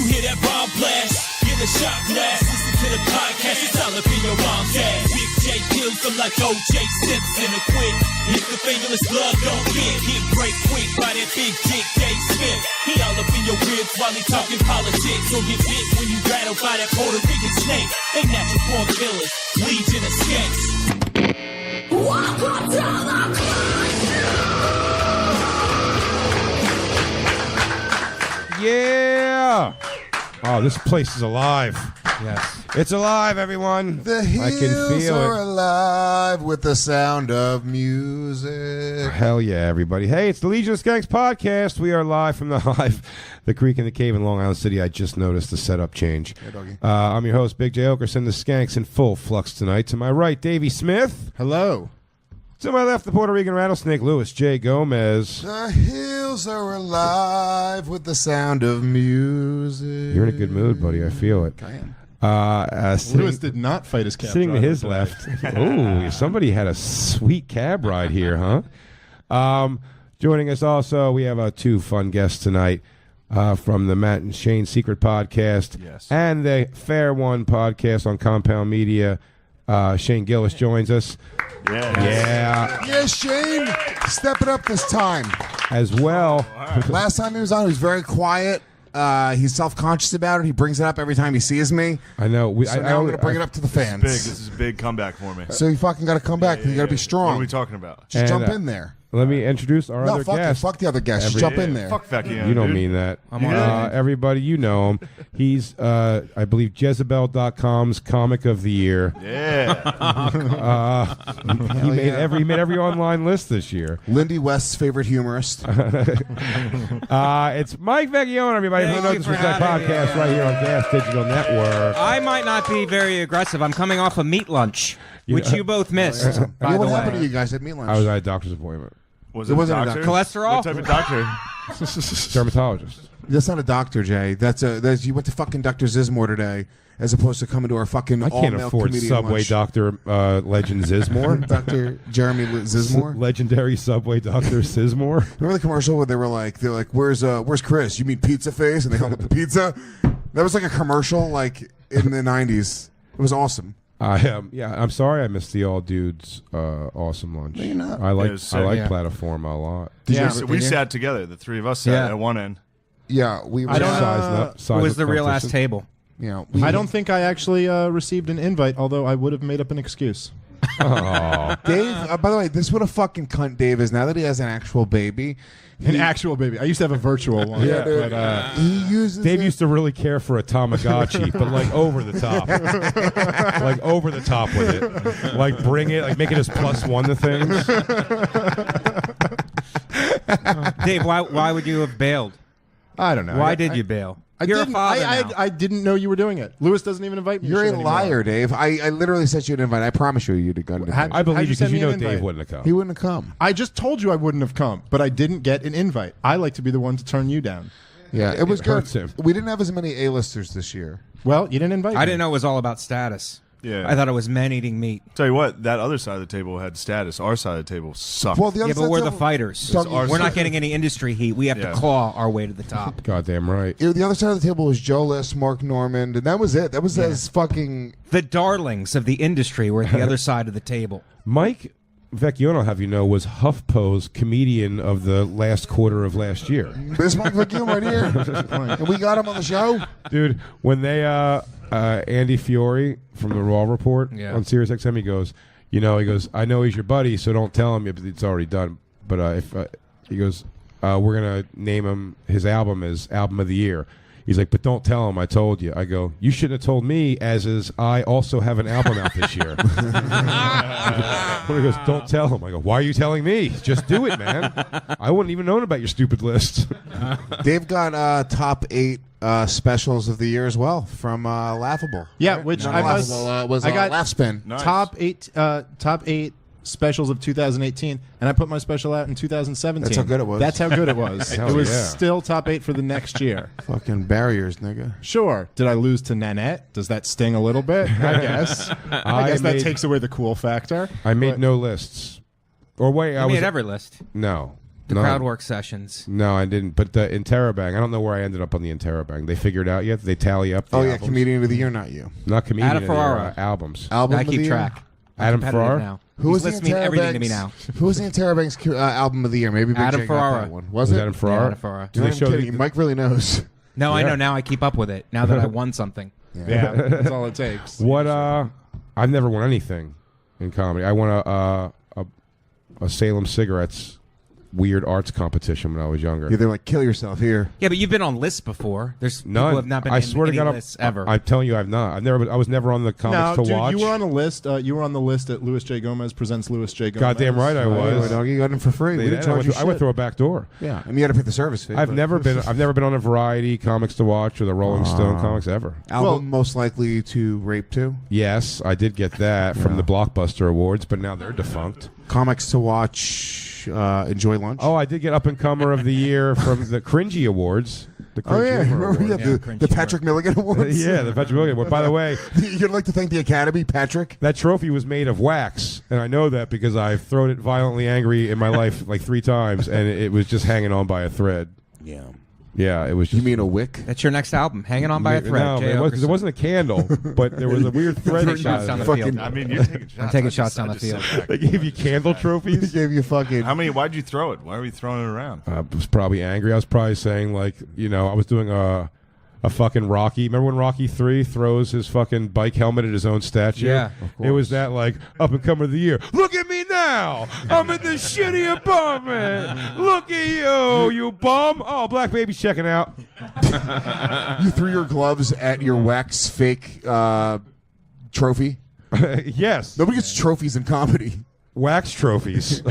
hear that bomb blast, get a shot blast. Listen to the podcast, it's all up in your mom's ass. Big J kills them like O.J. Simpson. A quick, if the fingerless blood don't get break quick by that big dick Dave Smith. He all up in your ribs while he talking politics. Or get bit when you rattled by that Puerto Rican snake. They natural born killers, legion of skanks. Welcome to the Yeah! Oh, this place is alive. Yes. It's alive, everyone. The hills I can feel are it. alive with the sound of music. Hell yeah, everybody. Hey, it's the Legion of Skanks podcast. We are live from the Hive, the Creek in the Cave in Long Island City. I just noticed the setup change. Hey, doggy. I'm your host, Big J Oakerson, the Skanks in full flux tonight. To my right, Davey Smith. Hello. To my left, the Puerto Rican rattlesnake, Louis J. Gomez. The hills are alive with the sound of music. You're in a good mood, buddy. I feel it. I am. Lewis did not fight his cab Sitting to driver his today. left. Oh, somebody had a sweet cab ride here, huh? Joining us also, we have two fun guests tonight from the Matt and Shane Secret Podcast and the Fair One Podcast on Compound Media. Shane Gillis joins us. Yeah, Shane, step it up this time. As well. Last time he was on, he was very quiet. He's self-conscious about it. He brings it up every time he sees me. I know. So now I'm going to bring it up to the fans. This is a big comeback for me. So you fucking got to come back. You got to be strong. What are we talking about? Just jump And, in there. Let me introduce our other fuck guest. it. Fuck the other guest. Just jump in there. Fuck Vecchione, You don't dude. mean that. Yeah. Everybody, you know him. He's, I believe, Jezebel.com's Comic of the Year. Yeah. He made every online list this year. Lindy West's favorite humorist. It's Mike Vecchione, everybody. Thank Who knows you this for was that having me. podcast right here on Gas Digital Network. I might not be very aggressive. I'm coming off a meat lunch, which you both missed, by the What happened to way. you guys at meat lunch? I was at a doctor's appointment. Was It it, wasn't a a doctor? Cholesterol? What type of doctor? Dermatologist. That's not a doctor, Jay. That's you went to fucking Dr. Zizmore today, as opposed to coming to our fucking I can't all-male afford comedian Subway lunch. Doctor Legend Zizmore. Dr. Jeremy Zizmore. Legendary Subway Doctor Sizmore. Remember the commercial where they're like, where's Chris? You mean Pizza Face? And they held up the pizza. That was like a commercial, like in the '90s. It was awesome. I'm sorry I missed the all dudes awesome lunch. No, you're not. I It like was sick. Plataforma a lot. We sat together. The three of us sat at one end. Yeah, we. I don't Size Who up was the real ass competition. table? You know, I don't think I actually received an invite, although I would have made up an excuse. Oh. Dave. By the way, this what a fucking cunt Dave is. Now that he has an actual baby, An actual baby. I used to have a virtual one. Yeah, dude. But, he uses. Dave it- used to really care for a Tamagotchi, but like over the top. Like over the top with it. Like bring it, like make it as +1 to things. Dave, why would you have bailed? I don't know. Why I- did you bail? I You're a didn't- father now. I didn't know you were doing it. Lewis doesn't even invite me. to You're shit a anymore. liar, Dave. I literally sent you an invite. I promise you'd have gone to How- me. I believe How'd you you send because you me know an Dave invite? wouldn't have come. He wouldn't have come. I just told you I wouldn't have come, but I didn't get an invite. I like to be the one to turn you down. Yeah, it was It good. hurts him. We didn't have as many A-listers this year. Well, you didn't invite me. I didn't know it was all about status. Yeah. I thought it was men eating meat. Tell you what, that other side of the table had status. Our side of the table sucked. Well, the other Yeah, but side we're the table- fighters. Doggy, We're not getting any industry heat. We have Yeah. to claw our way to the top. Goddamn right. The other side of the table was Joe List, Mark Normand, and that was it. That was as fucking. The darlings of the industry were at the other side of the table. Mike Vecchione, I'll have you know, was HuffPo's comedian of the last quarter of last year. This Mike Vecchione right here, and we got him on the show. Dude, when they Andy Fiore from the Raw Report on Sirius XM, he goes, I know he's your buddy, so don't tell him it's already done. But he goes, we're gonna name him his album as Album of the Year. He's like, but don't tell him I told you. I go, you shouldn't have told me, as is I also have an album out this year. He goes, don't tell him. I go, why are you telling me? Just do it, man. I wouldn't even known about your stupid list. They've got top 8 specials of the year as well from Laughable. Yeah, Right? which Not I Laughable, was I got Laugh Spin. Nice. top eight specials of 2018, and I put my special out in 2017. That's how good it was. That's how good it was. Hell It was yeah. still top 8 for the next year. Fucking barriers, nigga. Sure. Did I lose to Nanette? Does that sting a little bit? I guess. I guess that takes away the cool factor. I made no lists. Or wait, I I was made every list. no. The crowd work sessions. No, I didn't. But the Interrobang, I don't know where I ended up on the Interrobang. They figured out yet? They tally up the albums? Comedian of the Year, not you. Not Comedian Adam of the Year, Ferrara. albums. I keep track. Adam Ferrara? Now. Who was listening everything to me now? Who was the Interrobang's album of the year? Maybe Big Adam J got Ferrara. that one. Was it? Adam Ferrara? Yeah, Adam Ferrara. Do they I'm show kidding. Mike really knows. No, I Yeah. know. Now I keep up with it. Now that I won something. Yeah, that's all it takes. What? I've never won anything in comedy. I won a Salem Cigarettes weird arts competition when I was younger. Yeah, they're like, kill yourself here. Yeah, but you've been on lists before. There's None. people who have not been I in swear to any God, lists ever. I'm telling you, I've not. I was never on the comics No, to dude, watch. you were on a list. You were on the list at Louis J. Gomez presents Louis J. Gomez. Goddamn right I was. Dog, you got them for free. We didn't charge you I went shit. through a back door. Yeah, and you had to pay the service fee. I've but- never been on a Variety comics to watch or the Rolling Stone comics ever. Album most likely to rape to. Yes, I did get that from the Blockbuster Awards, but now they're defunct. Comics to watch. Enjoy lunch. Oh, I did get Up and Comer of the Year from the Cringy Awards. The Oh, yeah, Cringy Humor remember Awards. the Patrick Milligan Awards? Yeah, the Patrick Milligan Award. By the way, you'd like to thank the Academy, Patrick. that trophy was made of wax, and I know that because I've thrown it violently angry in my life like 3 times, and it was just hanging on by a thread. Yeah. Yeah, it was just... You mean a wick? That's your next album, Hanging On by a Thread. No, Jay because it Oakerson. wasn't a candle, but there was a weird thread. Taking shots down the field. I mean, you're taking shots. I'm taking I shots just- down I the just field. said that. They gave you candle He trophies? gave you fucking... How many? Why'd you throw it? Why are we throwing it around? I was probably angry. I was probably saying, like, I was doing a fucking Rocky. Remember when Rocky 3 throws his fucking bike helmet at his own statue? Yeah, It was that, like, Up and Comer of the Year. Look at me now. I'm in the shitty apartment. Look at you bum. Oh, Black Baby's checking out. You threw your gloves at your wax fake trophy. Yes. Nobody gets trophies in comedy. Wax trophies.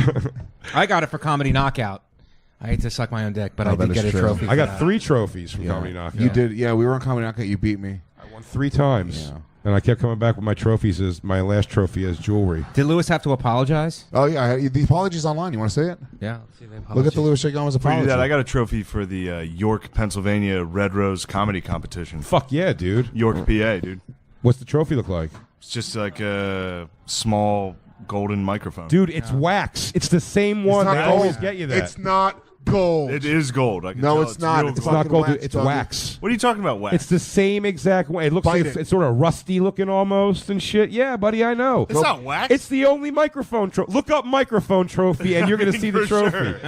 I got it for Comedy Knockout. I hate to suck my own dick, but I that did is get a true. trophy. I for got that. 3 trophies from Comedy Knockout. You did. Yeah, we were on Comedy Knockout. You beat me. I won 3 times. Yeah. And I kept coming back with my trophies as my last trophy as jewelry. Did Lewis have to apologize? Oh, yeah. The apology's online. You want to say it? Yeah. Let's see the apology. Look at the Louis J. Gomez Before you apology. do that, I got a trophy for the York, Pennsylvania Red Rose Comedy Competition. Fuck yeah, dude. York, PA, dude. What's the trophy look like? It's just like a small golden microphone. Dude, it's wax. It's the same one. not They gold. always get you that. It's not gold. It is gold. I can No, tell. it's not. real It's It's gold. not gold. wax, It's doggy. wax. What are you talking about, wax? It's the same exact way. It looks Bite like it. it's sort of rusty looking almost and shit. Yeah, buddy, I know. It's not wax. It's the only microphone trophy. Look up microphone trophy and you're going to see the For trophy. sure.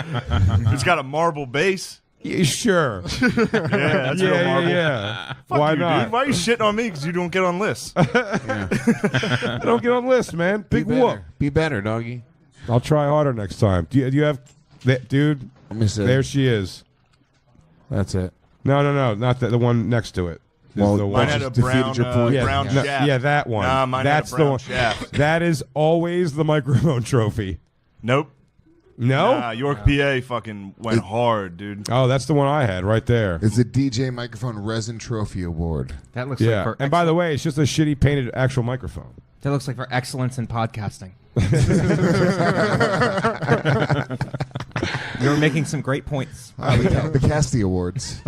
It's got a marble base. Yeah, sure. Yeah, that's real marble. yeah. Fuck Why you, not? dude. Why are you shitting on me? Because you don't get on lists. I don't get on lists, man. Big whoop. Be better, doggy. I'll try harder next time. Do you have that, dude? Let me see. There she is. That's it. No, not the one next to it. This Well, is the Mine one. had a Just defeated brown, your point. brown no, shaft. yeah, that one. Nah, mine That's had a brown the one. shaft. That is always the microphone trophy. Nope. No. Nah, York, PA fucking went hard, dude. Oh, that's the one I had right there. It's the DJ Microphone Resin Trophy Award. That looks Yeah. like for And by the way, it's just a shitty painted actual microphone. that looks like for excellence in podcasting. You're making some great points. The Casty Awards.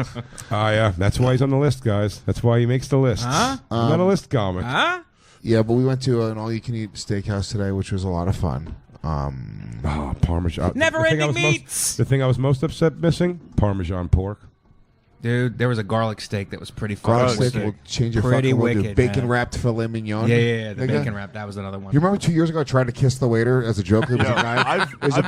Yeah. That's why he's on the list, guys. That's why he makes the list. Huh? I'm not a list comic. Huh? Yeah, but we went to an all-you-can-eat steakhouse today, which was a lot of fun. Oh, Parmesan. Never-ending meats. The thing I was most upset missing, Parmesan pork. Dude, there was a garlic steak that was pretty Garlic fucking steak will wicked. change your Pretty fucking world. wicked, Bacon man. wrapped filet mignon. Yeah, the Nigga. bacon wrap. That was another one. You remember 2 years ago I tried to kiss the waiter as a joke? It was a guy. It was a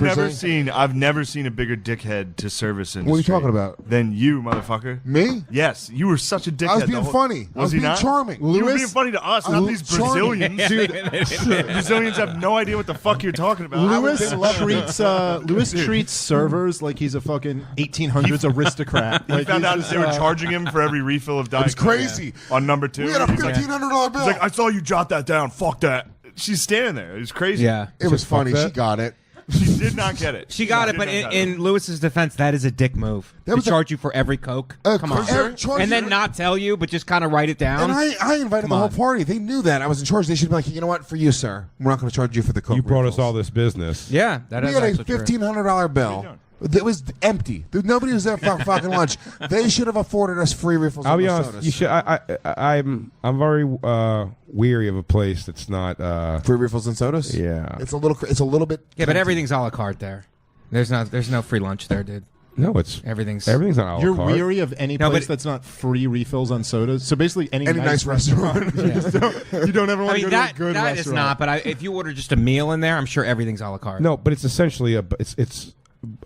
I've never seen a bigger dickhead to service industry. What are you talking about? Than you, motherfucker. Me? Yes, you were such a dickhead. I was the being whole- funny. I was he being not? charming. You were Louis- being funny to us, not these charming. Brazilians. Dude, Brazilians have no idea what the fuck you're talking about. Lewis treats servers like he's a fucking 1800s aristocrat. He Like found he's out just, they were charging him for every refill of Diet was Coke. crazy. On number 2. We had a He's like- $1,500 bill. He's like, I saw you jot that down. Fuck that. She's standing there. It was crazy. Yeah. it was Just fuck funny. that. She got it. She did not get it. She got it, did but not get in Lewis's defense, that is a dick move. That To was a- charge you for every Coke. Come on. Charge And then you- not tell you, but just kind of write it down. And I invited Come the whole on. party. They knew that I was in charge. They should be like, you know what? For you, sir, we're not going to charge you for the Coke. You brought us refills. all this business. Yeah, that We is had a actually true. $1,500 bill. It was empty. Nobody was there for fucking lunch. They should have afforded us free refills. I'll of be the honest. sodas. You should. I'm very weary of a place that's not. Free refills and sodas. Yeah. It's a little bit. Yeah, but everything's a la carte there. There's no free lunch there, dude. No, it's everything's not a la You're carte. weary of any place that's not free refills on sodas. So basically, any nice restaurant, you don't ever want to go to a good that restaurant. is not. But if you order just a meal in there, I'm sure everything's a la carte. No, but it's essentially it's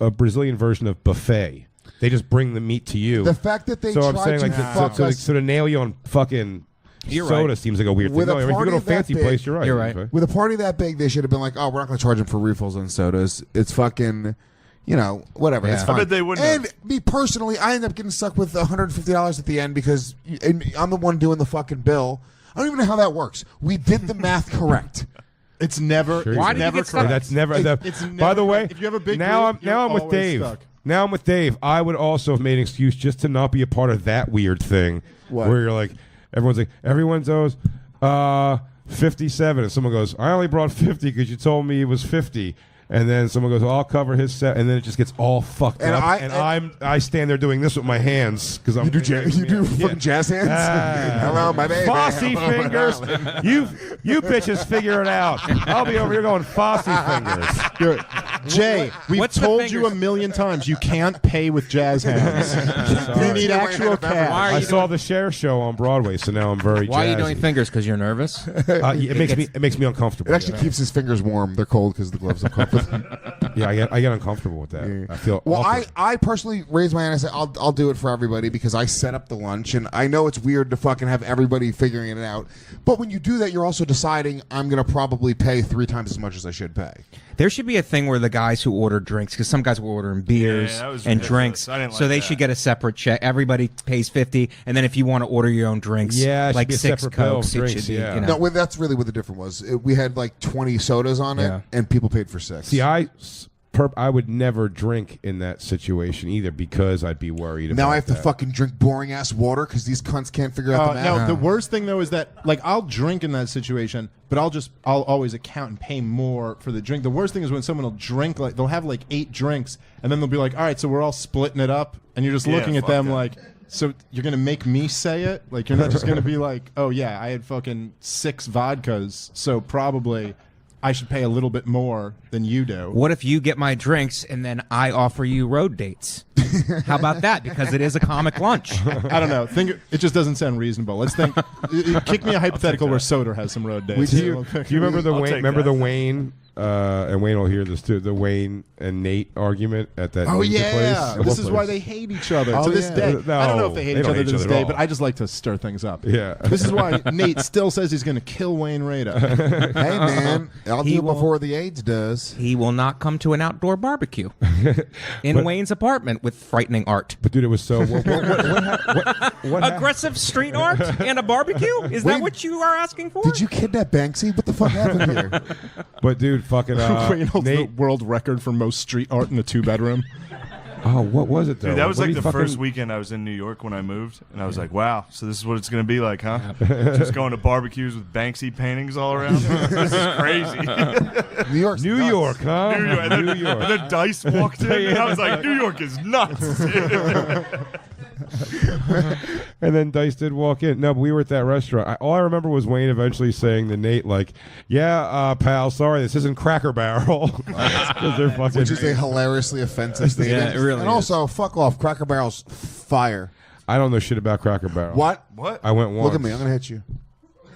a Brazilian version of buffet. They just bring the meat to you. The fact that they so I'm tried saying to like fuck us so to nail you on fucking soda right. seems like a weird thing. With a No, if you go to a party that fancy big- place, you're right. You're right. Okay. with a party that big, they should have been like, "Oh, we're not going to charge them for refills on sodas. It's fucking, whatever. It's Yeah. fine." I bet they wouldn't And have. me personally, I end up getting stuck with $150 at the end because I'm the one doing the fucking bill. I don't even know how that works. We did the math correct. It's never. Sure It's you Why do. did you never get stuck? correct. That's never. It's never by the way, if you have a big now group, I'm with you're Dave. always stuck. Now I'm with Dave. I would also have made an excuse just to not be a part of that weird thing What? where you're like, everyone's owes 57, and someone goes, I only brought 50 because you told me it was 50. And then someone goes, I'll cover his set, and then it just gets all fucked And up. I- I stand there doing this with my hands because I'm You do fucking jazz hands. Hello, my baby. Fosse fingers. You bitches figure it out. I'll be over here going Fosse fingers. Good. Jay, we've What's the told you fingers? a million times you can't pay with jazz hands. you need actual Why cash. are I you saw the Cher show on Broadway, so now I'm very. Why are you jazzy. doing fingers? Because you're nervous. It makes me uncomfortable. It actually keeps his fingers warm. They're cold because the gloves don't come with them. Yeah, I get uncomfortable with that. I feel Well, awkward. I personally raised my hand and said I'll do it for everybody because I set up the lunch and I know it's weird to fucking have everybody figuring it out. But when you do that, you're also deciding I'm gonna probably pay 3 times as much as I should pay. There should be a thing where the guys who order drinks, because some guys were ordering beers Yeah, that was and ridiculous. drinks, I didn't so like they that. should get a separate check. Everybody pays 50, and then if you want to order your own drinks, Yeah, it should like be a 6 separate bill of Cokes, it drinks, should be, yeah. you know. No, well, that's really what the difference was. We had like 20 sodas on it, Yeah. and people paid for 6. See, I would never drink in that situation either because I'd be worried about now I have to that. fucking drink boring ass water because these cunts can't figure out the math. No, the worst thing though is that like I'll drink in that situation, but I'll always account and pay more for the drink. The worst thing is when someone will drink like they'll have like 8 drinks and then they'll be like, all right, so we're all splitting it up, and you're just Yeah, looking at fuck them that. like, so you're gonna make me say it? Like you're not just gonna be like, oh yeah, I had fucking 6 vodkas, so probably I should pay a little bit more than you do. What if you get my drinks and then I offer you road dates? How about that? Because it is a comic lunch. I don't know. It just doesn't sound reasonable. Let's think. Kick me a hypothetical where Soder has some road dates. Do you remember the I'll Wayne? take Remember that. the Wayne? And Wayne will hear this too. The Wayne and Nate argument at that. Oh pizza yeah, place. this is why they hate each other Oh, to this yeah. day. No, I don't know if they hate they each don't other hate to each this other at day, all. but I just like to stir things up. Yeah. This is why Nate still says he's going to kill Wayne Rada. Hey man, I'll He do it will- before the AIDS does. He will not come to an outdoor barbecue in Wayne's apartment with frightening art. But dude, it was so. What hap- Aggressive street art and a barbecue? Is that Wayne, what you are asking for? Did you kidnap Banksy? What the fuck happened here? But dude, fucking Wayne holds the Nate. world record for most street art in a 2-bedroom. Oh, what was it though? Dude, that was What like do the you first fucking- weekend I was in New York when I moved, and I was like, "Wow, so this is what it's gonna be like, huh? Just going to barbecues with Banksy paintings all around. This is crazy." New York's New nuts. York, huh? New York. And then, New York. and then Dice walked in, and I was like, "New York is nuts." And then Dice did walk in. No, but we were at that restaurant. All I remember was Wayne eventually saying to Nate, like, "Yeah, pal, sorry, this isn't Cracker Barrel." 'Cause they're fucking. Which is a hilariously offensive statement. it really and is. also, fuck off. Cracker Barrel's fire. I don't know shit about Cracker Barrel. What? What? I went once. Look at me. I'm gonna hit you.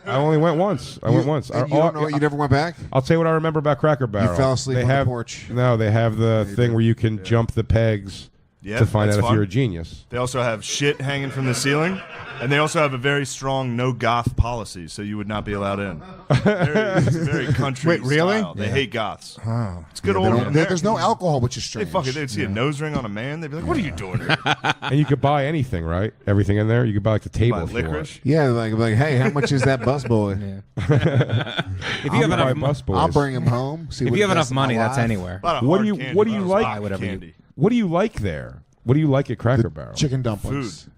I only went once. I went once. And you don't know. You never went back. I'll tell you what I remember about Cracker Barrel. fell asleep They on the have, porch. No, they have the thing where you can jump the pegs Yeah, to find out that's if fun. you're a genius. They also have shit hanging from the ceiling, and they also have a very strong no goth policy, so you would not be allowed in. It's very country. Wait, really? style. They hate goths. Oh, It's good They old. don't- there's no alcohol, which is They strange. fucking. They'd see a nose ring on a man. They'd be like, "What are you doing here?" And you could buy anything, right? Everything in there. You could buy like the table Buy if you want. licorice. Yeah, like, hey, how much is that busboy? If you have Buy enough, busboys. I'll bring him home. See if what you have he enough does in money, my that's life. anywhere. A lot of What do hard you- candy, what do but you I was like? buying Whatever you- candy. What do you like there? What do you like at Cracker Barrel? Chicken dumplings. Food.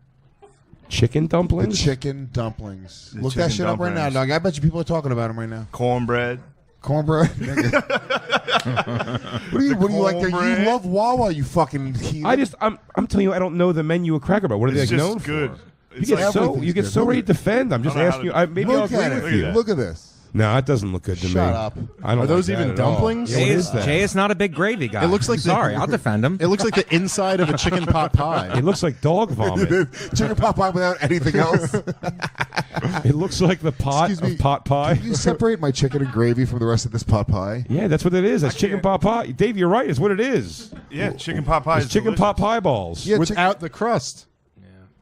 Chicken The dumplings. chicken dumplings. The Look that chicken shit up right now, dumplings. dog. I bet you people are talking about them right now. Cornbread. Cornbread. what do you like there? cornbread. You love Wawa, you fucking heathen. I'm telling you, I don't know the menu of Cracker Barrel. What are they It's like just known good. for? It's You get like so everything's you get good. so Look ready at to defend. I'm just I don't know asking you. how to- Maybe I'll Look agree at with it. you. that. Look at this. No, it doesn't look good to me. Shut up. I don't Are those like that even at all. dumplings? Yeah, what is that? Jay is not a big gravy guy. It looks like Sorry, I'll defend him. It looks like the inside of a chicken pot pie. It looks like dog vomit. Chicken pot pie without anything else. It looks like the pot Excuse me, of pot pie. Can you separate my chicken and gravy from the rest of this pot pie? Yeah, that's what it is. That's chicken pot pie. Dave, you're right. It's what it is. Yeah, chicken pot pie It's is chicken delicious. pot pie balls. Yeah, Without the crust.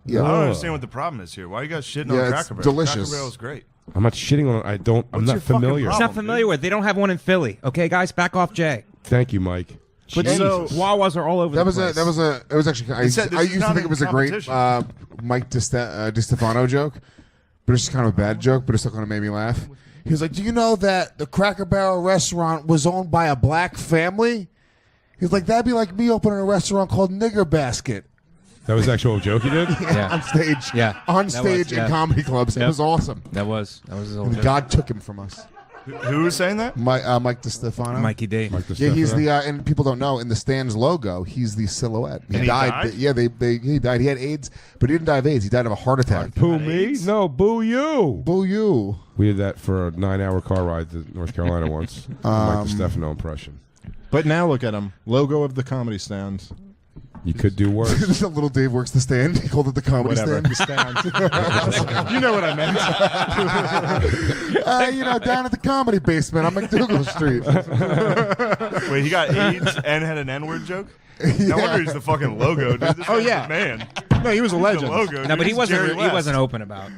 Yeah. I don't Ugh. understand what the problem is here. Why you guys shitting Yeah, on it's Cracker Barrel? delicious. Cracker Barrel is great. I'm not shitting on it. I'm What's not your fucking familiar. He's problem? not familiar with. They don't have one in Philly. Okay, guys, back off Jay. Thank you, Mike. But so, Wawas are all over That the was place. it was actually I used said this I is used to not think it in was a great competition. Mike DeStefano joke, but it's just kind of a bad joke, but it still kind of made me laugh. He was like, "Do you know that the Cracker Barrel restaurant was owned by a black family?" He's like, "That'd be like me opening a restaurant called Nigger Basket." That was the actual joke you did? Yeah. On stage, Yeah, on that stage was- in yeah. comedy clubs. It Yep. was awesome. That was his old And joke. God took him from us. Who was saying that? Mike DeStefano. Mikey D. Mike Yeah, he's DeStefano? the and people don't know in the Stan's logo, he's the silhouette. And he died? Yeah, he died. He had AIDS, but he didn't die of AIDS. He died of a heart attack. Boo me? No, boo you. Boo you. We did that for a 9-hour car ride to North Carolina once. Mike DeStefano impression. but now look at him. Logo of the comedy stand. You could do worse. Just a little Dave works the stand. He called it the comedy Whatever. stand. The stand. You know what I meant. Down at the comedy basement on McDougal Street. Wait, he got AIDS and had an N-word joke? No wonder he's the fucking logo, dude. This guy's yeah. the man. No, he was a The legend. logo. No, dude. but he He's wasn't. Jerry He West. wasn't open about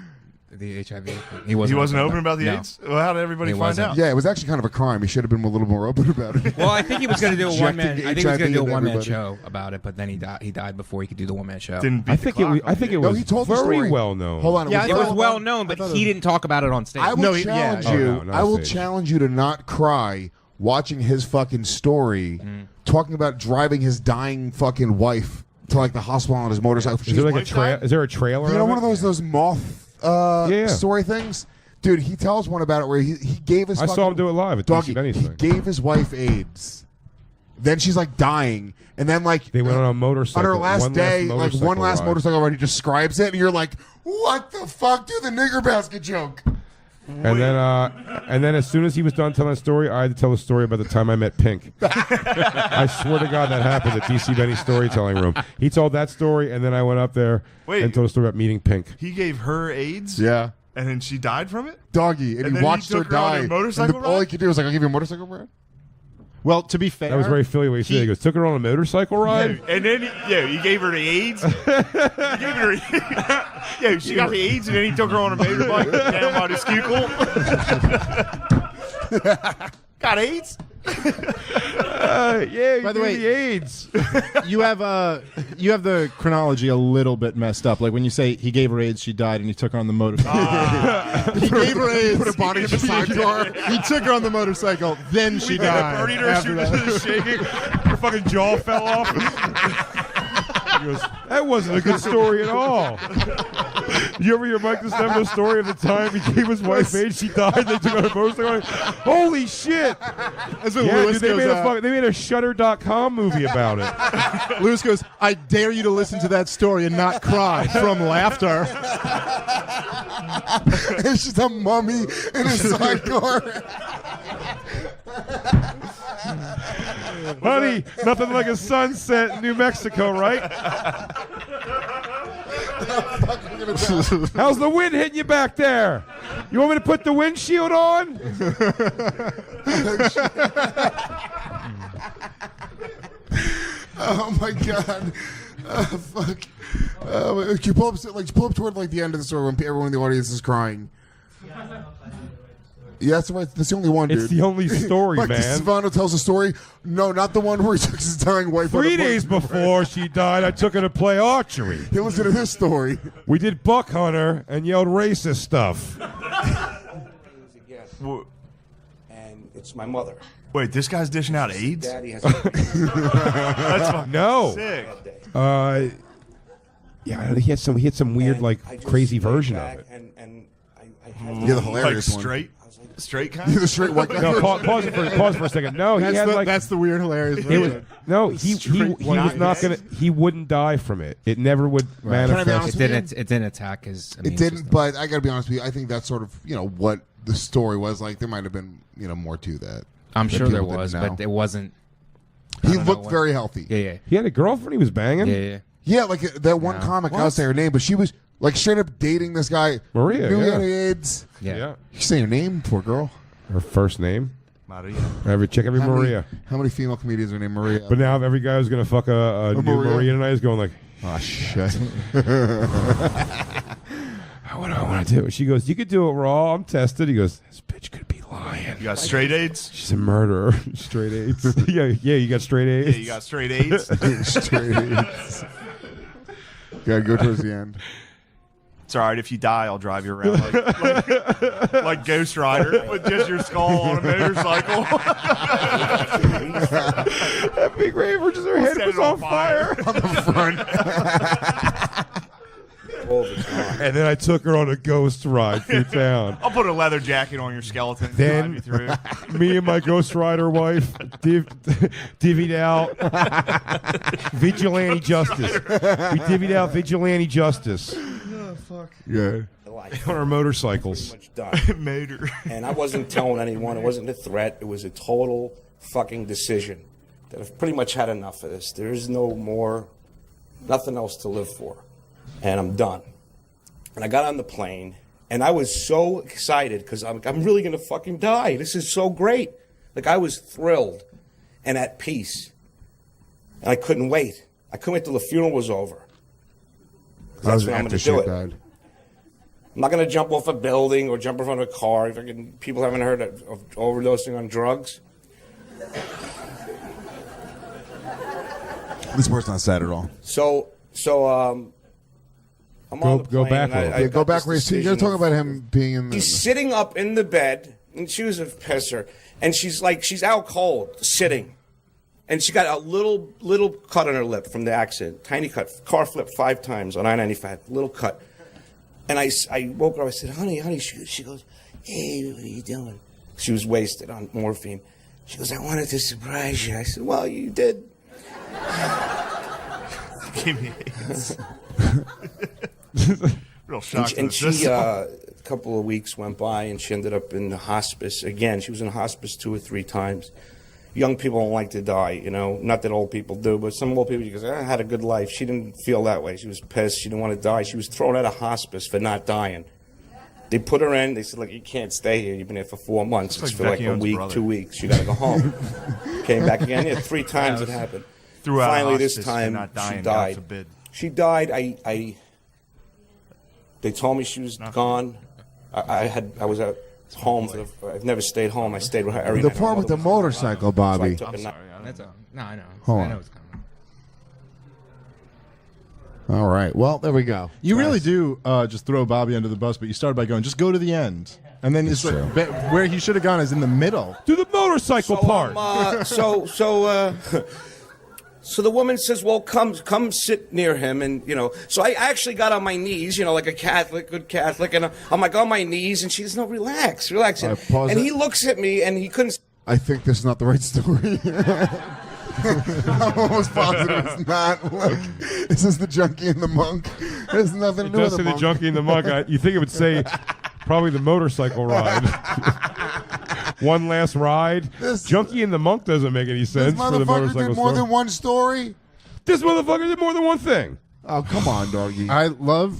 the HIV thing. He wasn't open about the No. AIDS? Well, how did everybody He find wasn't. out? Yeah, it was actually kind of a crime. He should have been a little more open about it. Well, I think he was going to do a one man. Injecting I think he was going to do a HIV one man into show about it, but then he died. He died before he could do the one man show. Didn't beat I the think clock it. on the was No, he told the very story. well known. Hold on. Yeah, It was thought- well known, but he didn't talk about it on stage. I will No, he- challenge yeah. you. Oh, no, not I will stage. challenge you to not cry watching his fucking story, talking about driving his dying fucking wife to like the hospital on his motorcycle. Is there like a wife trail? died? Is there a trailer? You know of one it? of those moth Yeah. story things? Dude, he tells one about it where he gave his I fucking, saw him do it live at Doggy, DC Benny's he thing. gave his wife AIDS. Then she's like dying. And then like They went on a motorcycle. on her last day, like one last ride. motorcycle ride, he describes it and you're like, what the fuck? Do the nigger basket joke. And then as soon as he was done telling the story, I had to tell a story about the time I met Pink. I swear to God that happened at DC Benny's storytelling room. He told that story, and then I went up there Wait. and told a story about meeting Pink. He gave her AIDS? Yeah. And then she died from it? Doggy. And And he then he watched her took her on die. a And motorcycle all he ride? could do was like, I'll give you a motorcycle ride. Well, to be fair, That was very Philly what he said. He goes, took her on a motorcycle ride? And then, he gave her the AIDS. He gave her she got the AIDS, and then he took her on a motorbike down by the Schuylkill. Got AIDS? Yeah, By the way- the AIDS. you have the chronology a little bit messed up. Like when you say he gave her AIDS, she died, and he took her on the motorcycle. He gave her AIDS. Put a body in the sidecar. He took her on the motorcycle, then she died. Buried her, she after was that. just shaking. Her fucking jaw fell off. He goes, that wasn't a good story at all. You ever hear Mike DeStefano's story of the time he gave his wife AIDS, she died, they took her on a motorcycle? Holy shit! That's when Yeah, Lewis dude, goes, they made a Shudder.com movie about it. Lewis goes, I dare you to listen to that story and not cry from laughter. It's just a mummy in a sidecar. Honey, nothing like a sunset in New Mexico, right? How's the wind hitting you back there? You want me to put the windshield on? Oh my god. Fuck. You pull up toward like the end of the story when everyone in the audience is crying. Yeah, that's right. That's the only one, dude. It's the only story, Mike man. DeStefano tells a story. No, not the one where he took his dying wife. on a 3 days motorcycle. before she died, I took her to play archery. He listened to this story. We did buck hunter and yelled racist stuff. Wha- And it's my mother. Wait, this guy's dishing out AIDS? Daddy has That's fucking No. sick. Yeah, he had some weird, like, I just crazy stayed version back of it. And I had Yeah, the to hilarious Like one. straight? I was like, straight kind. The straight white guy. No, pause for a second. No, he had like that's the weird, hilarious. it was, version. no, he was not gonna. He wouldn't die from it. It never would manifest. honest It didn't attack his immune It didn't, system. but I got to be honest with you. I think that's sort of what the story was like. There might have been more to that. I'm that sure there people was, didn't know. but it wasn't. He looked very healthy. Yeah. He had a girlfriend he was banging. Yeah, like that one comic. I'll say her name, but she was like straight up dating this guy. Maria, Knew he yeah. had AIDS. Yeah. You say her name, poor girl. Her first name. Maria. Check every Maria. How many female comedians are named Maria? But now every guy who's gonna fuck a new Maria tonight is going like, oh shit. what do I want to do? She goes, you could do it raw. I'm tested. He goes, this bitch could be lying. You got straight AIDS? She's a murderer. Straight AIDS. yeah, you got straight AIDS. Yeah, you got straight AIDS? Straight AIDS. Gotta go towards the end. It's all right. If you die, I'll drive you around like Ghost Rider with just your skull on a motorcycle. That big raver, just her head Set was it on on fire. on the front. And then I took her on a ghost ride through town. I'll put a leather jacket on your skeleton and Then drive you through. me and my Ghost Rider wife divvied out vigilante justice. We divvied out vigilante justice. Oh, fuck. Yeah. On our motorcycles. Much done. Made her. And I wasn't telling anyone. It wasn't a threat. It was a total fucking decision that I've pretty much had enough of this. There is nothing else to live for. And I'm done. And I got on the plane, and I was so excited because I'm really going to fucking die. This is so great. Like, I was thrilled and at peace. And I couldn't wait. I couldn't wait till the funeral was over. That's when I'm going to do it. Died. I'm not going to jump off a building or jump in front of a car. People haven't heard of overdosing on drugs. This part's not sad at all. So I'm on the Go plane, back a little. I Go got back this where you decision talk of- about him being in the. He's sitting up in the bed, and she was a pisser, and she's out cold, sitting. And she got a little cut on her lip from the accident, tiny cut. Car flipped 5 times on I-95, little cut. And I woke her up, I said, honey. She goes, hey, what are you doing? She was wasted on morphine. She goes, I wanted to surprise you. I said, well, you did. Give me AIDS. Real shock. And she, a couple of weeks went by, and she ended up in the hospice again. She was in hospice 2 or 3 times. Young people don't like to die, Not that old people do, but some old people, because I had a good life. She didn't feel that way. She was pissed. She didn't want to die. She was thrown out of hospice for not dying. They put her in. They said, look, you can't stay here. You've been here for 4 months. It's like for like a Vecchione's week, brother. 2 weeks. You got to go home. Came back again. Yeah, 3 times it happened. Throughout Finally, this hospice for time, not dying, she God died. forbid. She died. They told me she was gone. I was at home. I've never stayed home. I stayed with her every The night. part with the motorcycle, Bobby. So I took a I'm night. sorry. That's all. No, I know. Hold I on. know it's coming. All right. Well, there we go. You really do just throw Bobby under the bus, but you started by going, just go to the end. And then it's like, where he should have gone is in the middle. Do the motorcycle part. So the woman says, well, come sit near him. And, so I actually got on my knees, like a Catholic, good Catholic. And I'm like on my knees, and she says, no, relax. And pause it. he looks at me, and he couldn't. I think this is not the right story. I'm almost positive it's not. Look, this is the junkie and the monk. It has nothing to It do does with say the the monk. junkie and the monk. You think it would say probably the motorcycle ride. One last ride. Junkie and the monk doesn't make any This sense for the motherfucker motorcycle did more story. than one story. This motherfucker did more than one thing. Oh, come on, doggy.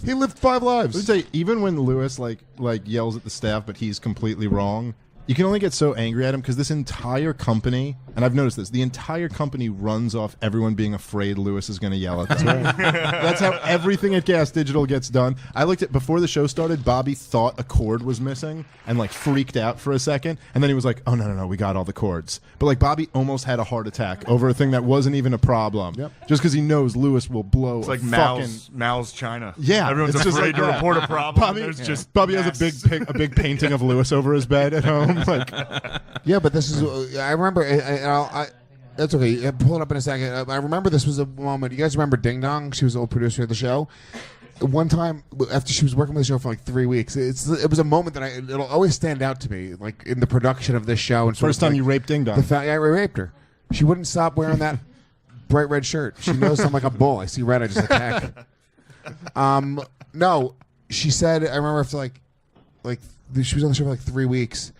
He lived 5 lives. Let me tell you, even when Lewis like yells at the staff, but he's completely wrong. You can only get so angry at him because this entire company, and I've noticed this, the entire company runs off everyone being afraid Lewis is going to yell at them. That's how everything at Gas Digital gets done. I looked at, before the show started, Bobby thought a cord was missing and freaked out for a second. And then he was like, oh, no, we got all the cords. But Bobby almost had a heart attack over a thing that wasn't even a problem. Yep. Just because he knows Lewis will blow It's like fucking... Mao's China. Yeah, Everyone's it's just afraid like to that. report a problem. There's just Bobby has a big painting of Lewis over his bed at home. Yeah, but this is. I remember. That's okay. Pull it up in a second. I remember this was a moment. You guys remember Ding Dong? She was the old producer of the show. one time after she was working with the show for like 3 weeks, it was a moment that it'll always stand out to me, like in the production of this show. And First time you raped Ding Dong. I raped her. She wouldn't stop wearing that bright red shirt. She knows I'm like a bull. I see red, I just attack. No, she said. I remember after like she was on the show for like 3 weeks,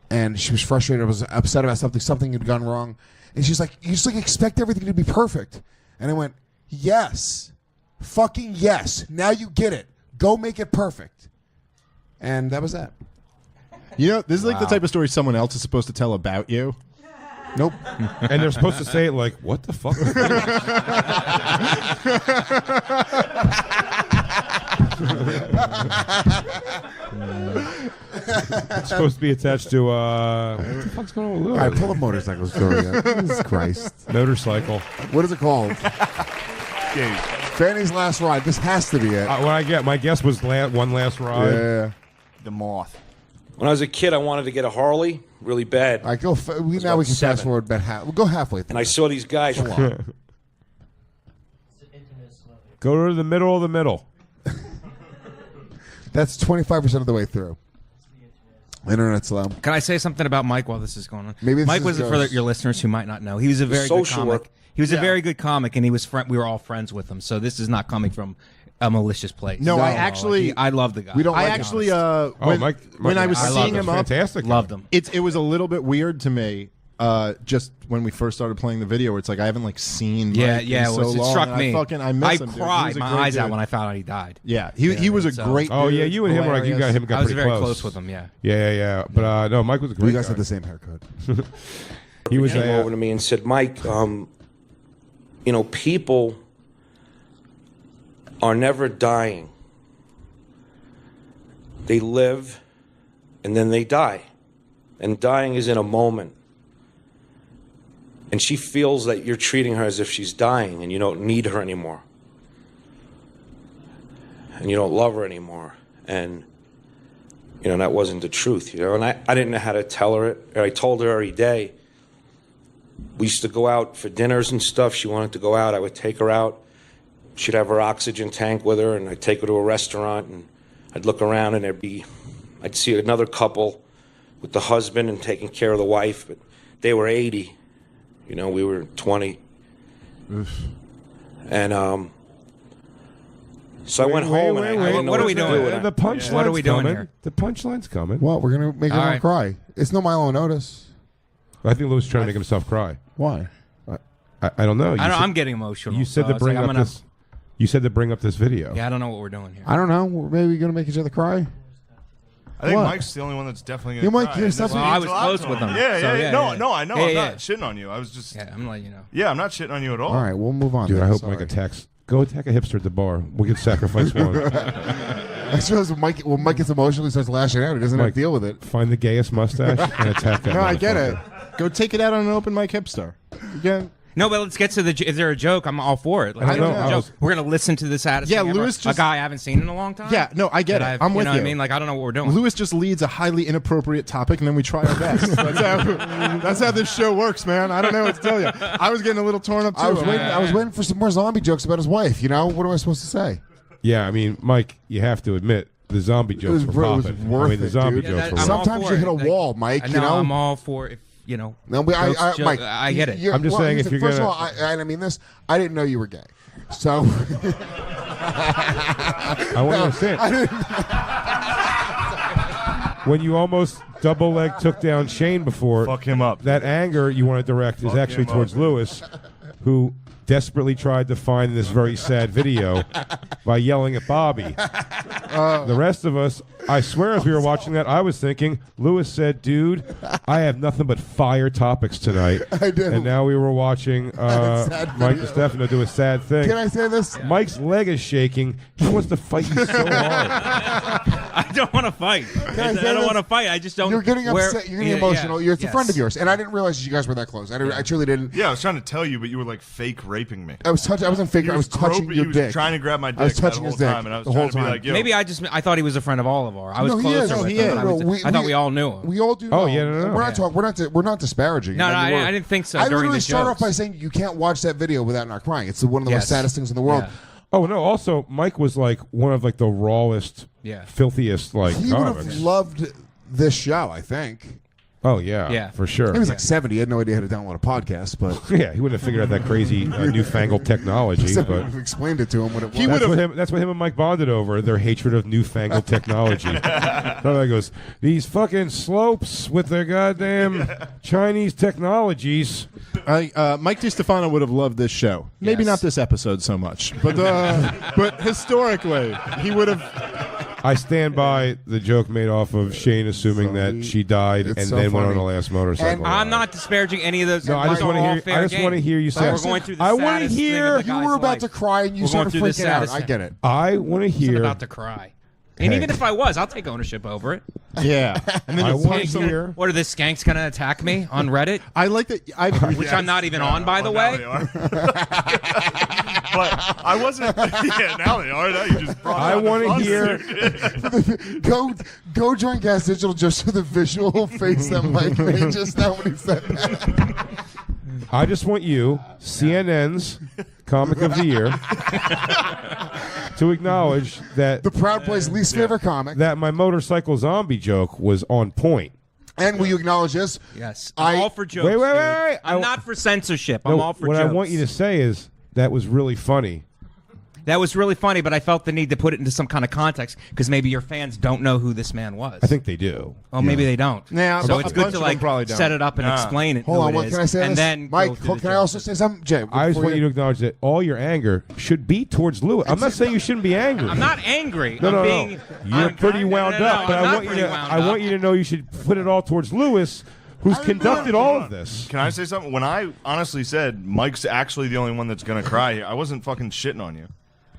and she was frustrated. Was upset about something. Something had gone wrong, and she's like, "You just like expect everything to be perfect." And I went, "Yes, fucking yes. Now you get it. Go make it perfect." And that was that. You know, this is like the type of story someone else is supposed to tell about you. Nope. And they're supposed to say it like, "What the fuck?" It's supposed to be attached to what the fuck's going on with Lou? All right, pull the motorcycle story up. Jesus Christ. Motorcycle. What is it called? Gate. Fanny's Last Ride. This has to be it. My guess was one last ride. Yeah. The moth. When I was a kid, I wanted to get a Harley really bad. All right, now we can about fast 7. forward about half. We'll go halfway through. And I saw these guys. Go to the middle of the middle. That's 25% of the way through. Internet slow. Can I say something about Mike while this is going on? Maybe this Mike is was, for your listeners who might not know, he was a very good social comic. work. He was a very good comic, and we were all friends with him. So this is not coming from a malicious place. No, I actually- I love the guy. We don't I like actually, Mike, when I was I seeing loved him up, fantastic. loved him. it was a little bit weird to me. Just when we first started playing the video, where it's like I haven't like seen Yeah, Mike yeah. in so It long, struck and me. I miss him. Dude. He cried was a my great eyes out dude. when I found out he died. Yeah, he was a so- great. Oh dude, yeah, you and him were like you got hilarious. him got I was pretty very close with him. Yeah. Yeah. But no, Mike was a great You guys guy. had the same haircut. He was came over to me and said, "Mike, people are never dying. They live, and then they die. And dying is in a moment. And she feels that you're treating her as if she's dying, and you don't need her anymore. And you don't love her anymore. And, that wasn't the truth, And I didn't know how to tell her it. And I told her every day. We used to go out for dinners and stuff. She wanted to go out. I would take her out. She'd have her oxygen tank with her, and I'd take her to a restaurant, and I'd look around, and I'd see another couple with the husband and taking care of the wife, but they were 80. We were 20. Oof. And so I went home, and I didn't know What are we to doing? do, and The punchline's What are we doing coming. here? The punchline's coming. Well, we're going to make everyone right. cry. It's no Milo Notice. I think Louis is trying to make himself cry. Why? I don't know. I'm getting emotional. You said so to it's bring like, up this. You said to bring up this video. Yeah, I don't know what we're doing here. I don't know. We're maybe going to make each other cry. I think What? Mike's the only one that's definitely going You to Mike, cry. you're And such this a- Well, I means was a lot close to with him. him. Yeah, So, yeah. yeah. No, I know. Yeah, I'm yeah. not shitting on you. I was just. Yeah, I'm letting you know. Yeah, I'm not shitting on you at all. All right, we'll move on. Dude, then. I hope Sorry. Mike attacks. Go attack a hipster at the bar. We can sacrifice one. I suppose when Mike gets emotional, he starts lashing out. He doesn't have Mike, to deal with it. Find the gayest mustache and attack that. No, I get it. motherfucker. Go take it out on an open mic hipster. Again. No, but let's get to the. Is there a joke? I'm all for it. Like, I don't know. a joke. We're gonna listen to the saddest. Yeah, thing ever. Lewis a just- guy I haven't seen in a long time. Yeah, no, I get That it. I'm with know what you. I mean, like I don't know what we're doing. Lewis just leads a highly inappropriate topic, and then we try our best. That's how this show works, man. I don't know what to tell you. I was getting a little torn up too. I was waiting for some more zombie jokes about his wife. What am I supposed to say? Yeah, I mean, Mike, you have to admit the zombie jokes were it was popping. worth I mean, the it, zombie dude. jokes were I'm all worth Sometimes for you hit it. a Like, wall, Mike. I'm all for if No, jokes, Mike, I get it. I'm just saying if you're first gonna- of all, I mean this. I didn't know you were gay, so I want to understand. When you almost double leg took down Shane before, Fuck him up. that anger you want to direct is Fuck actually him up. towards Lewis, who desperately tried to find this very sad video by yelling at Bobby. The rest of us, I swear, as we were watching that, I was thinking, Lewis said, dude, I have nothing but fire topics tonight. I did. And now we were watching sad Mike video. DeStefano do a sad thing. Can I say this? Mike's leg is shaking. He wants to fight you so hard. I don't want to fight. I say don't this? want to fight. I just don't. You're getting upset. You're getting emotional. You're a Yes. friend of yours, and I didn't realize you guys were that close. I truly didn't. Yeah, I was trying to tell you, but you were like fake raping me. I wasn't faking. I was touching your He was dick. trying to grab my dick I was touching that his whole dick time, and I was the trying whole to be time. like, yo. Maybe I thought he was a friend of all of our. I was No, he closer is. with He him. is. But I, No, was, I thought we all knew him. We all do. Oh, know. yeah, no. We're not talking. We're not disparaging. No, him. no, I mean, I didn't think so I during literally the start off jokes. by saying you can't watch that video without not crying. It's one of the most Yes. saddest things in the world. Yeah. Oh no! Also, Mike was like one of like the rawest, filthiest like He would comics. have loved this show, I think. Oh yeah, for sure. He was like 70. He had no idea how to download a podcast, but yeah, he wouldn't have figured out that crazy newfangled technology. But we explained it to him what it was. That's what him and Mike bonded over, their hatred of newfangled technology. So he goes, these fucking slopes with their goddamn Chinese technologies. Mike DeStefano would have loved this show. Maybe not this episode so much, but historically, he would have. I stand by the joke made off of Shane assuming that she died and then went on the last motorcycle. I'm not disparaging any of those. No, I just want to hear. I just want to hear you say. We're going through the I want to saddest hear. thing in the You were guy's about life. to cry and you We're started going through the freaking out. saddest I get it. I want to I'm hear. about to cry. And even if I was, I'll take ownership over it. Yeah. And then I you'll want to hear. What are the skanks going to attack me on Reddit? I like that. Which I'm not even on, by the way. But I wasn't. Yeah, now they are. Now you just brought I want to hear. Go join Gas Digital just for the visual face that Mike made just now when he said that. I just want you, CNN's Comic of the Year, to acknowledge that The Proud Boy's least favorite comic. that my motorcycle zombie joke was on point. And will you acknowledge this? Yes. I'm all for jokes. Wait. dude. I'm not for censorship. I'm all for what jokes. I want you to say is that was really funny. That was really funny, but I felt the need to put it into some kind of context because maybe your fans don't know who this man was. I think they do. Well, maybe they don't. Yeah, so a it's bunch good of to them like probably don't. set it up and explain it. Hold who on, it what is, can I say? and this? then Mike, go through can the I also jokes. say something, Jay? I just before want you to acknowledge that all your anger should be towards Lewis. I'm not saying you shouldn't be angry. I'm not angry. No, I'm no, being. no. You're pretty wound up, but I want you to know you should put it all towards Lewis, who's conducted all of this. Can I say something? When I honestly said Mike's actually the only one that's gonna cry here, I wasn't fucking shitting on you.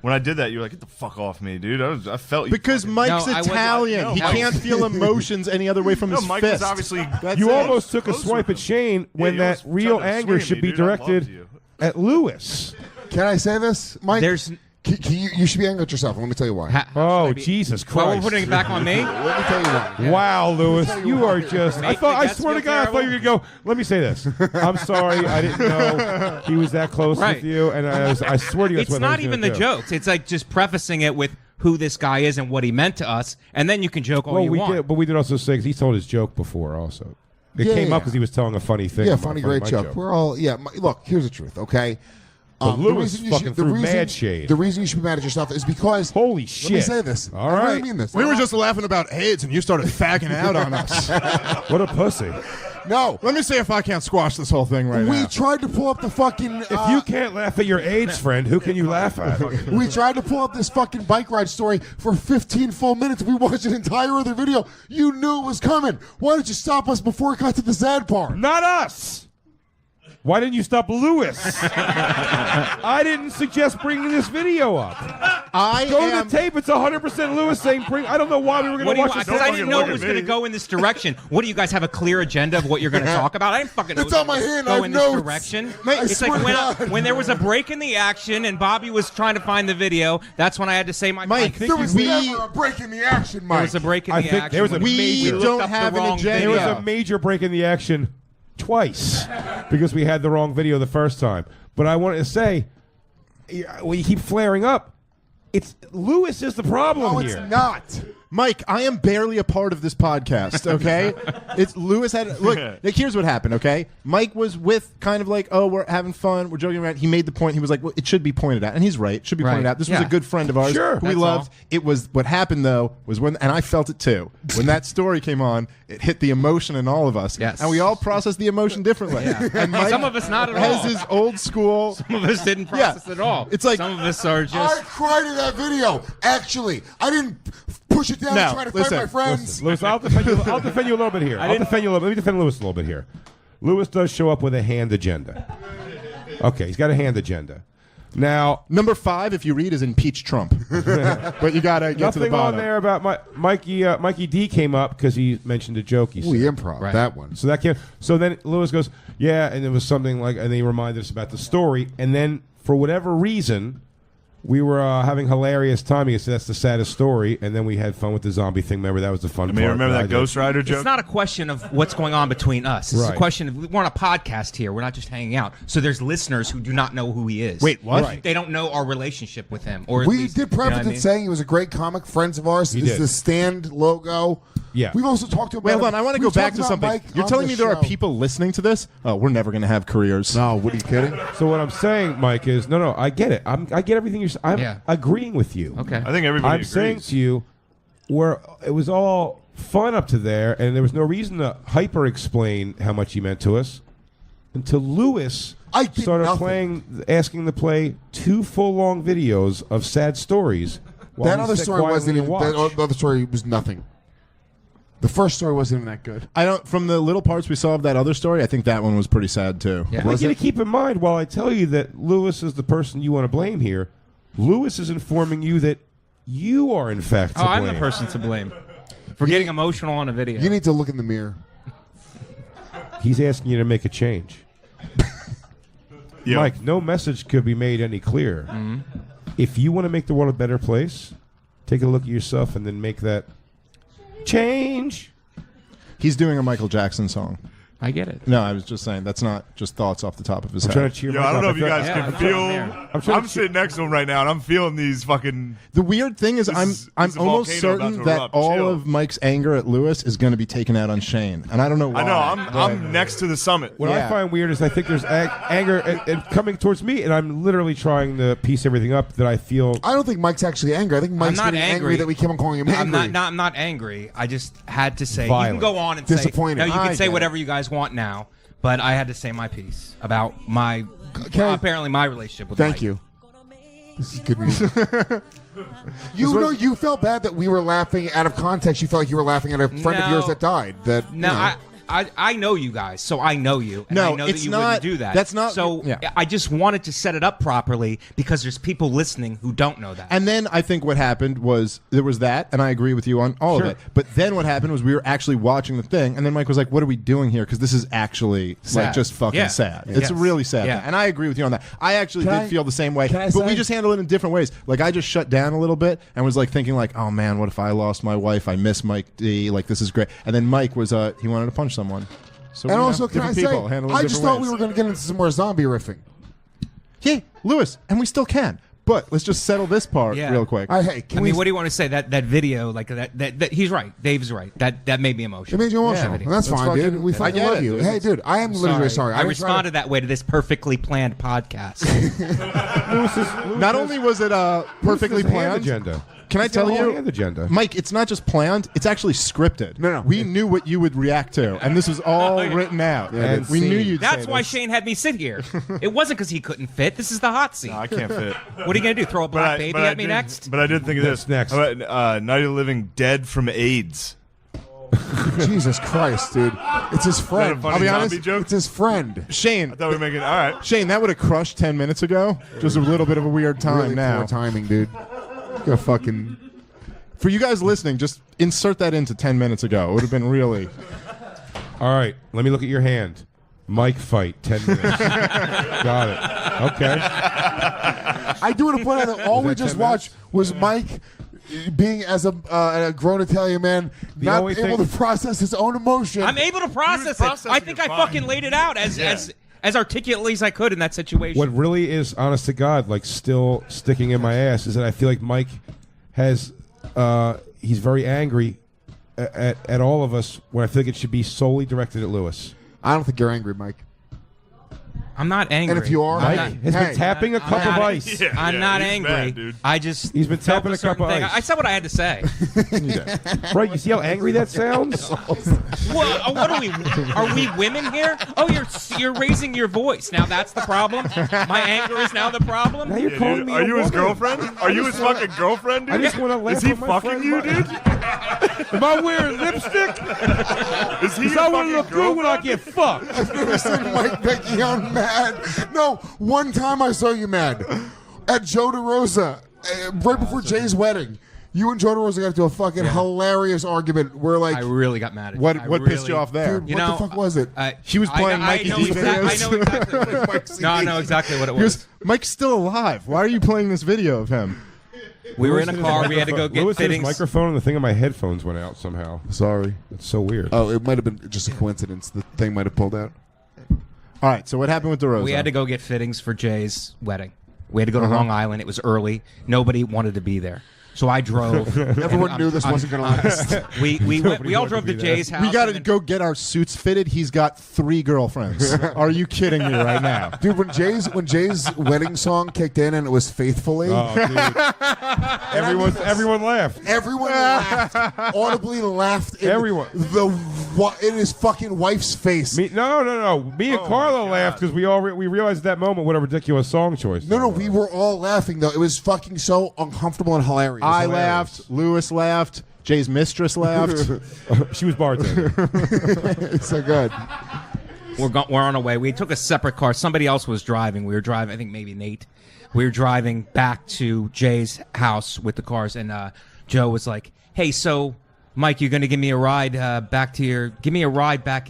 When I did that, you were like, "Get the fuck off me, dude!" I felt you Because fucking- Mike's No, I wasn't- Italian. no, He Mike's- can't feel emotions any other way from No, his Mike fist. was obviously. That's You it. almost took a Close swipe with at Shane when you that almost real tried to anger scream should me, be dude. I loved directed you. at Lewis. Can I say this, Mike? There's. You should be angry at yourself. Let me tell you why. Oh, Jesus Well, Christ. we're putting it back on me. Let me tell you why. Wow, Lewis, you are just. I Make thought. the I guests swear to feel God, I thought you were gonna go. Let me say this. I'm sorry, I didn't know he was that close Right. with you, and I swear to you, that's It's what I not was even gonna the do. jokes. It's like just prefacing it with who this guy is and what he meant to us, and then you can joke all Well, you we want. did, but we did also say because he told his joke before. Also, it Yeah, came yeah. up because he was telling a funny thing. Yeah, about funny, my great joke. We're all look. Here's the truth, okay? But the Lewis reason you fucking should- threw mad shade. The reason you should be mad at yourself is because Holy shit! Let me say this. All I really right. mean this. We were just laughing about AIDS, and you started fagging out on us. What a pussy! no. Let me see if I can't squash this whole thing right We now. tried to pull up the fucking. If you can't laugh at your AIDS friend, who can you laugh at? We tried to pull up this fucking bike ride story for 15 full minutes. We watched an entire other video. You knew it was coming. Why did you stop us before it got to the sad part? Not us. Why didn't you stop Lewis? I didn't suggest bringing this video up. Go to the tape. It's 100% Lewis saying bring. I don't know why we were going What to do you watch want? this. Because I Don't didn't fucking know look it was at going to me. go in this direction. What do you guys have a clear agenda of what you're going to talk about? I didn't fucking know It's it was on my gonna hand. go I have in this notes. direction. Mate, I It's swear like to God. when there was a break in the action and Bobby was trying to find the video. That's when I had to say my. Mike, I There was We- never a break in the action, there Mike. was a break in I the think action. there was a when We major- looked don't up the have an wrong agenda. There video. was a major break in the action twice because we had the wrong video the first time. But I wanted to say, we keep flaring up. It's Lewis is the problem No, here. it's not. Mike, I am barely a part of this podcast, okay? It's Lewis had look, like here's what happened, okay? Mike was with kind of like, oh, we're having fun, we're joking around. He made the point, he was like, well, it should be pointed out. And he's right, it should be pointed Right. out. This was Yeah. a good friend of ours Sure. who we That's loved. all. It was what happened though, was when and I felt it too. When that story came on, it hit the emotion in all of us. Yes. And we all processed the emotion differently. Yeah. And Mike Some of us not at has all. his old school Some of us didn't process it at all. It's like- some of us are I just. cried at that video. Actually, I didn't push it down No, and try to fight listen, my friends. Lewis, I'll defend you. I'll defend you a little bit here. I'll defend you a little. Let me defend Lewis a little bit here. Lewis does show up with a hand agenda. Okay, he's got a hand agenda. Now, number 5, if you read, is impeach Trump. But you gotta get to the nothing bottom. on there about Mikey D came up because he mentioned a joke. He We said. improv Right. that one. So that came. So then Lewis goes, yeah, and it was something like, and he reminded us about the story, and then for whatever reason, we were having hilarious time. He said that's the saddest story, and then we had fun with the zombie thing. Remember, that was the fun part. Remember that Ghost Rider joke? It's not a question of what's going on between us. It's a question of we're on a podcast here. We're not just hanging out. So there's listeners who do not know who he is. Wait, what? They don't know our relationship with him. Or We did preface it saying he was a great comic, friends of ours. It's the Stand logo. Yeah. We've also talked about. Wait, hold on. I want to go back to something. You're telling me there are people listening to this? Oh, we're never going to have careers. No, what are you kidding? So what I'm saying, Mike, is no. I get it. I get everything you're saying. I'm agreeing with you. Okay. I think everybody agrees. saying to you, where it was all fun up to there, and there was no reason to hyper explain how much he meant to us until Lewis started asking to play 2 full long videos of sad stories. That other story wasn't even. That other story was nothing. The first story wasn't even that good. I don't. From the little parts we saw of that other story, I think that one was pretty sad too. Yeah. I want you to keep in mind while I tell you that Lewis is the person you want to blame here. Lewis is informing you that you are in fact to blame. I'm the person to blame for getting emotional on a video. You need to look in the mirror. He's asking you to make a change. Mike, no message could be made any clearer. Mm-hmm. If you want to make the world a better place, take a look at yourself and then make that change. He's doing a Michael Jackson song. I get it. No, I was just saying that's not just thoughts off the top of his head. Trying to cheer I don't know if you guys Yeah, can I'm feel. I'm sitting next to him right now, and I'm feeling these fucking. The weird thing is, I'm a almost volcano about certain to that erupt. all Chill. of Mike's anger at Lewis is going to be taken out on Shane, and I don't know why. I know. I'm next to the summit. What I find weird is I think there's anger and coming towards me, and I'm literally trying to piece everything up that I feel. I don't think Mike's actually angry. I think Mike's not getting angry. that we keep on calling him I'm angry. not angry. I just had to say. Violent. You can go on and Disappointed. say. No, you I can say get whatever you guys want now. But I had to say my piece about my apparently my relationship with Thank Mike. you. This is good news. You felt bad that we were laughing out of context. You felt like you were laughing at a friend of yours that died. That No, I know you guys, so I know you. And No, I know it's that you not- wouldn't do that. that's not- So yeah. I just wanted to set it up properly because there's people listening who don't know that. And then I think what happened was there was that, and I agree with you on all of it. But then what happened was we were actually watching the thing, and then Mike was like, "What are we doing here? Because this is actually like just fucking Yeah. sad. Yes. It's a really sad Yeah. thing." And I agree with you on that. I actually did feel the same way, can I but we say- just handled it in different ways. Like I just shut down a little bit and was like thinking like, "Oh man, what if I lost my wife? I miss Mike D. Like this is great." And then Mike was he wanted to punch someone. So And you know, also, can I different say, people handle it I just different thought we ways. were going to get into some more zombie riffing. Yeah, Lewis, and we still can. But let's just settle this part Yeah. real quick. Hey, I mean, what do you want to say? That video, like that he's right. Dave's right. That made me emotional. It made you emotional. Yeah. And that's Let's fine, dude. fucking- We I fucking get love it, you. dude. Hey, dude, I am literally sorry. I responded that way to this perfectly planned podcast. Not only was it perfectly Lewis has a hand planned. agenda. Can I He's got tell a whole you, hand agenda. Mike? It's not just planned; it's actually scripted. No. We knew what you would react to, and this was all written out. And we knew scene. you'd. That's say why this. Shane had me sit here. It wasn't because he couldn't fit. This is the hot seat. No, I can't fit. What are you gonna do? Throw a black baby at me did, next? But I did think of this. Next. How about, Night of the Living Dead from AIDS. Jesus Christ, dude. It's his friend. funny I'll be zombie honest. joke? It's his friend. Shane. I thought we were making. All right. Shane, that would have crushed 10 minutes ago. Just a little bit of a weird time Really now. poor timing, dude. Go fucking. For you guys listening, just insert that into 10 minutes ago. It would have been really. All right, let me look at your hand. Mike fight, 10 minutes. Got it. Okay. I do want to point out that all Was we that just 10 watched was Mike being as a grown Italian man, not only able thing- to process his own emotion. I'm able to process it. processing I think it I fine. fucking laid it out as articulately as I could in that situation. What really is, honest to God, like still sticking in my ass is that I feel like Mike has, he's very angry at all of us when I feel like it should be solely directed at Lewis. I don't think you're angry, Mike. I'm not angry. And if you are, Mike not- has hey, been tapping a I'm cup of not- ice. Yeah, I'm not he's angry. mad, dude. I just He's been felt tapping a cup certain of thing. ice. I said what I had to say. Right, you see how angry that sounds? What are we women here? Oh, you're raising your voice. Now that's the problem. My anger is now the problem. Now you're Yeah, calling dude, me are a you his woman. girlfriend? Are you his fucking girlfriend, dude? I just want to laugh Is he at my fucking friend you, Mike. dude? Am I wearing lipstick? Is he Because your I want to fucking look good when I girlfriend? get fucked. I've never seen Mike Vecchione mad. No, one time I saw you mad at Joe DeRosa, right before Jay's wedding. You and Joe DeRosa got into a fucking hilarious argument where, like, I really got mad at you. What pissed you off there? dude, what the fuck was it? She was playing Mikey D videos. I know exactly what it He was. goes, Mike's still alive. Why are you playing this video of him? We were in a car. We had to go get Lewis hit his fittings. microphone and the thing on my headphones went out somehow. Sorry. It's so weird. Oh, it might have been just a coincidence. The thing might have pulled out. All right, so what happened with DeRosa? We had to go get fittings for Jay's wedding. We had to go to Long Island. It was early. Nobody wanted to be there. So I drove. Everyone knew this wasn't going to last. We all drove to Jay's house. We got to go get our suits fitted. He's got 3 girlfriends. Are you kidding me right now? Dude, when Jay's wedding song kicked in and it was Faithfully, everyone laughed. Everyone laughed. Audibly laughed in Everyone. in his fucking wife's face. No. Me and Carla laughed because we realized at that moment what a ridiculous song choice. No, we were all laughing though. It was fucking so uncomfortable and hilarious. I laughed. Lewis laughed. Jay's mistress laughed. She was bartending. It's so good. We're on our way. We took a separate car. Somebody else was driving. We were driving. I think maybe Nate. We were driving back to Jay's house with the cars, and Joe was like, "Hey, so Mike, you're going to give me a ride back in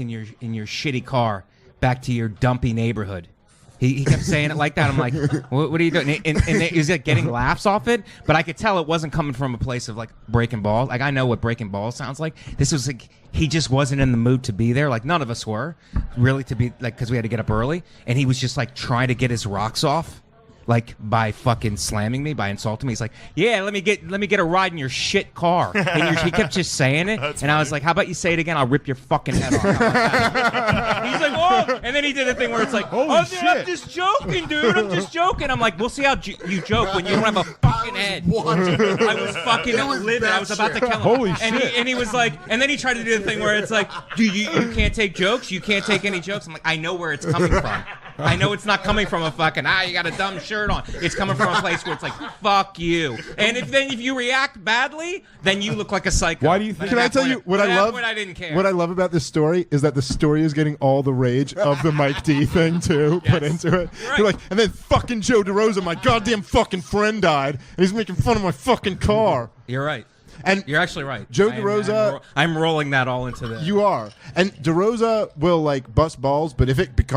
your shitty car back to your dumpy neighborhood." He kept saying it like that. I'm like, what are you doing? And he was like getting laughs off it, but I could tell it wasn't coming from a place of like breaking balls. Like I know what breaking balls sounds like. This was like he just wasn't in the mood to be there. Like none of us were really to be like because we had to get up early, and he was just like trying to get his rocks off. Like by fucking slamming me, by insulting me. He's like, "Yeah, let me get a ride in your shit car." And he kept just saying it, and I was like, "How about you say it again? I'll rip your fucking head off." He's like, "Oh," and then he did a thing where it's like, Holy "Oh, shit. I'm just joking, dude. I'm just joking." I'm like, "We'll see how you joke when you don't have a fucking head." I was fucking livid. I was about to kill him. Holy and shit. and he was like, and then he tried to do the thing where it's like, you can't take jokes. You can't take any jokes. I'm like, I know where it's coming from. I know it's not coming from a fucking you got a dumb shirt on. It's coming from a place where it's like fuck you. And if you react badly, then you look like a psycho. Why do you think? Can I tell you what I love? I didn't care. What I love about this story is that the story is getting all the rage of the Mike D thing too put into it. Right. You're like, and then fucking Joe DeRosa, my goddamn fucking friend died, and he's making fun of my fucking car. You're right. And You're actually right. Joe DeRosa, I'm rolling that all into this. you are, and DeRosa will like bust balls, but if it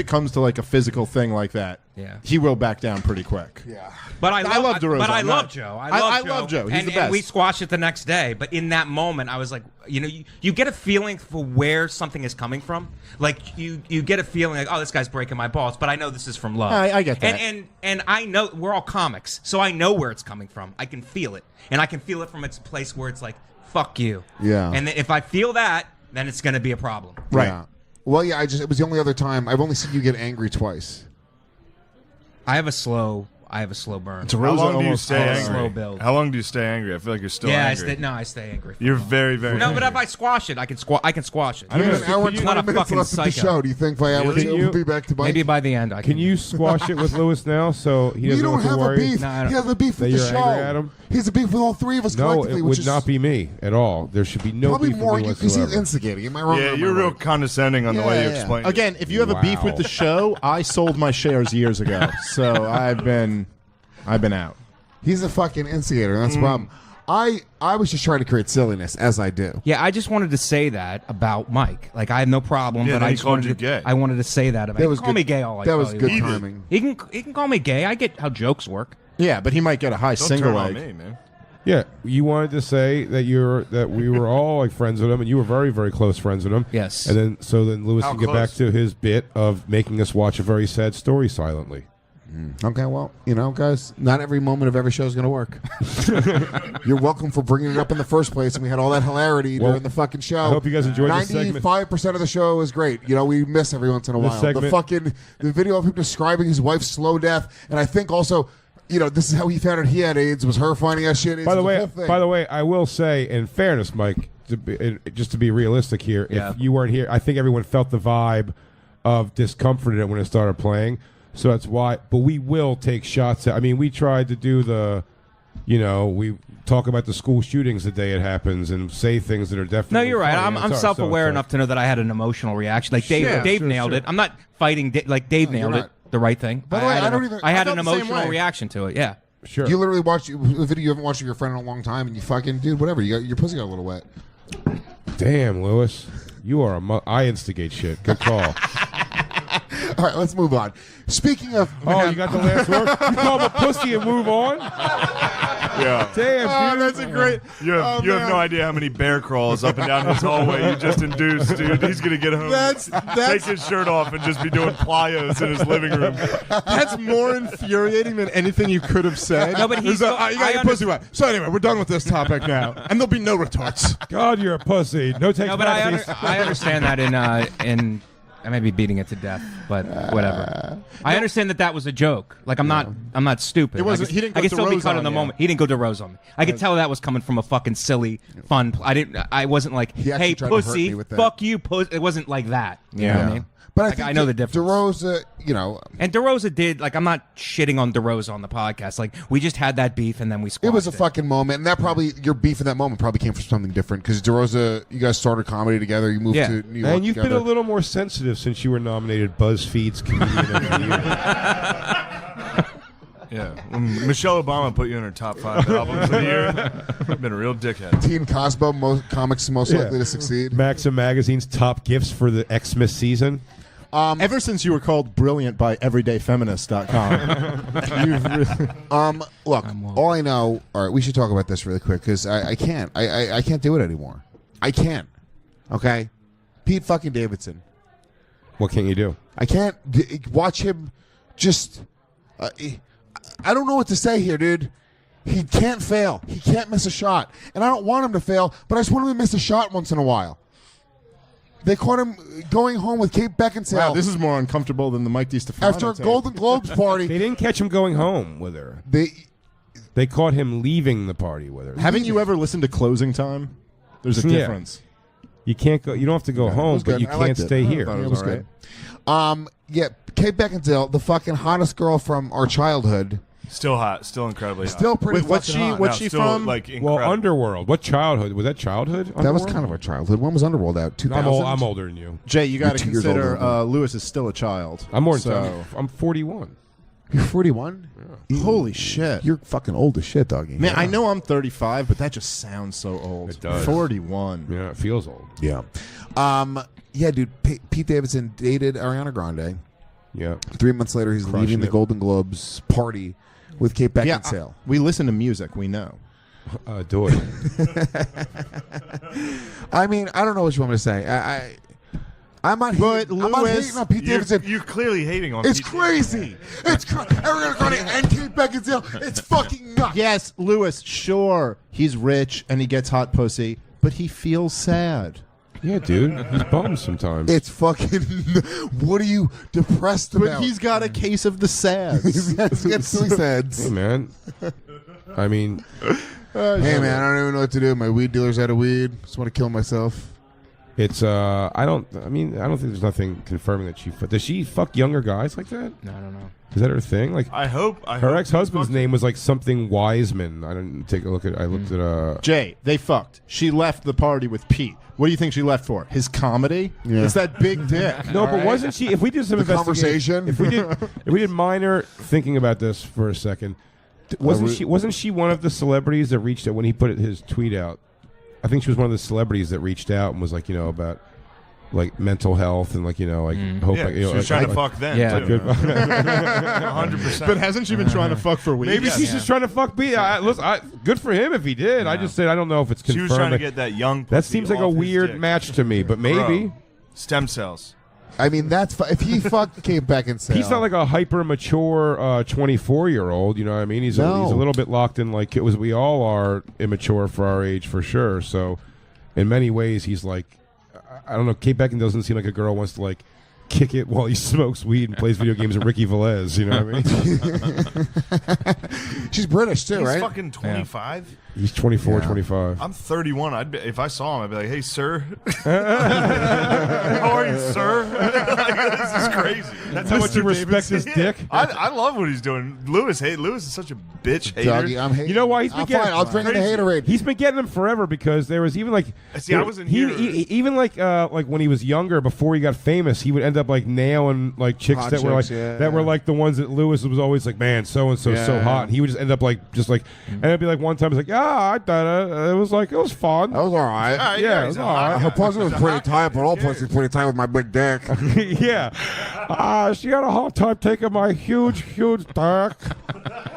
comes to like a physical thing like that, Yeah. he will back down pretty quick. Yeah. But I love DeRosa. But I I'm love not- Joe. I love Joe. He's the best. And we squashed it the next day. But in that moment, I was like, you get a feeling for where something is coming from. Like you get a feeling like, oh, this guy's breaking my balls. But I know this is from love. I get that. And I know we're all comics, so I know where it's coming from. I can feel it, and I can feel it from its place where it's like, fuck you. Yeah. And if I feel that, then it's going to be a problem. Right. Yeah. Well, yeah. It was the only other time I've only seen you get angry twice. I have a slow burn. How long do you stay angry? Slow build. How long do you stay angry? I feel like you're still Yeah, angry. I stay angry. You're very, very No, angry. but if I squash it, I can squash it. I mean, an hour and I'm not 20 a minutes fucking left of the psycho. show. Do you think by hour Really? two we'll be back to Mike? Maybe by the end I can. Can you squash it with Lewis now so he You doesn't don't have to have a worry? beef. No, I don't- He has a beef That with the you're show. angry at him? He has a beef with all three of us No, collectively, it which would is not be me at all. There should be no probably beef more with me because he's whatsoever. instigating. Am I wrong? or Yeah, am you're I real right? condescending on the way you Yeah. explain it. Again, if you have a beef with the show, I sold my shares years ago, so I've been out. He's a fucking instigator. And that's the problem. I was just trying to create silliness, as I do. Yeah, I just wanted to say that about Mike. Like I have no problem, Yeah, but then I he just called wanted you to, gay. I wanted to say that about. That He was can call good. me gay all I That was tell good you. timing. He can call me gay. I get how jokes work. Yeah, but he might get a high Don't single turn on leg. me, man. Yeah, you wanted to say that we were all like friends with him, and you were very, very close friends with him. Yes. And then Lewis How can get close? back to his bit of making us watch a very sad story silently. Okay, well, guys, not every moment of every show is going to work. You're welcome for bringing it up in the first place, and we had all that hilarity Well, during the fucking show. I hope you guys enjoyed this segment. 95% of the show is great. We miss every once in a This while. segment- The video of him describing his wife's slow death, and I think also, this is how he found out he had AIDS, was her finding out she had AIDS. By the It was a whole way, thing. I will say, in fairness, Mike, just to be realistic here, Yeah. if you weren't here, I think everyone felt the vibe of discomfort in it when it started playing. So that's why. But we will take shots at. I mean, we tried to do we talk about the school shootings the day it happens and say things that are definitely. No, you're right. funny. I'm It's self-aware so- enough to know that I had an emotional reaction. Like Dave, Sure, Dave sure, nailed sure. it. I'm not fighting. Like Dave No, you're nailed not. it. The right thing. By the way, had I an- don't even- I had I an felt the same emotional way. reaction to it. Yeah. Sure. You literally watch a video you haven't watched with your friend in a long time, and you fucking dude, whatever. Your pussy got a little wet. Damn, Lewis, you are I instigate shit. Good call. All right, let's move on. Speaking of, You got the last word. You call him a pussy and move on. Yeah. Damn, dude. That's a great. You have no idea how many bear crawls up and down his hallway you just induced, dude. He's gonna get home, take his shirt off, and just be doing plyos in his living room. That's more infuriating than anything you could have said. No, but he's you got your pussy wet. So anyway, we're done with this topic now, and there'll be no retorts. God, you're a pussy. No takes. No, but I understand that in I may be beating it to death, but whatever. I understand that was a joke. Like I'm not stupid. It wasn't. He didn't go I could still be DeRose cut on in the you. moment. He didn't go DeRose on me. I could tell that was coming from a fucking silly, fun. I wasn't like, He actually hey tried to hurt pussy, me with that. fuck you, pussy. It wasn't like that. You know what I mean? But Like, I know the difference. DeRosa, And DeRosa did, like, I'm not shitting on DeRosa on the podcast. Like, we just had that beef and then we squashed it was a fucking moment, and that probably your beef in that moment probably came from something different because DeRosa, you guys started comedy together. You moved to New York. And you've together. been a little more sensitive since you were nominated BuzzFeed's Comedian of the Year. Yeah. When Michelle Obama put you in her top 5 albums of the year, you've been a real dickhead. Teen Cosbo, comics most likely to succeed. Maxim Magazine's top gifts for the Xmas season. Ever since you were called brilliant by everydayfeminist.com, you've really... Look, all I know. All right, we should talk about this really quick because I can't. I can't do it anymore. I can't. Okay, Pete fucking Davidson. What can you do? I can't watch him. Just, I don't know what to say here, dude. He can't fail. He can't miss a shot, and I don't want him to fail. But I just want him to miss a shot once in a while. They caught him going home with Kate Beckinsale. Wow, this is more uncomfortable than the Mike DeStefano after a tape. Golden Globes party. They didn't catch him going home with her. They caught him leaving the party with her. Haven't you ever listened to Closing Time? There's a Yeah. difference. You can't go. You don't have to go home, was but good. you I can't liked it. stay I here. thought it it was was good. Yeah, Kate Beckinsale, the fucking hottest girl from our childhood. Still hot. Still incredibly hot. Still pretty Wait, what's fucking she- hot. what's she still, from? Like, Well, incredible. Underworld. What childhood was that? Childhood? That was Underworld? kind of our childhood. When was Underworld out? 2000? I'm older than you. Jay, you got to 2 years consider older than Lewis is still a child. I'm more than so. I'm 41. You're 41? Holy shit. You're fucking old as shit, doggy. Man, I know I'm 35, but that just sounds so old. It does. 41. Yeah, it feels old. Yeah. Yeah, dude. Pete Davidson dated Ariana Grande. Yeah. 3 months later, he's Crushing leaving the it. Golden Globes party with Kate Yeah, Beckinsale. we listen to music. We know. Do it. I mean, I don't know what you want me to say. I'm not hating. I'm not Lewis, hating on Pete Davidson. You're clearly hating on It's Pete crazy. It's Ariana Grande and Kate Beckinsale. It's fucking nuts. Yes, Lewis, sure. He's rich and he gets hot pussy, but he feels sad. Yeah, dude. He's bummed sometimes. It's fucking. What are you depressed But about? he's got a case of the sads. He's got suicides. Hey, man. I mean, Hey man, I don't even know what to do. My weed dealer's out of weed. Just want to kill myself. it's I don't think there's nothing confirming that she. Does she fuck younger guys like that? No, I don't know. Is that her thing? Like I hope. her ex-husband's name was like something Wiseman. I didn't take a look at. I looked at. Jay, they fucked. She left the party with Pete. What do you think she left for? His comedy? Yeah. It's that big dick. No, but wasn't she? If we did some The investigation, conversation? if we did minor thinking about this for a second, wasn't she one of the celebrities that reached out when he put his tweet out? I think she was one of the celebrities that reached out and was like, about like mental health and like hope. Yeah, like, she was trying to fuck then. Yeah. too. Good. 100%. But hasn't she been trying to fuck for weeks? Maybe she's just trying to fuck me. Good for him if he did. I just said I don't know if it's she confirmed. was trying to get that young. That pussy seems like a off his weird dick. match to me, but maybe. Bro, stem cells. I mean, that's if he fucked Kate Beckinsale. He's not like a hyper mature 24-year-old. You know what I mean? He's a little bit locked in. Like we all are immature for our age for sure. So, in many ways, he's like, I don't know. Kate Beckinsale doesn't seem like a girl who wants to like kick it while he smokes weed and plays video games with Ricky Velez. You know what I mean? She's British too, He's right? fucking 25. He's 24, Yeah. 25. I'm 31. If I saw him, I'd be like, "Hey, sir, how are you, sir?" Like, this is crazy. That's how much you respect his dick. I love what he's doing. Lewis is such a bitch hater. Doggy, I'm hating. You know why he's been I'm getting? fine. I'll drink in the Crazy. haterade. He's been getting them forever because there was even like. See, I wasn't here. Even like when he was younger, before he got famous, he would end up like nailing like chicks Hot that were like chicks, yeah. that were like the ones that Lewis was always like, man, so and so Yeah. so hot. And he would just end up like and it'd be like one time it's like, yeah, I did it. It was fun. That was all right. Yeah, it was all right. Her pussy was pretty tight, but all pussy's pretty tight with my big dick. Yeah. She had a hard time taking my huge dick.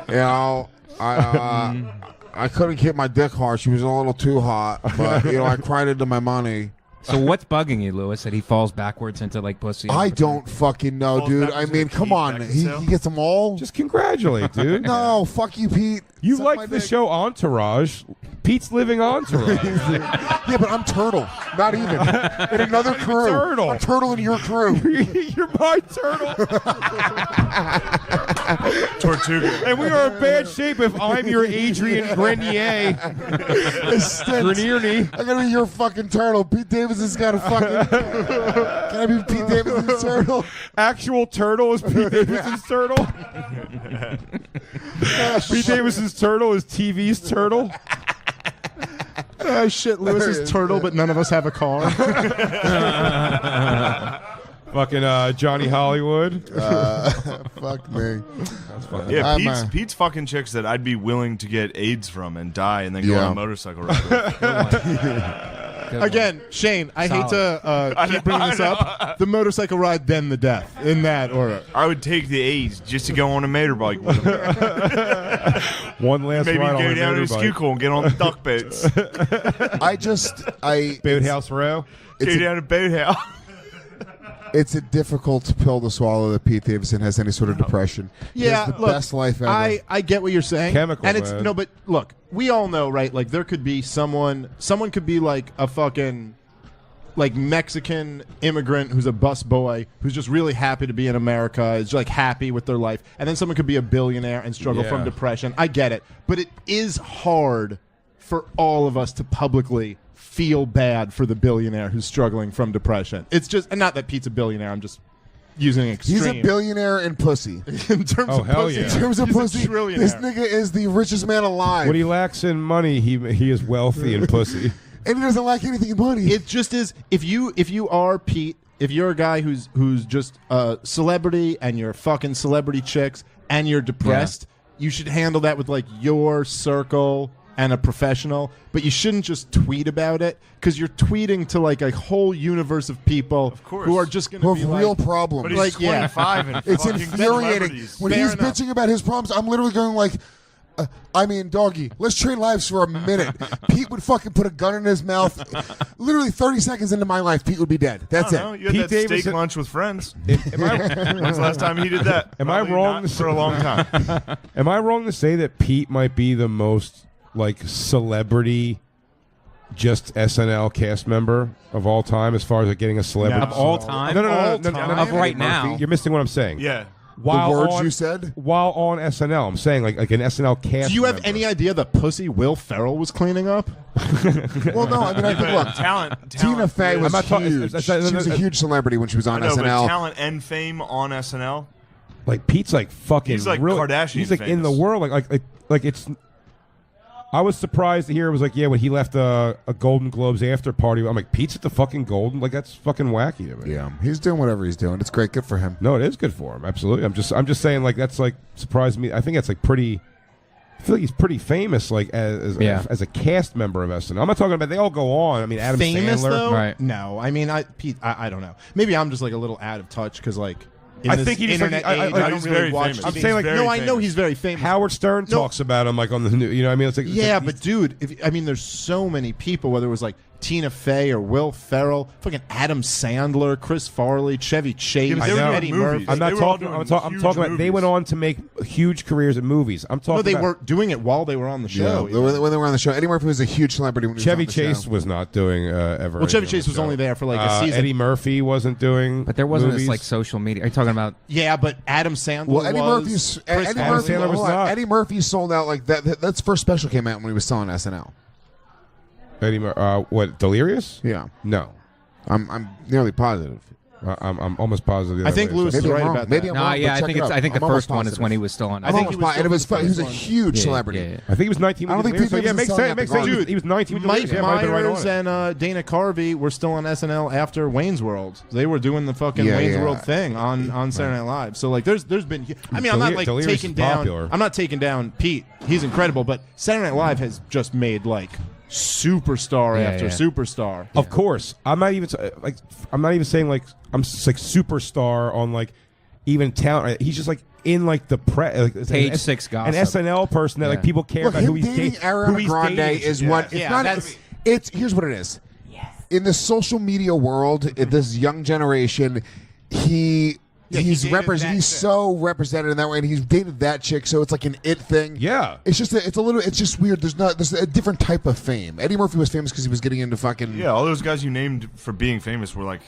You know, I couldn't keep my dick hard. She was a little too hot, but I cried into my money. So what's bugging you, Lewis? That he falls backwards into like pussy? I don't fucking know, Falls dude. backwards I mean, into come Pete on. He Beckinsale? gets them all. Just congratulate, dude. No, fuck you, Pete. You Suck my like the dick. show Entourage. Pete's living Entourage. Yeah, but I'm Turtle. Not even. In another crew. Turtle. I'm Turtle in your crew. You're my turtle. Tortuga. And we are in bad shape if I'm your Adrian Grenier. Grenier. I'm gonna be your fucking turtle. Pete Davidson's got a fucking. Can I be Pete Davidson's turtle? Actual turtle is Pete Davidson's turtle. Pete Davidson's turtle is TV's turtle. Oh shit, Lewis is turtle, but none of us have a car. Fucking Johnny Hollywood. Fuck me. Yeah, Pete's fucking chicks that I'd be willing to get AIDS from and die and then go on a motorcycle ride with. Again, Shane, I hate to keep bringing this up. The motorcycle ride, then the death, in that order. I would take the AIDS just to go on a motorbike with him. One last Maybe ride go on down to a the Schuylkill and get on the duck boats. Boathouse Row. Go down to Boathouse. It's a difficult pill to swallow that Pete Davidson has any sort of depression. He has the best life ever. I get what you're saying. Chemical, and it's man. no, but look, we all know, right? Like there could be someone could be like a fucking like Mexican immigrant who's a bus boy who's just really happy to be in America, is like happy with their life, and then someone could be a billionaire and struggle from depression. I get it, but it is hard for all of us to publicly feel bad for the billionaire who's struggling from depression. It's just, and not that Pete's a billionaire, I'm just using extreme. He's a billionaire in pussy. In terms of hell pussy. yeah. In terms of He's a pussy, trillionaire. this nigga is the richest man alive. When he lacks in money, he is wealthy in pussy. And he doesn't lack anything in money. It just is. If you are Pete, if you're a guy who's just a celebrity and you're fucking celebrity chicks and you're depressed, you should handle that with like your circle and a professional. But you shouldn't just tweet about it, because you're tweeting to like a whole universe of people who are just going who to have be real like, problems. But he's Like, yeah. 25 and It's fucking infuriating. celebrities. When Fair he's enough. bitching about his problems, I'm literally going like, I mean, doggy, let's trade lives for a minute. Pete would fucking put a gun in his mouth. Literally 30 seconds into my life, Pete would be dead. That's I don't know. it. You had Pete that steak Davidson- lunch with friends. When's When's the last time he did that? Am I Probably wrong not to for a long time. Am I wrong to say that Pete might be the most like celebrity, just SNL cast member of all time, as far as like getting a celebrity Of all time? No, All no, time? Of right now. You're missing what I'm saying. Yeah. While The words on, you said? while on SNL, I'm saying like an SNL cast. do you have member. any idea the pussy Will Ferrell was cleaning up? Well, no, I mean, I think, look, Talent. Tina Fey was I'm not talking- huge. it's- She was a huge celebrity when she was I on know, but SNL. talent and fame on SNL. Like Pete's like fucking. He's like really, Kardashian He's like in the famous. world. Like it's. I was surprised to hear it was like, yeah, when he left a Golden Globes after party, I'm like, Pete's at the fucking Golden, like that's fucking wacky to me. Yeah, he's doing whatever he's doing. It's great. Good for him. No, it is good for him. Absolutely. I'm just saying like that's like surprised me. I think that's like pretty. I feel like he's pretty famous, like as a cast member of SNL. I'm not talking about they all go on. I mean, Adam Famous Sandler. though? Right. No, I mean, Pete, I don't know. Maybe I'm just like a little out of touch because like. In I this think he just, internet like, I- age, I- I don't he's really very watch. famous. I'm TV. saying, like, Very no, I know famous. he's very famous. Howard Stern No. talks about him like on the news. You know what I mean? It's like Yeah, it's like but dude, I mean, there's so many people. Whether it was like Tina Fey or Will Ferrell, fucking Adam Sandler, Chris Farley, Chevy Chase, Yeah, but they were doing Eddie movies. Murphy. I'm not They were all talking. doing I'm talking huge about they movies. went on to make huge careers in movies. I'm talking. No, they about were doing it while they were on the show. Yeah, when they were on the show, Eddie Murphy was a huge celebrity when he Chevy was on the Chase show. was not doing ever. Well, Chevy anything on Chase the was show. only there for like a season. Eddie Murphy wasn't doing. But there wasn't movies. this like social media. Are you talking about? Yeah, but Adam Sandler Well, Eddie was. Murphy's Chris Eddie Farley Sandler was hold on. not. Eddie Murphy sold out like that. That's first special came out when he was still on SNL. What Delirious? Yeah, No. I'm nearly positive. I'm almost positive. I think Lewis is Maybe I'm right wrong. about Maybe that. I'm No, wrong, yeah, but I think check it's. it I think out. the I'm almost first one is positive. when he was still on. I think I'm he almost was and it was still he was a the first one. huge Yeah, celebrity. yeah. I think he was 19. I don't think Pete so yeah, Davidson's makes selling sense. Makes nothing sense. wrong. He was 19. With Mike Gillis. Yeah, might have been right on Myers it. and Dana Carvey were still on SNL after Wayne's World. They were doing the fucking Yeah, Wayne's yeah. World thing on Saturday Night Live. So like, there's been. I mean, I'm not like Delirious taking is down. popular. I'm not taking down Pete. He's incredible, but Saturday Night Live has just made like superstar Yeah, after yeah. superstar. Of course, I'm not even like. I'm not even saying like I'm like superstar on like even talent. He's just like in like the like, Page an 6 an gossip. SNL person that like Yeah. people care Look, about. Who him he's dating dating. Who Ariana he's Grande dating. is what. It's Yeah, not. that's- It's here's what it is. In the social media world, in this young generation, he's dated that he's chick. so represented in that way, and he's dated that chick, so it's like an it thing. Yeah. It's just it's just weird. There's a different type of fame. Eddie Murphy was famous because he was getting into fucking Yeah, all those guys you named for being famous were like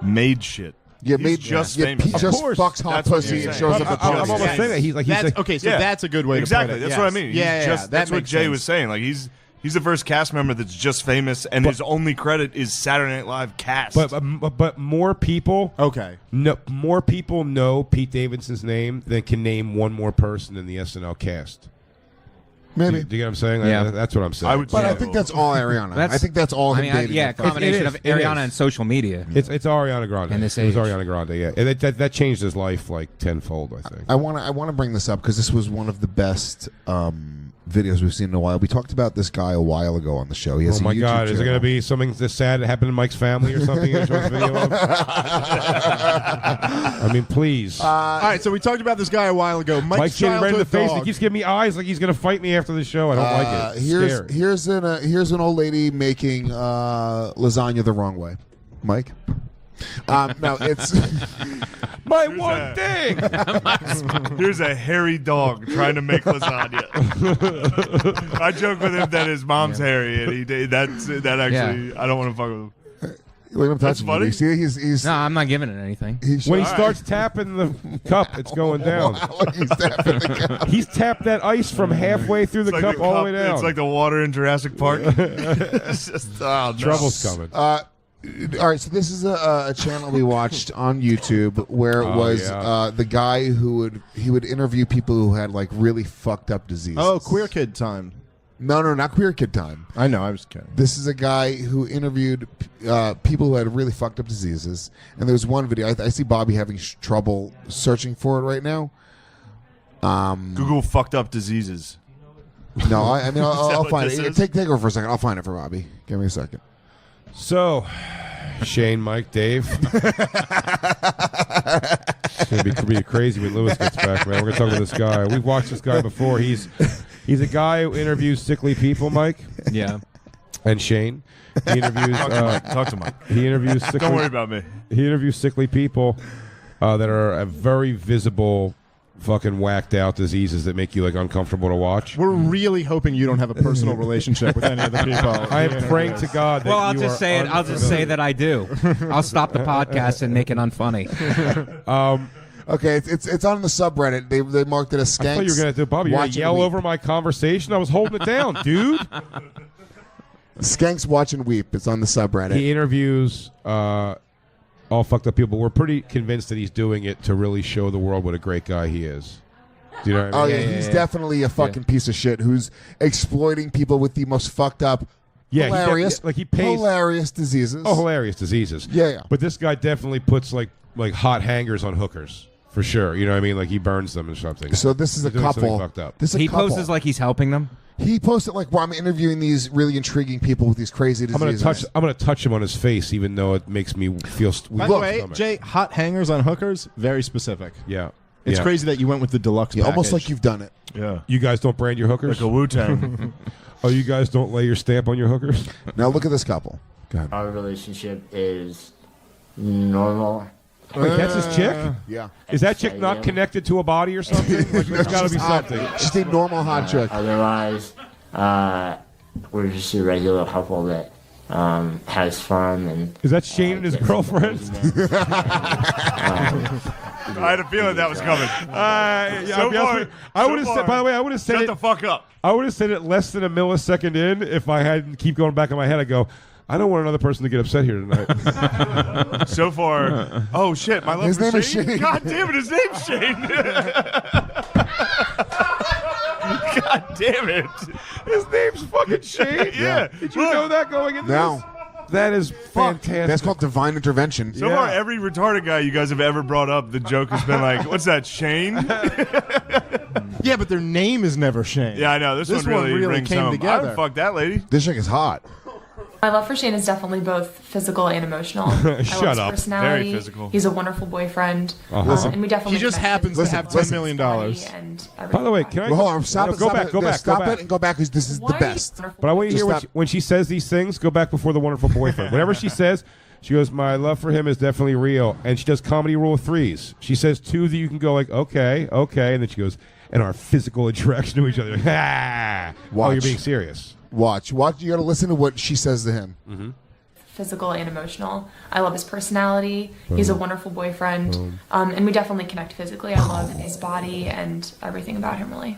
made shit. Yeah, He's made just yeah, famous. he Of just course. fucks hot That's what pussy you're and saying. shows up at I'm parties. almost saying that he's like That's, like, okay, so that's a good way exactly. to put it. That's Yes. what I mean. Yeah, He's yeah, just, that that's what makes Jay sense. was saying. Like he's the first cast member that's just famous, and his only credit is Saturday Night Live cast. But more people. Okay. No, more people know Pete Davidson's name than can name one more person in the SNL cast. Maybe. Do you get what I'm saying? Yeah. That's what I'm saying. I would But say I think that's all Ariana. That's- I think that's all him I mean, dating. yeah, a in fact. combination It of is, it Ariana is. and social media. It's Ariana Grande. And this It was age. Ariana Grande. Yeah, and that changed his life like tenfold. I think. I want to bring this up because this was one of the best videos we've seen in a while. We talked about this guy a while ago on the show. He has Oh my a YouTube God! Is it channel. going to be something this sad that happened in Mike's family or something? You're showing this video of? I mean, please. All right, so we talked about this guy a while ago. Mike's getting red in the face. dog. He keeps giving me eyes like he's going to fight me after the show. I don't like it. Scared. Here's an old lady making lasagna the wrong way. Mike. No, it's My one thing. Here's a hairy dog trying to make lasagna. I joke with him that his mom's hairy, and that actually I don't want to fuck with him. Look at him That's touching funny. it. You see, he's No, I'm not giving it anything. When he starts tapping the cup, it's going down. Look, he's tapping the cup. He's tapped that ice from halfway through the It's like cup all the way down. It's like the water in Jurassic Park. It's just no. Trouble's coming. All right, so this is a channel we watched on YouTube where it was the guy who would interview people who had like really fucked up diseases. Oh, queer kid time. No, not Queer Kid Time. I know, I was kidding. This is a guy who interviewed people who had really fucked up diseases. And there was one video. I see Bobby having trouble searching for it right now. Google fucked up diseases. No, I mean, I'll what find this it. is? Take over for a second. I'll find it for Bobby. Give me a second. So, Shane, Mike, Dave. It's going to be crazy when Lewis gets back, man. We're going to talk about this guy. We've watched this guy before. He's a guy who interviews sickly people, Mike. Yeah. And Shane. He interviews. Talk to Mike. He interviews sickly. Don't worry about me. He interviews sickly people that are very visible, fucking whacked out diseases that make you like uncomfortable to watch. We're really hoping you don't have a personal relationship with any of the people. I am praying to God that Well, I'll you just are say it. I'll just say that I do. I'll stop the podcast and make it unfunny. Okay, it's on the subreddit. They marked it as Skanks. I thought you were going to do, Bobby. You're going to yell over my conversation. I was holding it down, dude. Skanks Watch and Weep. It's on the subreddit. He interviews all fucked up people. We're pretty convinced that he's doing it to really show the world what a great guy he is. Do you know what I Oh mean? yeah, he's definitely a fucking piece of shit who's exploiting people with the most fucked up, hilarious, he pays hilarious diseases. Oh, hilarious diseases. Yeah. But this guy definitely puts like hot hangers on hookers for sure. You know what I mean? Like he burns them or something. So this is a He's doing something couple. fucked up. This is a He couple. poses like he's helping them. He posted like, "Well, I'm interviewing these really intriguing people with these crazy diseases." I'm gonna touch him on his face, even though it makes me feel. By the way, Jay, hot hangers on hookers, very specific. Yeah. It's Yeah. crazy that you went with the deluxe Yeah, almost package. like you've done it. Yeah. You guys don't brand your hookers? Like a Wu-Tang. Oh, you guys don't lay your stamp on your hookers? Now look at this couple. God. Our relationship is normal. Wait, that's his chick? Yeah. Is that chick not connected to a body or something? Like, there's got to be something. Just a normal hot chick. Otherwise, we're just a regular couple that has fun and. Is that Shane and his girlfriend? I had a feeling that was coming. So far, I would have said. By the way, I would have said shut it. the fuck up. I would have said it less than a millisecond in if I hadn't keep going back in my head. I go, I don't want another person to get upset here tonight. So far, oh shit, my love His for name is Shane? Shane. God damn it, his name's Shane. God damn it. His name's fucking Shane. Yeah. Did you know that going into No. this? That is fantastic. That's called divine intervention. So far, every retarded guy you guys have ever brought up, the joke has been like, what's that, Shane? Yeah, but their name is never Shane. Yeah, I know. This one really rings came home. together. I would fuck that lady. This chick is hot. My love for Shane is definitely both physical and emotional. I love Shut his up. personality. Very physical. He's a wonderful boyfriend. Listen. And we definitely He just connect happens to physically. have $10 million. By the way, can I Well, hold on. Stop no, it. go Stop back, it. go back, Stop go back. it and go back because this is Why the are you best. wonderful? But I want you to hear Just when she says these things, go back before the wonderful boyfriend. Whatever she says, she goes, my love for him is definitely real. And she does comedy rule of threes. She says two that you can go like, okay. And then she goes, and our physical interaction to each other. Ah. Oh, Watch. you're being serious. Watch. You got to listen to what she says to him. Mm-hmm. Physical and emotional. I love his personality. He's a wonderful boyfriend. And we definitely connect physically. I love his body and everything about him, really.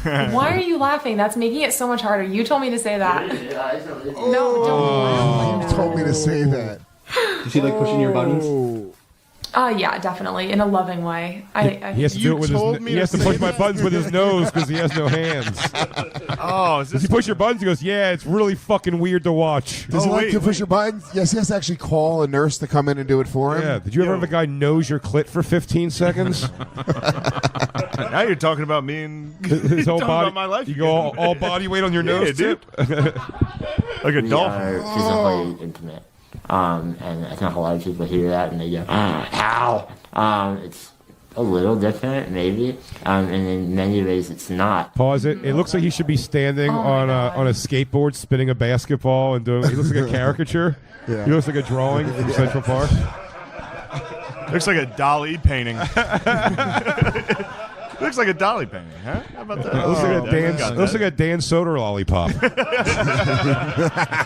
Why are you laughing? That's making it so much harder. You told me to say that. No, don't laugh like that. Told me to say that. Does he like pushing your buttons? Yeah, definitely. In a loving way. He has to do it with his. He has to push my buttons with his nose because he has no hands. Oh, is Does this he push your buttons? He goes, yeah, it's really fucking weird to watch. Does he like to push your buttons? Yes, he has to actually call a nurse to come in and do it for him. Yeah. Did you ever have a guy nose your clit for 15 seconds? Now you're talking about me and His whole talking body. about my life. You go all body weight on your Yeah, nose, dude. tip? Like a We dolphin. are physically intimate. And I think a lot of people hear that and they go, ow. It's a little different, maybe. And in many ways, it's not. Pause it. It looks like he should be standing on a skateboard, spinning a basketball, and doing. He looks like a caricature. Yeah. He looks like a drawing from Central Park. Looks like a Dali painting. Looks like a Dolly painting, huh? How about that? Looks like a Dan Soder lollipop.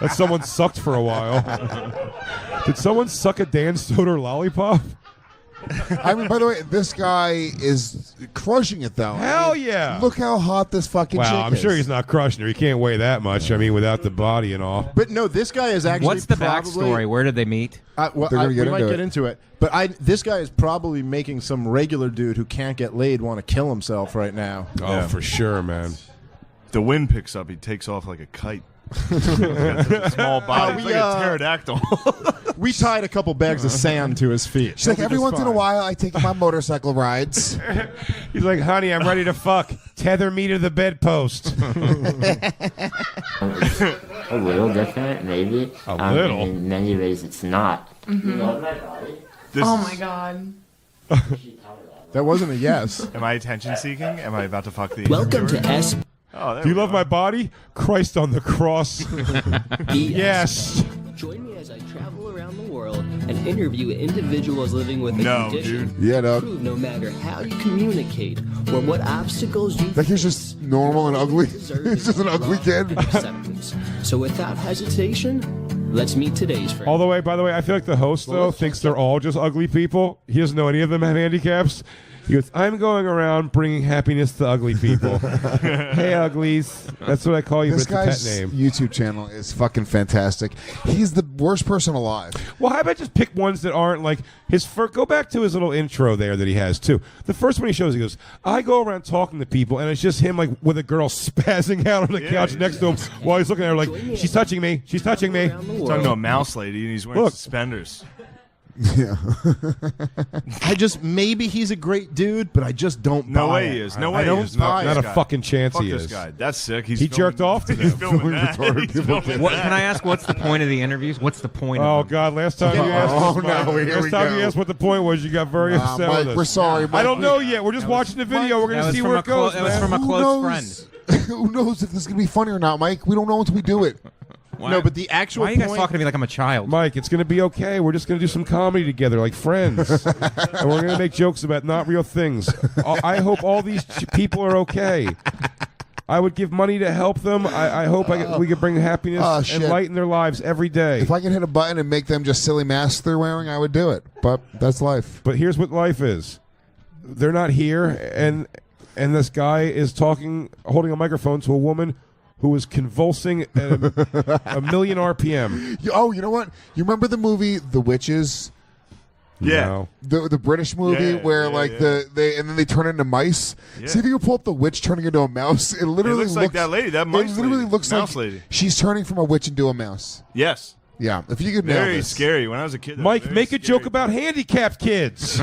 That someone sucked for a while. Did someone suck a Dan Soder lollipop? I mean, by the way, this guy is crushing it, though. Hell yeah! Look how hot this fucking chick Wow, I'm is. sure he's not crushing her. He can't weigh that much. I mean, without the body and all. But no, this guy is actually. What's the probably, backstory? Where did they meet? Well, They're gonna we get might into get it. into it. But this guy is probably making some regular dude who can't get laid want to kill himself right now. Oh, Yeah. for sure, man. The wind picks up, he takes off like a kite. A small body. It's like a pterodactyl. We tied a couple bags of sand to his feet. She's like, He'll be every just once in a fine. while, I take him on motorcycle rides. He's like, honey, I'm ready to fuck. Tether me to the bedpost. It's a little different, maybe. A little? And in many ways, it's not. You love my body? Oh my god. That wasn't a yes. Am I attention seeking? Am I about to fuck the Welcome to interviewer? S. Oh, there Do you we love go. my body? Christ on the cross. Yes. Join me as I travel around the world and interview individuals living with a No, condition. dude. Yeah, dog. Prove no matter how you communicate or what obstacles you Like he's just normal and ugly. deserve He's just an ugly love kid. and acceptance. So without hesitation, let's meet today's friend. All the way, by the way, I feel like the host, though, thinks they're all just ugly people. He doesn't know any of them have handicaps. He goes, I'm going around bringing happiness to ugly people. Hey, uglies. That's what I call you, This but it's guy's a pet name. YouTube channel is fucking fantastic. He's the worst person alive. Well, how about just pick ones that aren't like his first? Go back to his little intro there that he has, too. The first one he shows, he goes, I go around talking to people, and it's just him, like, with a girl spazzing out on the couch next to him while he's looking at her like, she's touching me. She's touching me. Around the Talking world. to a mouse lady and he's wearing Look. suspenders. Yeah. Maybe he's a great dude, but I just don't No buy way it. he is. No I way don't he is. buy Not it. a fucking chance Fuck he this is. guy. That's sick. He's He filming- jerked off to He's them. filming that. Retarded He's people filming What, that. can I ask? What's the point of the interviews? What's the point? Oh of them? God! Last time you asked, Oh, no, here last we time go. you asked what the point was, you got very upset Mike, with us. we're sorry. Mike. I don't know yet. We're just watching the video. We're That gonna was see from where a it goes. That was man. from a Who close knows? friend. Who knows if this is gonna be funny or not, Mike? We don't know until we do it. Why- No, but the actual Why are you guys point. talking to me like I'm a child? Mike, it's gonna be okay. We're just gonna do some comedy together, like friends, and we're gonna make jokes about not real things. I hope all these people are okay. I would give money to help them. I hope we could bring happiness Oh, and shit. light in their lives every day. If I could hit a button and make them just silly masks they're wearing, I would do it. But that's life. But here's what life is: they're not here, and this guy is talking, holding a microphone to a woman who was convulsing at a million RPM. Oh, you know what? You remember the movie The Witches? Yeah. No. The British movie where they and then they turn into mice. Yeah. See if you can pull up the witch turning into a mouse. It literally looks like that lady, that mouse It literally lady, looks mouse like lady. she's turning from a witch into a mouse. Yes. Yeah. If you could nail Very this. scary. When I was a kid, that was Mike, very make a scary. joke about handicapped kids.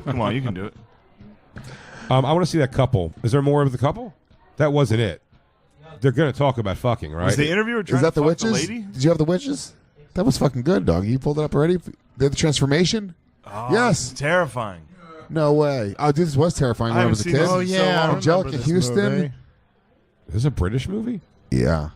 Come on, you can do it. I want to see that couple. Is there more of the couple? That wasn't it. They're going to talk about fucking, right? Was the interviewer trying Is that to the fuck witches? the lady? Did you have the witches? That was fucking good, dog. You pulled it up already? They're the transformation? Oh, Yes. it's terrifying. No way. Oh, dude, this was terrifying when I haven't was a seen kid. this in Oh, so yeah. I long. remember Angelica this Houston. movie. Is this a British movie? Yeah.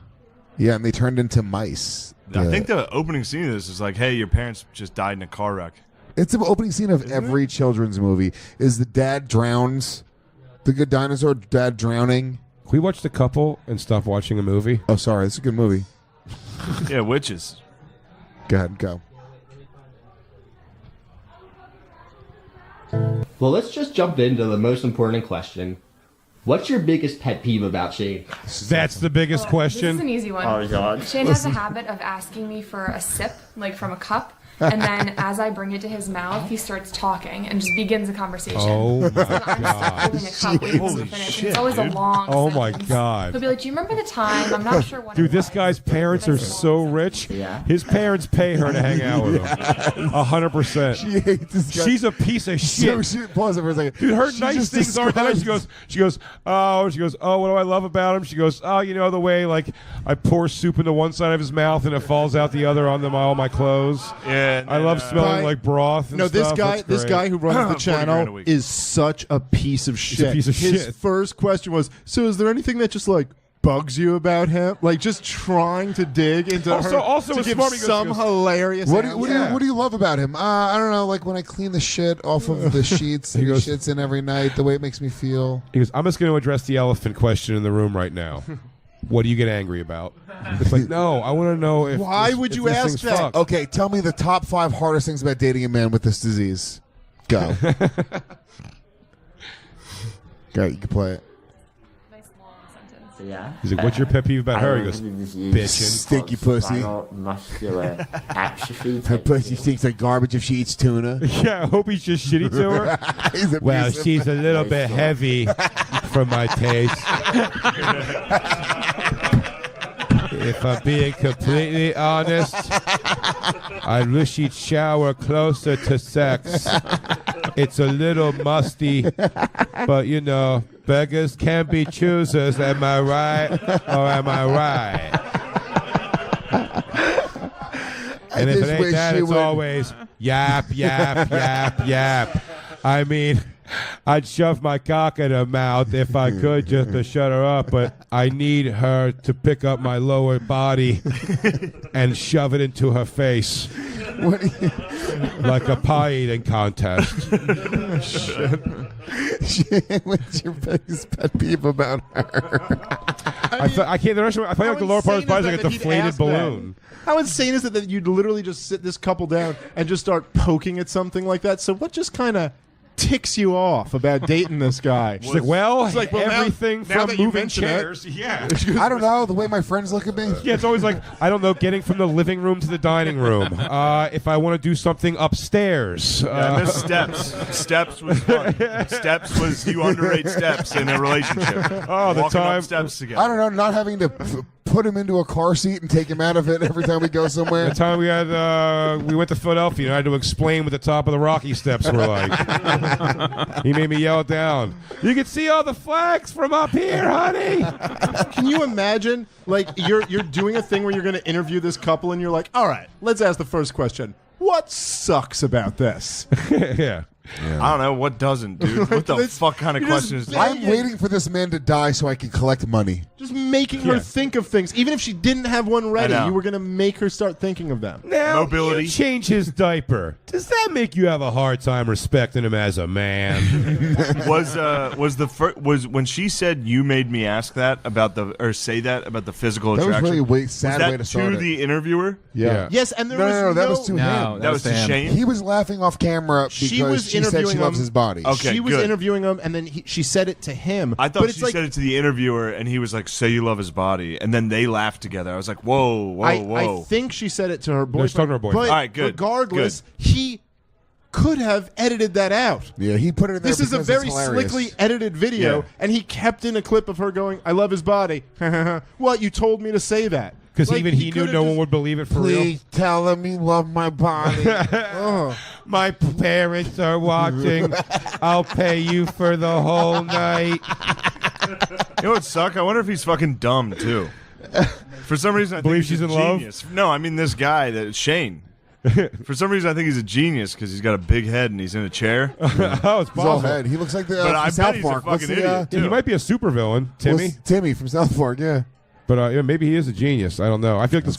Yeah, and they turned into mice. I think the opening scene of this is like, hey, your parents just died in a car wreck. It's the opening scene of every children's movie. Is the dad drowns, the good dinosaur dad drowning. Can we watch the couple and stop watching a movie? Oh, sorry, it's a good movie. Yeah, witches. Go ahead, go. Well, let's just jump into the most important question. What's your biggest pet peeve about Shane? That's the biggest This is question. an easy one. Oh, God. Shane has a habit of asking me for a sip, like from a cup, and then as I bring it to his mouth, he starts talking and just begins a conversation. Oh my So I'm still god. holding a cup waiting for him to finish. And it's always a long Oh my sentence. God. He'll be like, "Do you remember the time? I'm not sure what." Dude, it this was." guy's parents are so rich. Yeah. His parents pay her to hang out with him. 100%. She hates this guy. She's a piece of So shit. she, pause it for a second. Dude, her She nice just things aren't that nice. describes- She goes, oh, what do I love about him? She goes, oh, you know, the way, like, I pour soup into one side of his mouth and it falls out the other on all my clothes. Yeah. I love smelling like broth and No, this stuff. guy, That's this great. guy who runs the 40 grand a channel week. is such a piece of shit. a piece of His shit. first question was, "So, is there anything that just like bugs you about him?" Like just trying to dig into her. Also to it's give smart because some he goes, hilarious. What do, answer. what, do you, what do you love about him? I don't know. Like when I clean the shit off of the sheets, he goes- shits in every night. The way it makes me feel. He goes, I'm just going to address the elephant question in the room right now. What do you get angry about? It's like, no, I want to know if. Why this- would if you this ask thing's that? fucked. Okay, tell me the top 5 hardest things about dating a man with this disease. Go. Go. You can play it. Nice long sentence. Yeah. He's like, what's your pet peeve about her? He goes, bitching. bitching. Stinky pussy. Muscular atrophy. Her pussy stinks like garbage if she eats tuna. Yeah, I hope he's just shitty to her. He's Well, abusive. she's a little bit heavy for my taste. If I'm being completely honest, I wish she'd shower closer to sex. It's a little musty, but you know, beggars can be choosers. Am I right or am I right? And if just it ain't wish that, she it's would- always yap, yap, yap, yap. I mean, I'd shove my cock in her mouth if I could just to shut her up, but I need her to pick up my lower body and shove it into her face What do you- like a pie eating contest. What's your biggest pet peeve about her? I can't. The rest of it, I find like the lower part of his body is like a that he'd deflated ask that? balloon. How insane is it that you'd literally just sit this couple down and just start poking at something like that? So what just kind of ticks you off about dating this guy? She's like, well, It's like, well, now- everything now from that you moving mention it- chairs. Yeah. I don't know. The way my friends look at me. Yeah, it's always like, I don't know, getting from the living room to the dining room. If I want to do something upstairs. I miss steps. Steps was fun. Steps was you underrate steps in a relationship. Oh, the Walking time- up steps together. I don't know. Not having to put him into a car seat and take him out of it every time we go somewhere. The time we went to Philadelphia, and I had to explain what the top of the Rocky steps were like. He made me yell it down. You can see all the flags from up here, honey. Can you imagine, like, you're doing a thing where you're going to interview this couple and you're like, all right, let's ask the first question. What sucks about this? Yeah. I don't know what doesn't, dude. What the This- fuck kind of you just question is beg- that? I'm waiting for this man to die so I can collect money. Just making her Yeah. think of things. Even if she didn't have one ready, know. you were going to make her start thinking of them. Now Mobility. you change his diaper. Does that make you have a hard time respecting him as a man? was when she said you made me ask that about say that about the physical That was attraction? really sad way to start to it. the interviewer? Yeah. Yes, and there No, was that was to him. That was to Shane. He was laughing off camera because She was she said interviewing she loves him. his body. Okay, she was good. interviewing him, and then she said it to him. I thought but it's she like, said it to the interviewer, and he was like, "Say you love his body," and then they laughed together. I was like, "Whoa, whoa, I whoa!" think she said it to her boyfriend. No, she's talking to her boyfriend. But All right, good, regardless, he could have edited that out. Yeah, he put it in there This is a because very it's hilarious. slickly edited video, Yeah. and he kept in a clip of her going, "I love his body." What? You told me to say that. Because Like, even he knew could've no one just- would believe it for real. Please tell him you love my body. My parents are watching. I'll pay you for the whole night. You know what suck? I wonder if he's fucking dumb too. For some reason, I Believe think he's she's a in love? genius. No, I mean this guy, that Shane. For some reason, I think he's a genius because he's got a big head and he's in a chair. Oh, it's He's all possible. head. He looks like the But I from bet South he's a Park. What's fucking the, idiot. Yeah, he might be a supervillain, Timmy. Timmy from South Park. Yeah. But yeah, maybe he is a genius. I don't know. I feel like this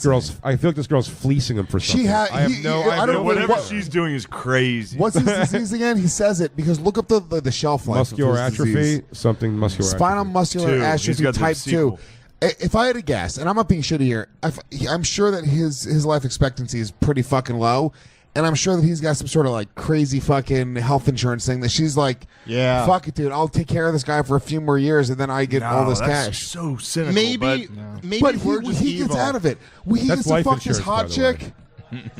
girl's fleasing him for something. She had. I have no. I have don't no know Whatever what- she's doing is crazy. What's his disease again? He says it because look up the shelf life. muscular of his atrophy. disease. Something muscular. Spinal atrophy. muscular Two. He's atrophy got the type 2. sequel. If I had to guess, and I'm not being shitty here, I'm sure that his life expectancy is pretty fucking low, and I'm sure that he's got some sort of like crazy fucking health insurance thing that she's like, Yeah. fuck it, dude, I'll take care of this guy for a few more years, and then I get all this that's cash. so cynical. Maybe, maybe But we're just he gets evil. out of it. He That's gets to life fuck this insurance, by hot the way. chick.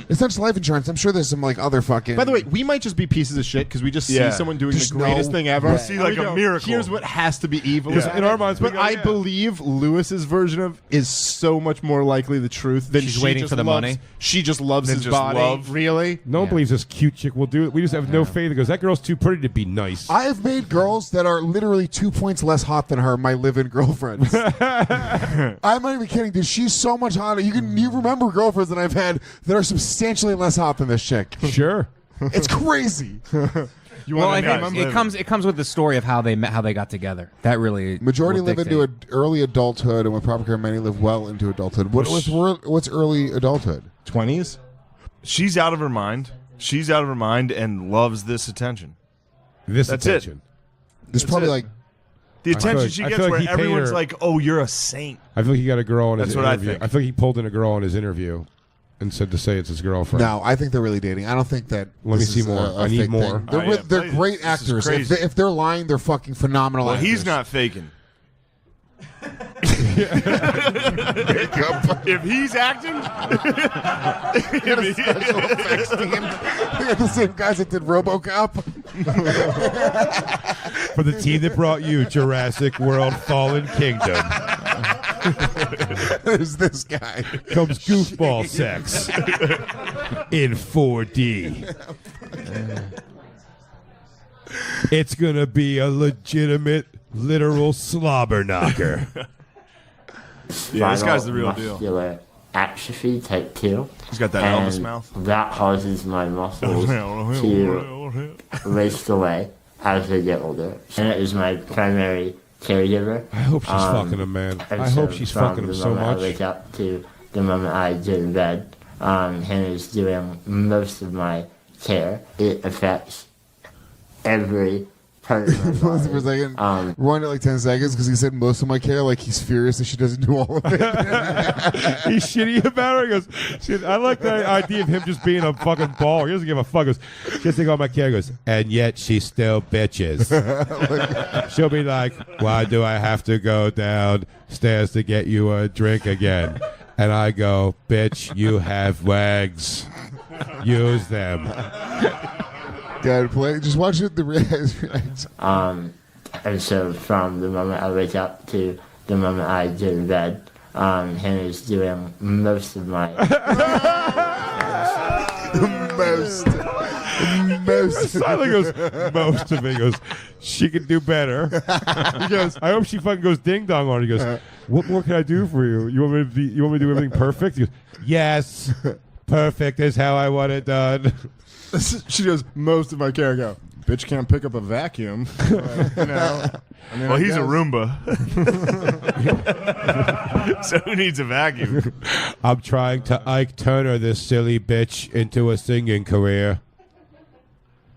It's not just life insurance. I'm sure there's some like other fucking. By the way, we might just be pieces of shit because we just Yeah. see someone doing Just the greatest know- thing ever. Yeah. See, And like we a go, miracle. Here's what has to be evil. Yeah. about In it. our minds, we but go, I yeah. believe Lewis's version of is so much more likely the truth than She's she waiting just for the loves- money? She just loves Than his just body. love? Really? No one believes this cute chick will do it. We just have no faith. It goes, that girl's too pretty to be nice. I have made girls that are literally 2 points less hot than her my live-in girlfriends. I'm not even kidding, dude. She's so much hotter. You remember girlfriends that I've had that are substantially less hot than this chick. Sure. It's crazy. You Well, I want to think name him? it comes with the story of how they met, how they got together. That really Majority will live dictate. into an early adulthood, and with proper care, many live well into adulthood. What's early adulthood? 20s? She's out of her mind. She's out of her mind and loves this attention. This That's attention. There's probably it. like The attention she I gets feel like where he paid everyone's her- like, "Oh, you're a saint." I feel like he got a girl in his That's what I interview. think. I feel like he pulled in a girl in his interview and said to say it's his girlfriend. no. I think they're really dating. I don't think that. Let me this see is more. a I need fake more. thing. They're, Oh, yeah, they're please. great This is actors. crazy. If they're lying, they're fucking phenomenal. Well, actors. he's not faking. If he's acting, They got a special effects team. They got the same guys that did RoboCop. For the team that brought you Jurassic World Fallen Kingdom There's this guy. comes goofball sex in 4D. It's going to be a legitimate, literal slobber knocker. yeah, this guy's the Spinal real deal. muscular atrophy type 2. He's got that and Elvis mouth. That causes my muscles to waste away as they get older. And it is my primary caregiver. I hope she's fucking him, man. And I hope she's from fucking him the so moment I much. wake up to the moment I get in bed, him is doing most of my care. It affects every part of my Pause for a body. second. Rewind it like 10 seconds because he said most of my care like he's furious that she doesn't do all of it. He's shitty about her. He goes, shit, I like the idea of him just being a fucking ball. He doesn't give a fuck. He goes, just take all my care. He goes, and yet she still bitches. She'll be like, why do I have to go downstairs to get you a drink again? And I go, bitch, you have wags. Use them. Dad, play. Just watch it. And so from the moment I wake up to the moment I get in bed, him is doing most of my most. Silent goes, most of it. He goes, she can do better. He goes, I hope she fucking goes ding dong on it. He goes, what more can I do for you? You want me to do everything perfect? He goes, yes, perfect is how I want it done. She goes, most of my care. I go, bitch can't pick up a vacuum. Well, he's a Roomba. So who needs a vacuum? I'm trying to Ike Turner this silly bitch into a singing career.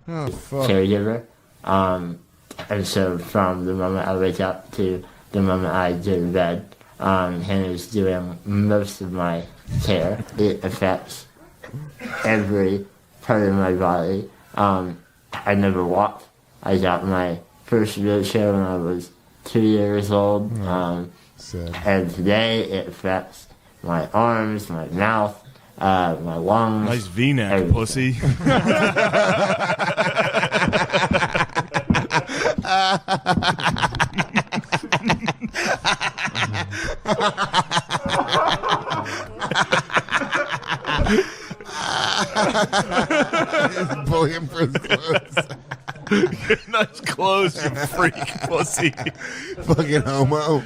caregiver. And so from the moment I wake up to the moment I go to bed, Hannah's doing most of my care. It affects every part of my body. I never walked. I got my first wheelchair when I was 2 years old. And today it affects my arms, my mouth, my lungs. Nice V-neck, pussy. Bully him for his clothes. Nice clothes, you freak pussy. Fucking homo.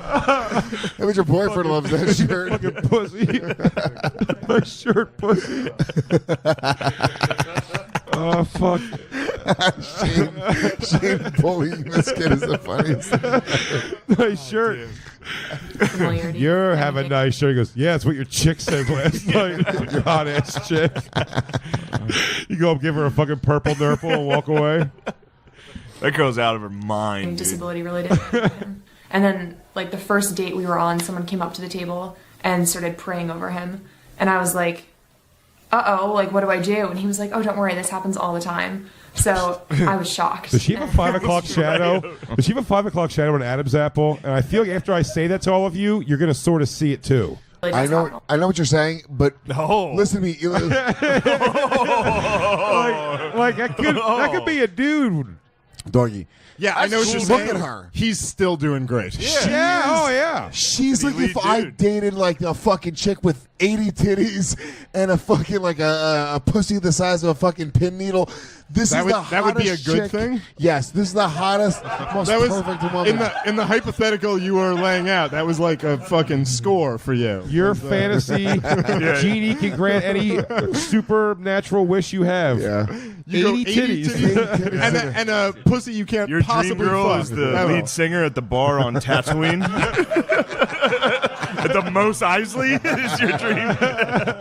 That was your boyfriend loves that shirt. Fucking pussy. My shirt, pussy. Oh, fuck. Shane bullying this kid is the funniest. Nice shirt. You have a nice shirt. He goes, yeah, it's what your chick said last night. Your hot ass chick. You go up, give her a fucking purple nurple and walk away. That girl's out of her mind. Disability related. And then, like, the first date we were on, someone came up to the table and started praying over him. And I was like, uh-oh, like, what do I do? And he was like, oh, don't worry, this happens all the time. So I was shocked. Does she have a 5 o'clock shadow? Does she have a 5 o'clock shadow in Adam's apple? And I feel like after I say that to all of you, you're going to sort of see it too. I know what you're saying, but listen to me. like that could be a dude. Doggy. Yeah, I know what you're saying. Look at her. He's still doing great. Yeah. Oh, yeah. She's like if I dated like a fucking chick with 80 titties and a fucking like a pussy the size of a fucking pin needle. That would be a good thing? Yes, this is the hottest, most perfect woman. In the hypothetical you were laying out, that was like a fucking score for you. Your fantasy genie can grant any supernatural wish you have. Yeah. You 80 titties. and a pussy you can't Your possibly dream girl fuck. is the lead singer at the bar on Tatooine. The Mos Eisley is your dream.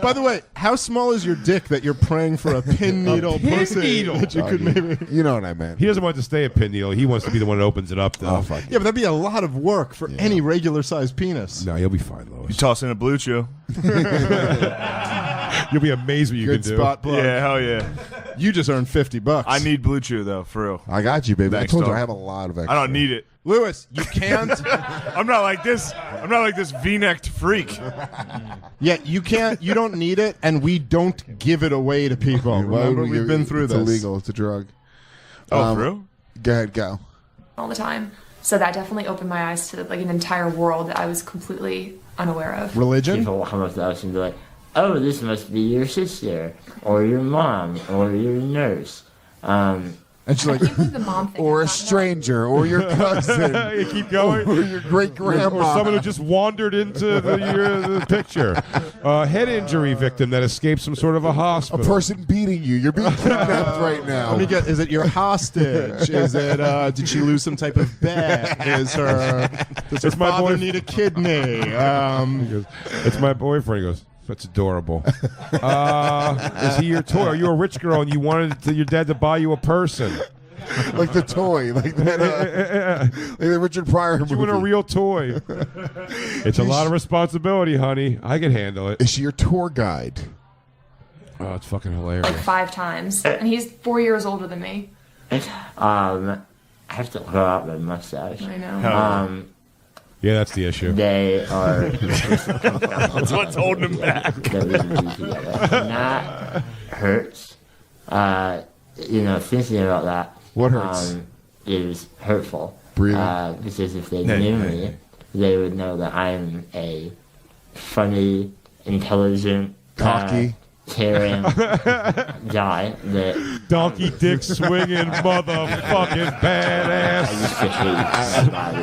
By the way, how small is your dick that you're praying for a pin needle pussy? Needle. That you could maybe. You know what I meant. He doesn't want to stay a pin needle. He wants to be the one that opens it up, though. Oh, fuck. Yeah, but that'd be a lot of work for any regular-sized penis. No, you'll be fine, You Lois. toss in a blue chew. You'll be amazed what you Good can do. spot plug. Yeah, hell yeah. You just earned $50. I need blue chew though, for real. I got you, baby. Thanks, I told you dog. I have a lot of extra. I don't need it. Lewis, you can't. I'm not like this. I'm not like this V-necked freak. Yeah, you can't. You don't need it, and we don't give it away to people. Why would Remember, we we've give been it? through It's this. illegal. It's a drug. Oh, for real? Go ahead, go. all the time. So that definitely opened my eyes to like an entire world that I was completely unaware of. Religion? People will come up to us and be like, oh, this must be your sister, or your mom, or your nurse. And she's like, the mom thing or a stranger, or your cousin. You keep going. Or your great grandma. Or someone who just wandered into the picture. A head injury victim that escaped some sort of a A hospital. person beating you. You're being kidnapped right now. Let me get. Is it your hostage? Is it? Did she lose some type of bet? Does her my father boy- need a kidney? He goes, it's my boyfriend. He goes, that's adorable. Is he your toy? Are you a rich girl and you wanted your dad to buy you a person? Like the toy, like that, like the Richard Pryor movie. You want a real toy? It's a lot of responsibility, honey. I can handle it. Is she your tour guide? Oh, it's fucking hilarious. like 5 times, and he's 4 years older than me. I have to grow out my mustache. I know. Yeah, that's the issue. They are. That's what's holding him back. And that hurts. Thinking about that. What hurts? Is hurtful. Breathing. Because if they knew me, they would know that I'm a funny, intelligent, Cocky. caring guy that Donkey dick swinging motherfucking badass. I used to hate everybody.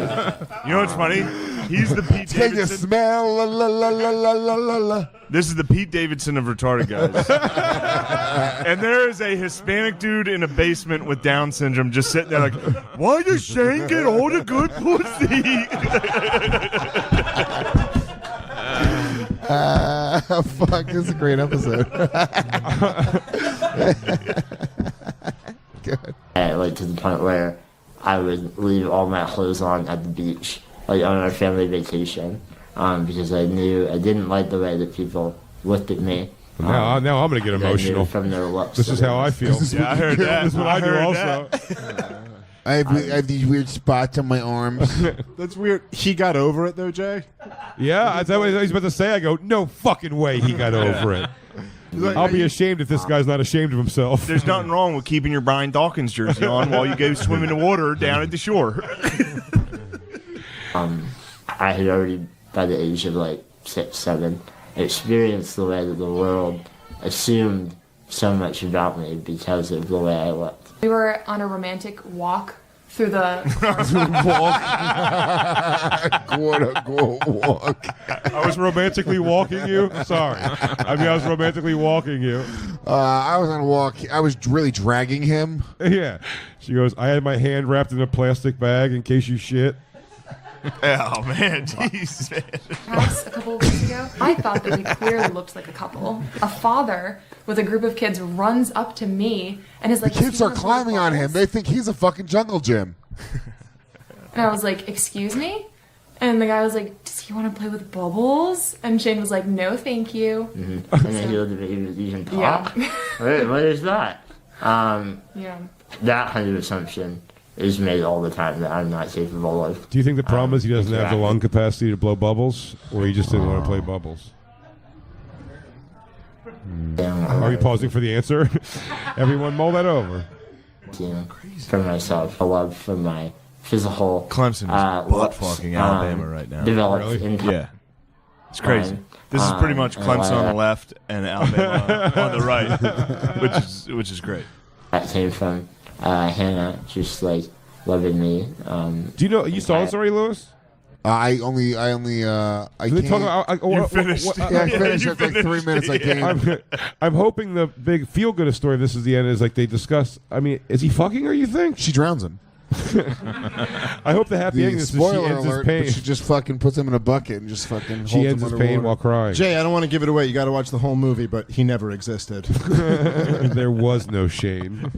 You know what's funny? He's the Pete Take a Davidson. smell. La, la, la, la, la, la, la, la. This is the Pete Davidson of retarded guys. And there is a Hispanic dude in a basement with Down syndrome just sitting there like, why does Shane get all the good pussy? Fuck, this is a great episode. like to the point where I would leave all my clothes on at the beach, like on our family vacation, because I knew I didn't like the way that people looked at me. Now I'm gonna get emotional. From their looks. This is how I feel. Yeah, I heard that. This is what I do heard also. I have these weird spots on my arms. That's weird. He got over it though, Jay. Yeah, that's what I was about to say. I go, no fucking way he got over it. I'll be ashamed if this guy's not ashamed of himself. There's nothing wrong with keeping your Brian Dawkins jersey on while you go swim in the water down at the shore. I had already, by the age of like 6, 7, experienced the way that the world assumed so much about me because of the way I looked. We were on a romantic walk through the Walk. I was romantically walking you. Sorry, I was romantically walking you. I was on a walk. I was really dragging him. Yeah, she goes. I had my hand wrapped in a plastic bag in case you shit. Oh man, jeez, man. house a couple of weeks ago. I thought that we clearly looked like a couple. A father with a group of kids runs up to me and is like, the kids start climbing on him. They think he's a fucking jungle gym. And I was like, excuse me? And the guy was like, does he want to play with bubbles? And Shane was like, no, thank you. Mm-hmm. And then he looked at me, he was using pop. Yeah. What is that? Yeah. That kind of assumption is made all the time that I'm not capable of. Do you think the problem is he doesn't have the lung capacity to blow bubbles, or he just didn't want to play bubbles? Are you pausing for the answer? Everyone mull that over. For myself, a love for my physical Clemson is butt-fucking Alabama right now. Developed in Yeah. It's crazy. This is pretty much Clemson on the left and Alabama on the right, which is great. That came from Hannah, just like loving me. Do you know you saw this already, Lewis? I Do they can't. talk about, You finished. Yeah, I finished after like 3 minutes. I can't. I'm hoping the big feel-good story. This is the end. Is like they discuss. I mean, is he fucking her? You think? She drowns him. I hope the happy ending is that she Spoiler ends his alert, pain. but she just fucking puts him in a bucket and just fucking She holds ends him his pain underwater. while crying. Jay, I don't want to give it away. You got to watch the whole movie, but he never existed. There was no Shane.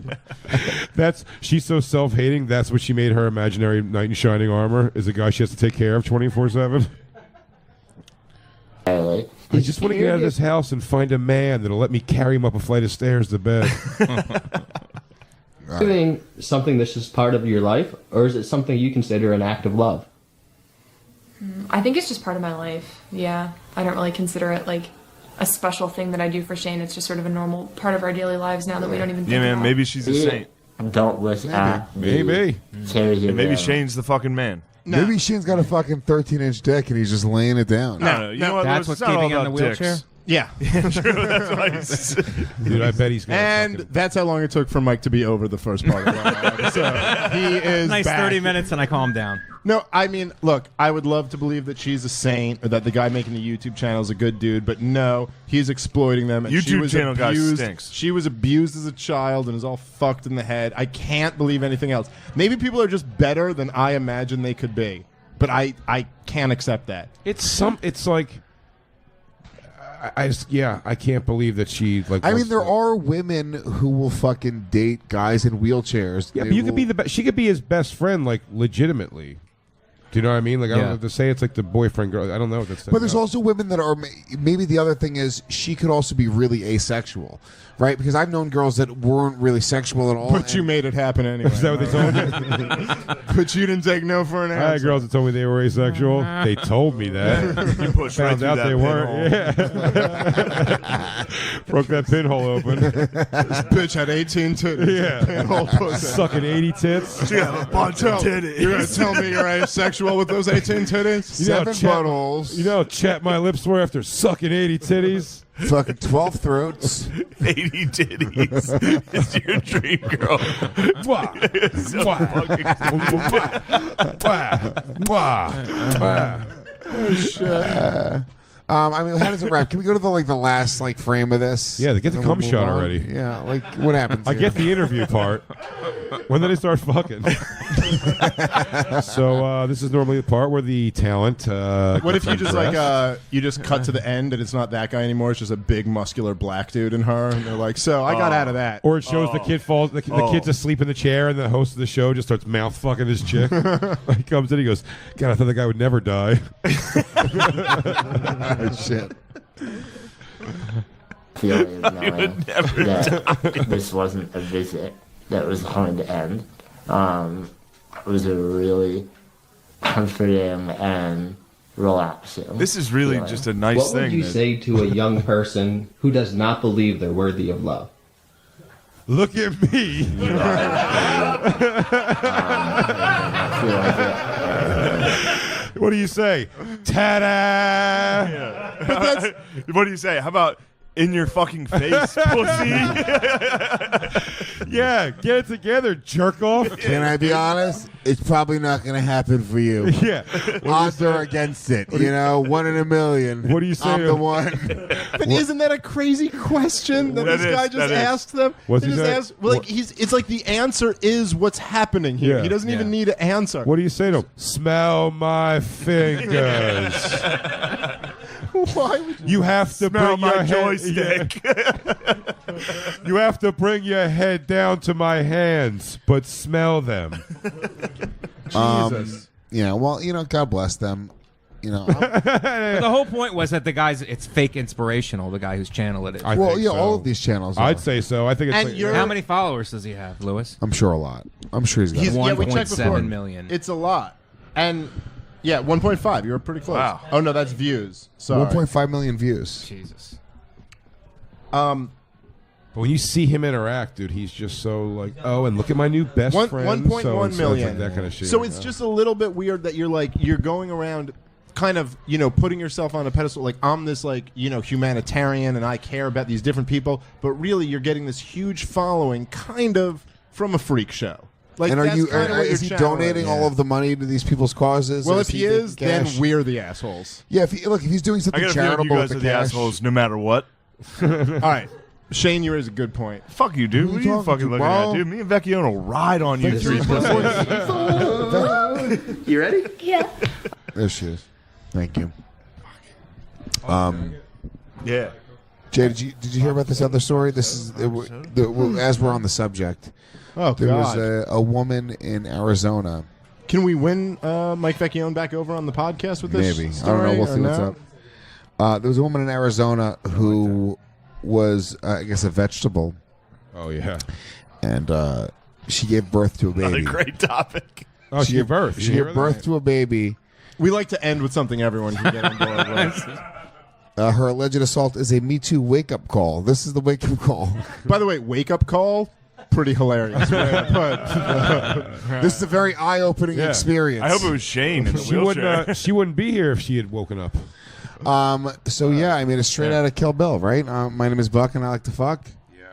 She's so self-hating. That's what she made her imaginary knight in shining armor. Is a guy she has to take care of 24/7. I just want to get out of this house and find a man that'll let me carry him up a flight of stairs to bed. Doing something that's just part of your life, or is it something you consider an act of love? I think it's just part of my life. Yeah. I don't really consider it like a special thing that I do for Shane. It's just sort of a normal part of our daily lives now that we don't even think Yeah, man. about. Maybe she's a saint. Don't look at Maybe. And maybe Shane's the fucking man. Maybe Shane's got a fucking 13-inch dick and he's just laying it down. No, you know what? That's Lewis, what's it's not all keeping you on about the wheelchair? dicks. Yeah. True, that's why he's Dude, I bet he's gonna And fucking- that's how long it took for Mike to be over the first part of that. So he is Nice back. 30 minutes and I calm down. No, I mean, look, I would love to believe that she's a saint or that the guy making the YouTube channel is a good dude, but no, he's exploiting them. And she YouTube was channel guy abused. stinks. She was abused as a child and is all fucked in the head. I can't believe anything else. Maybe people are just better than I imagine they could be, but I can't accept that. It's like. I can't believe that she like. I mean, wants there to- are women who will fucking date guys in wheelchairs. Yeah, They but you could will- be she could be his best friend, like legitimately. Do you know what I mean? Like I don't Yeah. have to say it's like the boyfriend girl. I don't know what that's. But there's also women that are maybe the other thing is she could also be really asexual, right? Because I've known girls that weren't really sexual at all. But you made it happen anyway. Is that what they told you? But you didn't take no for an I had answer. girls that told me they were asexual. They told me that. You pushed right Found through out that they weren't. pinhole. Yeah. Broke that pinhole open. This bitch had 18 titties. Yeah. Pinhole pussy. Sucking 80 tits. She had a bunch of titties. You're gonna tell me you're asexual with those 18 titties? You know, 7 Chet- buttholes. You know, chat my lips were after sucking 80 titties. fucking 12 throats. 80 titties. It's your dream girl. Mwah. It's so Mwah. fucking Mwah. Mwah. Mwah. Mwah. I mean, how does it wrap? Can we go to the last frame of this? Yeah, get the cum shot already. Yeah, what happens? I get the interview part. When did they start fucking? So this is normally the part where the talent. What if you just undressed. you just cut to the end and it's not that guy anymore? It's just a big muscular black dude in her, and they're like, "So I got out of that." Or it shows the kid falls. The kid's asleep in the chair, and the host of the show just starts mouth fucking his chick. He comes in, he goes, "God, I thought the guy would never die." Oh, shit. Feeling of knowing that this wasn't a visit that was going to end was a really comforting and relaxing. This is really feeling. just a nice What thing. would you say to a young person who does not believe they're worthy of love? Look at me. What do you say? Ta-da! Yeah. What do you say? How about in your fucking face, pussy? Yeah, get it together, jerk off. Can I be honest? It's probably not going to happen for you. Yeah. Odds are against it. You know, 1 in a million. What do you say? I'm the one. But isn't that a crazy question that this guy just asked them? What's They he just say? asked, like it's like the answer is what's happening here. Yeah. He doesn't even need to answer. What do you say to him? Smell my fingers. Why would You have to Smell bring your my head. joystick. You have to bring your head down to my hands, but smell them. Jesus. Yeah, well, God bless them. But the whole point was that it's fake inspirational, the guy whose channel it is. I think so. all of these channels. I'd are. say so. I think it's. And like- you're- How many followers does he have, Lewis? I'm sure a lot. I'm sure he's got. He's, yeah, we checked 1.7 before. million. It's a lot. And yeah, 1.5. You were pretty close. Wow. Oh no, that's views. Sorry. 1.5 million views. Jesus. But when you see him interact, dude, he's just so like, oh, and look at my new best friend. 1.1 so-and-so. It's million. like that kind of shit. So it's just a little bit weird that you're going around kind of, putting yourself on a pedestal like I'm this humanitarian and I care about these different people, but really you're getting this huge following kind of from a freak show. Like, And that's kinda what is your he channel donating is. all of the money to these people's causes? Well, Or if he taking is, then cash? we're the assholes. Yeah, if he's doing I something got a feeling you charitable guys with are the the cash, assholes no matter what. All right. Shane, you raise a good point. Fuck you, dude. Who What are you you talking fucking to, looking bro? at, dude? Me and Vecchione will ride on you three pussies. You ready? Yeah. there she is. Thank you. Yeah. Jay, did you hear about this other story? This is as we're on the subject. Oh, There was God. a woman in Arizona. Can we win Mike Vecchione back over on the podcast with this Maybe. story, I don't know. We'll or see what's no? up. There was a woman in Arizona who was, I guess, a vegetable, Oh yeah. and she gave birth to a Another baby. great topic. Oh, she gave birth. She gave birth to a baby. We like to end with something everyone can get on board with. Her alleged assault is a Me Too wake-up call. This is the wake-up call. By the way, wake up call, pretty hilarious. This is a very eye-opening Yeah. experience. I hope it was Shane in the She wheelchair. wouldn't. She wouldn't be here if she had woken up. So yeah, I mean, it's straight out of Kill Bill, right? My name is Buck, and I like to fuck. Yeah.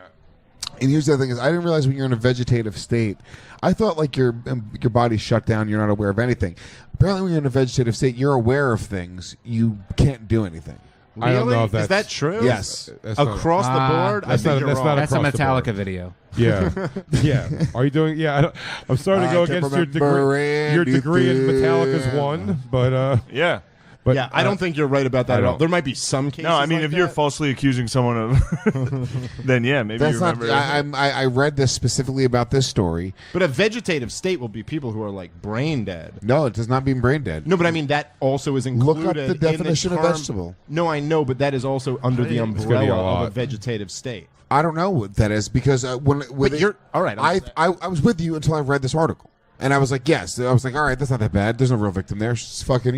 And here's the other thing: is I didn't realize when you're in a vegetative state, I thought like your body's shut down, you're not aware of anything. Apparently, when you're in a vegetative state, you're aware of things. You can't do anything. I don't know if Is that's that true? Yes. That's not- Across the board, I that's think not- you're that's wrong. not That's a across the Metallica board. video. Yeah, yeah. Are you doing? Yeah, I'm starting to go I can against your remember degree. Your degree in anything. Metallica's one, but Yeah. but Yeah, I don't think you're right about that I at all. don't. There might be some cases. No, I mean, like if you're that. falsely accusing someone of, then yeah, maybe That's you not. remember. I read this specifically about this story. But a vegetative state will be people who are like brain dead. No, it does not mean brain dead. No, but I mean that also is included. Look up the definition in of term- vegetable. No, I know, but that is also under the gonna be a umbrella of lot. a vegetative state. I don't know what that is because But you're all right. I was with you until I read this article, and I was like, yes. I was like, all right, that's not that bad. There's no real victim there. She's fucking,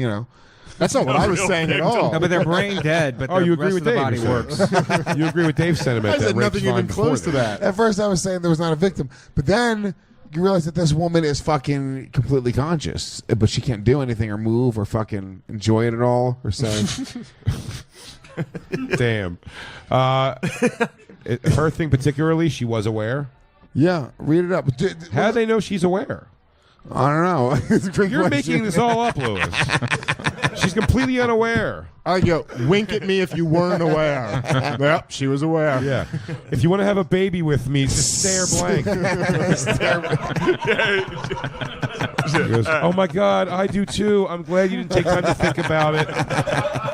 That's not what I was real saying at victim. all. No, but they're brain dead, but Oh, the you agree rest with of the Dave? body you works. said. You agree with Dave's sentiment? I said that rapes nothing fine even before close to this. that. At first, I was saying there was not a victim, but then you realize that this woman is fucking completely conscious, but she can't do anything or move or fucking enjoy it at all or say. Damn. Her thing particularly, she was aware. Yeah, read it up. How do they know she's aware? I don't know. It's a great You're question. making this all up, Lewis. She's completely unaware. I go, wink at me if you weren't aware. Yep, she was aware. Yeah. If you want to have a baby with me, just stare blank. He goes, oh my God, I do too. I'm glad you didn't take time to think about it.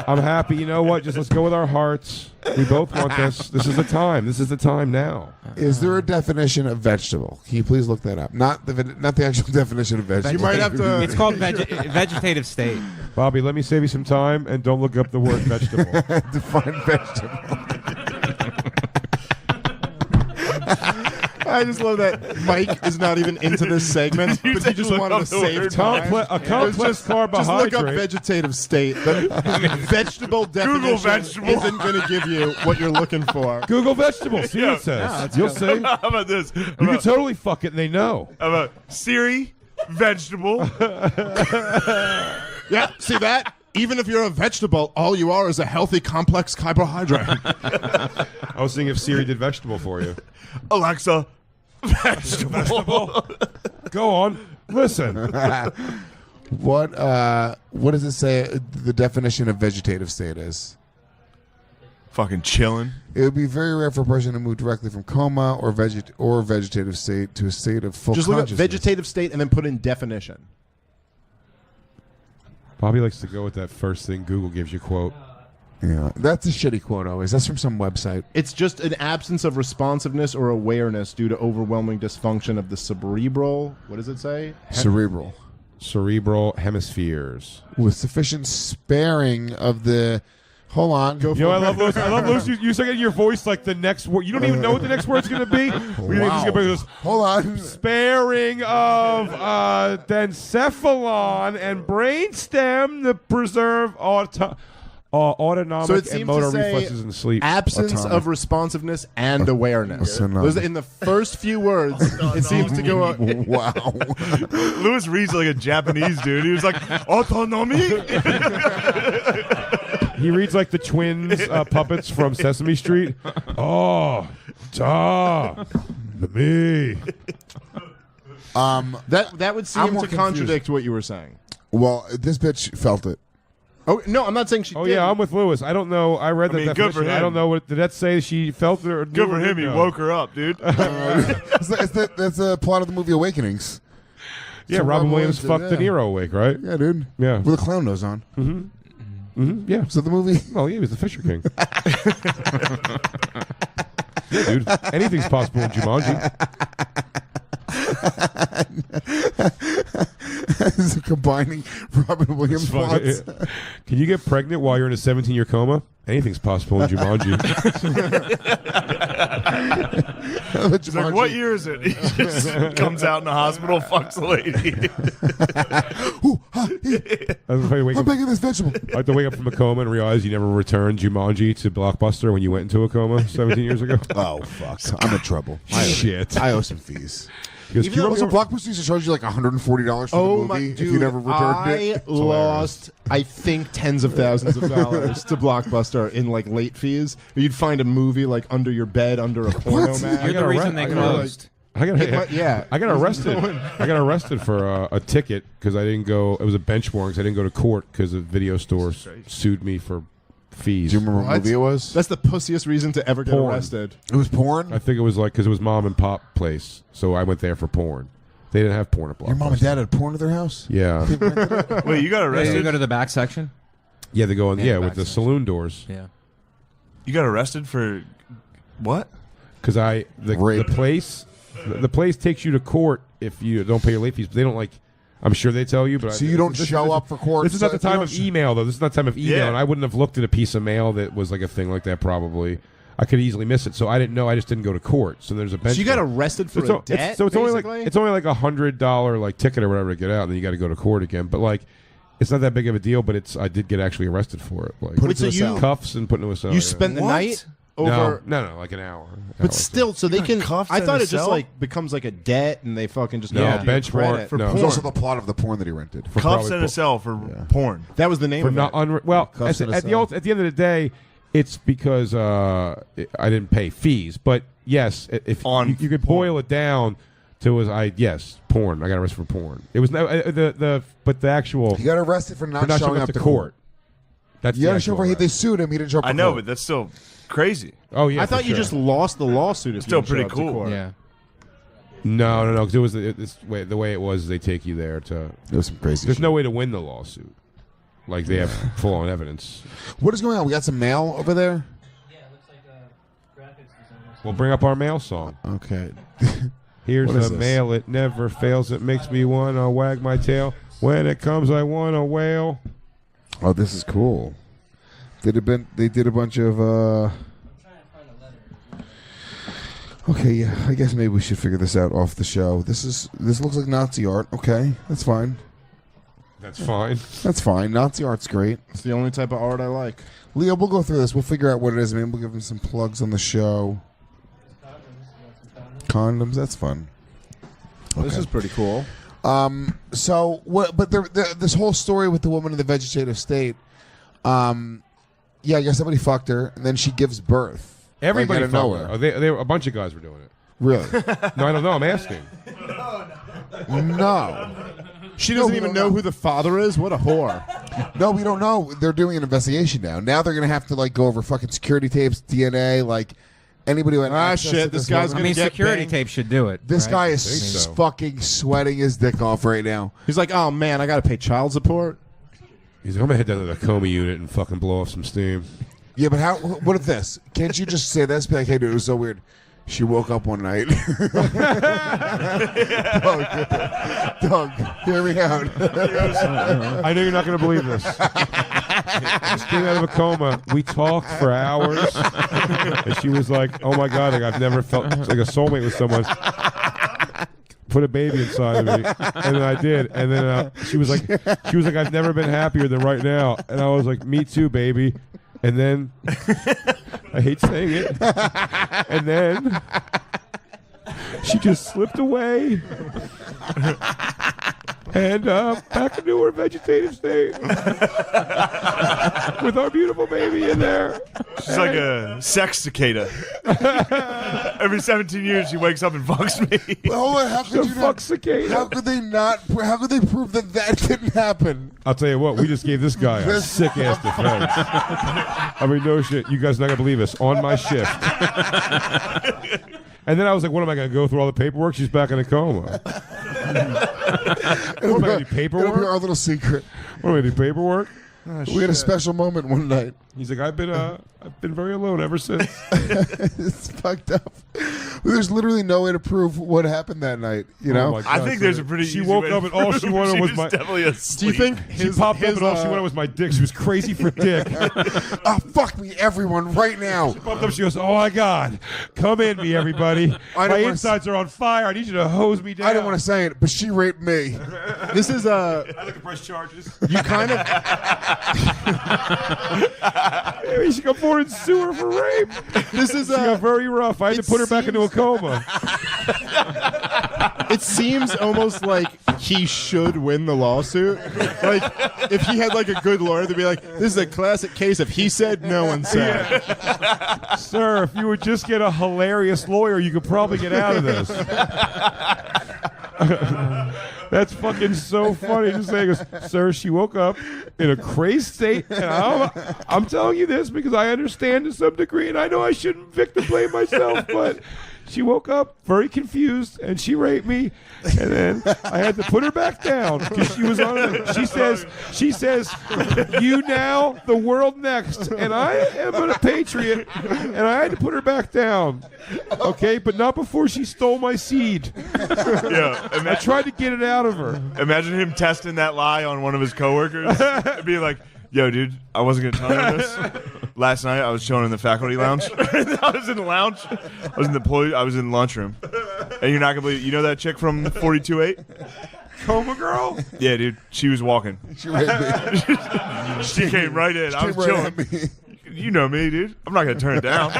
I'm happy. You know what? Just let's go with our hearts. We both want this. This is the time. This is the time now. Is there a definition of vegetable? Can you please look that up? Not the actual definition of vegetable. You might have to. It's called vegetative state. Bobby, let me save you some time and don't look up the word vegetable. Define vegetable. I just love that Mike is not even into this segment, but he just wanted to save time. A complex carbohydrate. Just look up vegetative state. The vegetable definition Google vegetable. isn't going to give you what you're looking for. Google vegetables. See what it says. You'll see. How about this? You can totally fuck it and they know. How about Siri, vegetable? Yeah, see that? Even if you're a vegetable, all you are is a healthy, complex carbohydrate. I was thinking if Siri did vegetable for you. Alexa, vegetable. Go on. Listen. What does it say the definition of vegetative state is? Fucking chilling. It would be very rare for a person to move directly from coma or vegetative state to a state of full Just look up consciousness. vegetative state and then put in definition. Bobby likes to go with that first thing Google gives you quote. Yeah, that's a shitty quote always. That's from some website. It's just an absence of responsiveness or awareness due to overwhelming dysfunction of the cerebral. What does it say? Cerebral hemispheres. With sufficient sparing of the. Hold on. You know, I love Louis. You start getting your voice like the next word. You don't even know what the next word's going to be. Wow. Hold on. Sparing of dencephalon and brainstem to preserve autonomic So it and seems motor to say reflexes in sleep. absence of responsiveness and awareness. Those in the first few words, it seems to go. Wow. Louis reads like a Japanese dude. He was like, autonomy? He reads like the twins puppets from Sesame Street. Oh, da, me. That would I'm seem more to contradict what you were saying. Well, this bitch felt it. Oh no, I'm not saying she. Oh did. yeah, I'm with Louis. I don't know. I read that mean, good definition. for him. I don't know what did that say. She felt it or Good knew for or him. He didn't know? woke her up, dude. That's the plot of the movie Awakenings. Yeah, So Robin Williams did, fucked De Niro awake, right? Yeah, dude. Yeah. With a clown nose on. Yeah. So the movie. Well, yeah, he was the Fisher King. Yeah, dude. Anything's possible in Jumanji. So combining Robin Williams plots. Can you get pregnant while you're in a 17-year coma? Anything's possible in Jumanji. He's like, what year is it? He just comes out in the hospital, fucks the lady. I'm making this vegetable. I had to wake up from a coma and realize you never returned Jumanji to Blockbuster when you went into a coma 17 years ago. Oh, fuck. I'm in trouble. Shit. I owe some fees. Because Even though also Blockbuster used to charge you like $140 for the movie if you never returned it. I lost, I think, tens of thousands of dollars to Blockbuster in like late fees. You'd find a movie like under your bed, under a porno mat. You're the reason they closed. I got arrested. I got arrested for a ticket because I didn't go. It was a bench warrant because I didn't go to court because a video store sued me for fees. Do you remember what movie it was? That's the pussiest reason to ever get Porn. arrested. It was porn? I think it was like because it was mom and pop place, so I went there for porn. They didn't have porn at Blockbuster. Your mom and dad had porn at their house? Yeah. Wait, you got arrested? You go to the back section? Yeah, they go in. Yeah, Yeah, with back the section. saloon doors. Yeah. You got arrested for what? Because the place takes you to court if you don't pay your late fees. But they don't like. I'm sure they tell you, but So you don't show up for court? This is not the So you time don't of email, though. This is not the time of email, Yeah. and I wouldn't have looked at a piece of mail that was like a thing like that. Probably, I could easily miss it. So I didn't know. I just didn't go to court. So there's a bench. So you got warrant. arrested for So a debt. so it's only like basically? it's only like $100 like ticket or whatever to get out, and then you got to go to court again. But like, it's not that big of a deal. But I did get actually arrested for it. Like Put it to a cell. cuffs and put into a cell. You yeah. spent the What? night over. No, like an hour. But still, so they can. cuffed I in thought a it just cell? like becomes like a debt, and they fucking just No, give you bench credit. warrant. For No. It was porn. also the plot of the porn that he rented. Cuffs probably in po- a cell for porn. That was the name for of not it. well Cuffs in a at cell. the end of the day, it's because I didn't pay fees. But yes, if On you could boil it down to porn. I got arrested for porn. It was no but the actual He got arrested for not for not showing up to court. That's You the gotta show actual for arrest. they sued him. He didn't show up. I for know, court. but that's still crazy. Oh yeah, I thought for you sure. just lost the lawsuit. If Still you didn't show pretty up to cool. court. Yeah. No, because it was the way it was. They take you there to. There's some crazy. There's shit. no way to win the lawsuit. Like they have full on evidence. What is going on? We got some mail over there. We'll bring up our mail song. Okay. Here's What is the this? mail. It never fails. It makes me wanna wag my tail. When it comes, I wanna wail. Oh, this is cool. They did a bunch of. Okay, yeah. I guess maybe we should figure this out off the show. This looks like Nazi art. Okay, that's fine. That's fine. That's fine. Nazi art's great. It's the only type of art I like. Leo, we'll go through this. We'll figure out what it is. Maybe we'll give him some plugs on the show. Condoms. That's fun. This is pretty cool. So what? But this whole story with the woman in the vegetative state. Yeah, I guess somebody fucked her, and then she gives birth. Everybody like, out of fucked nowhere. her. They a bunch of guys were doing it. Really? No, I don't know. I'm asking. No. She doesn't we even don't know know. who the father is. What a whore. No, we don't know. They're doing an investigation now. Now they're gonna have to like go over fucking security tapes, DNA, like anybody who had access shit, to this guy's woman. I mean, get security banged. tape should do it. This right? guy is think so. fucking sweating his dick off right now. He's like, oh man, I got to pay child support. He's like, I'm gonna head down to the coma unit and fucking blow off some steam. Yeah, but how? What if this? Can't you just say this? Be like, hey, dude, it was so weird. She woke up one night. Doug, hear me out. I know you're not gonna believe this. Just came out of a coma. We talked for hours, and she was like, "Oh my god, like I've never felt like a soulmate with someone." Put a baby inside of me, and then I did, and then she was like, "I've never been happier than right now," and I was like, "Me too, baby." And then I hate saying it, and then she just slipped away. And back into her vegetative state with our beautiful baby in there. She's like a sex cicada. Every 17 years, she wakes up and fucks me. Hold on, how The could you fuck not? cicada. How could they not? How could they prove that that didn't happen? I'll tell you what, we just gave this guy a This- sick ass defense. I mean, no shit. You guys are not gonna believe this. On my shift. And then I was like, what am I going to go through all the paperwork? She's back in a coma. What am I going to do, It'll be our paperwork? little secret. What am I going to do, paperwork? We had a special moment one night. He's like, I've been very alone ever since. It's fucked up. There's literally no way to prove what happened that night. You know. Oh my God, I think there's a pretty She easy woke way to up and all she prove wanted was was my. definitely asleep. Do you think She popped up and all she uh, wanted was my dick. She was crazy for dick. Oh, fuck me, everyone, right now. Popped up. She goes, "Oh my God, come in me, everybody. I don't My wanna insides are on fire. I need you to hose me down." I didn't want to say it, but she raped me. This is I like to press charges. you kind of Maybe she got forward and sue her for rape. this is She got very rough. I had to it put her back into a coma. it seems almost like he should win the lawsuit. Like if he had like a good lawyer, they'd be like, "This is a classic case of he said, no one said." Sir, if you would just get a hilarious lawyer, you could probably get out of this. That's fucking so funny. Just saying, sir, she woke up in a crazed state, and I'm telling you this because I understand to some degree, and I know I shouldn't victim blame myself, but she woke up very confused, and she raped me, and then I had to put her back down because she was on it. She says, you now, the world next, and I am a patriot, and I had to put her back down. Okay, but not before she stole my seed. Yeah, I tried to get it out of her. Imagine him testing that lie on one of his coworkers. And being like, yo, dude, I wasn't going to tell you this. Last night, I was chilling in the faculty lounge. I was in the lounge. I was in the lunchroom. And you're not going to believe it. You know that chick from 42.8? Coma girl? Yeah, dude. She was walking. She raped me. She came right in. I was Came right chilling. at me. You know me, dude. I'm not going to turn it down.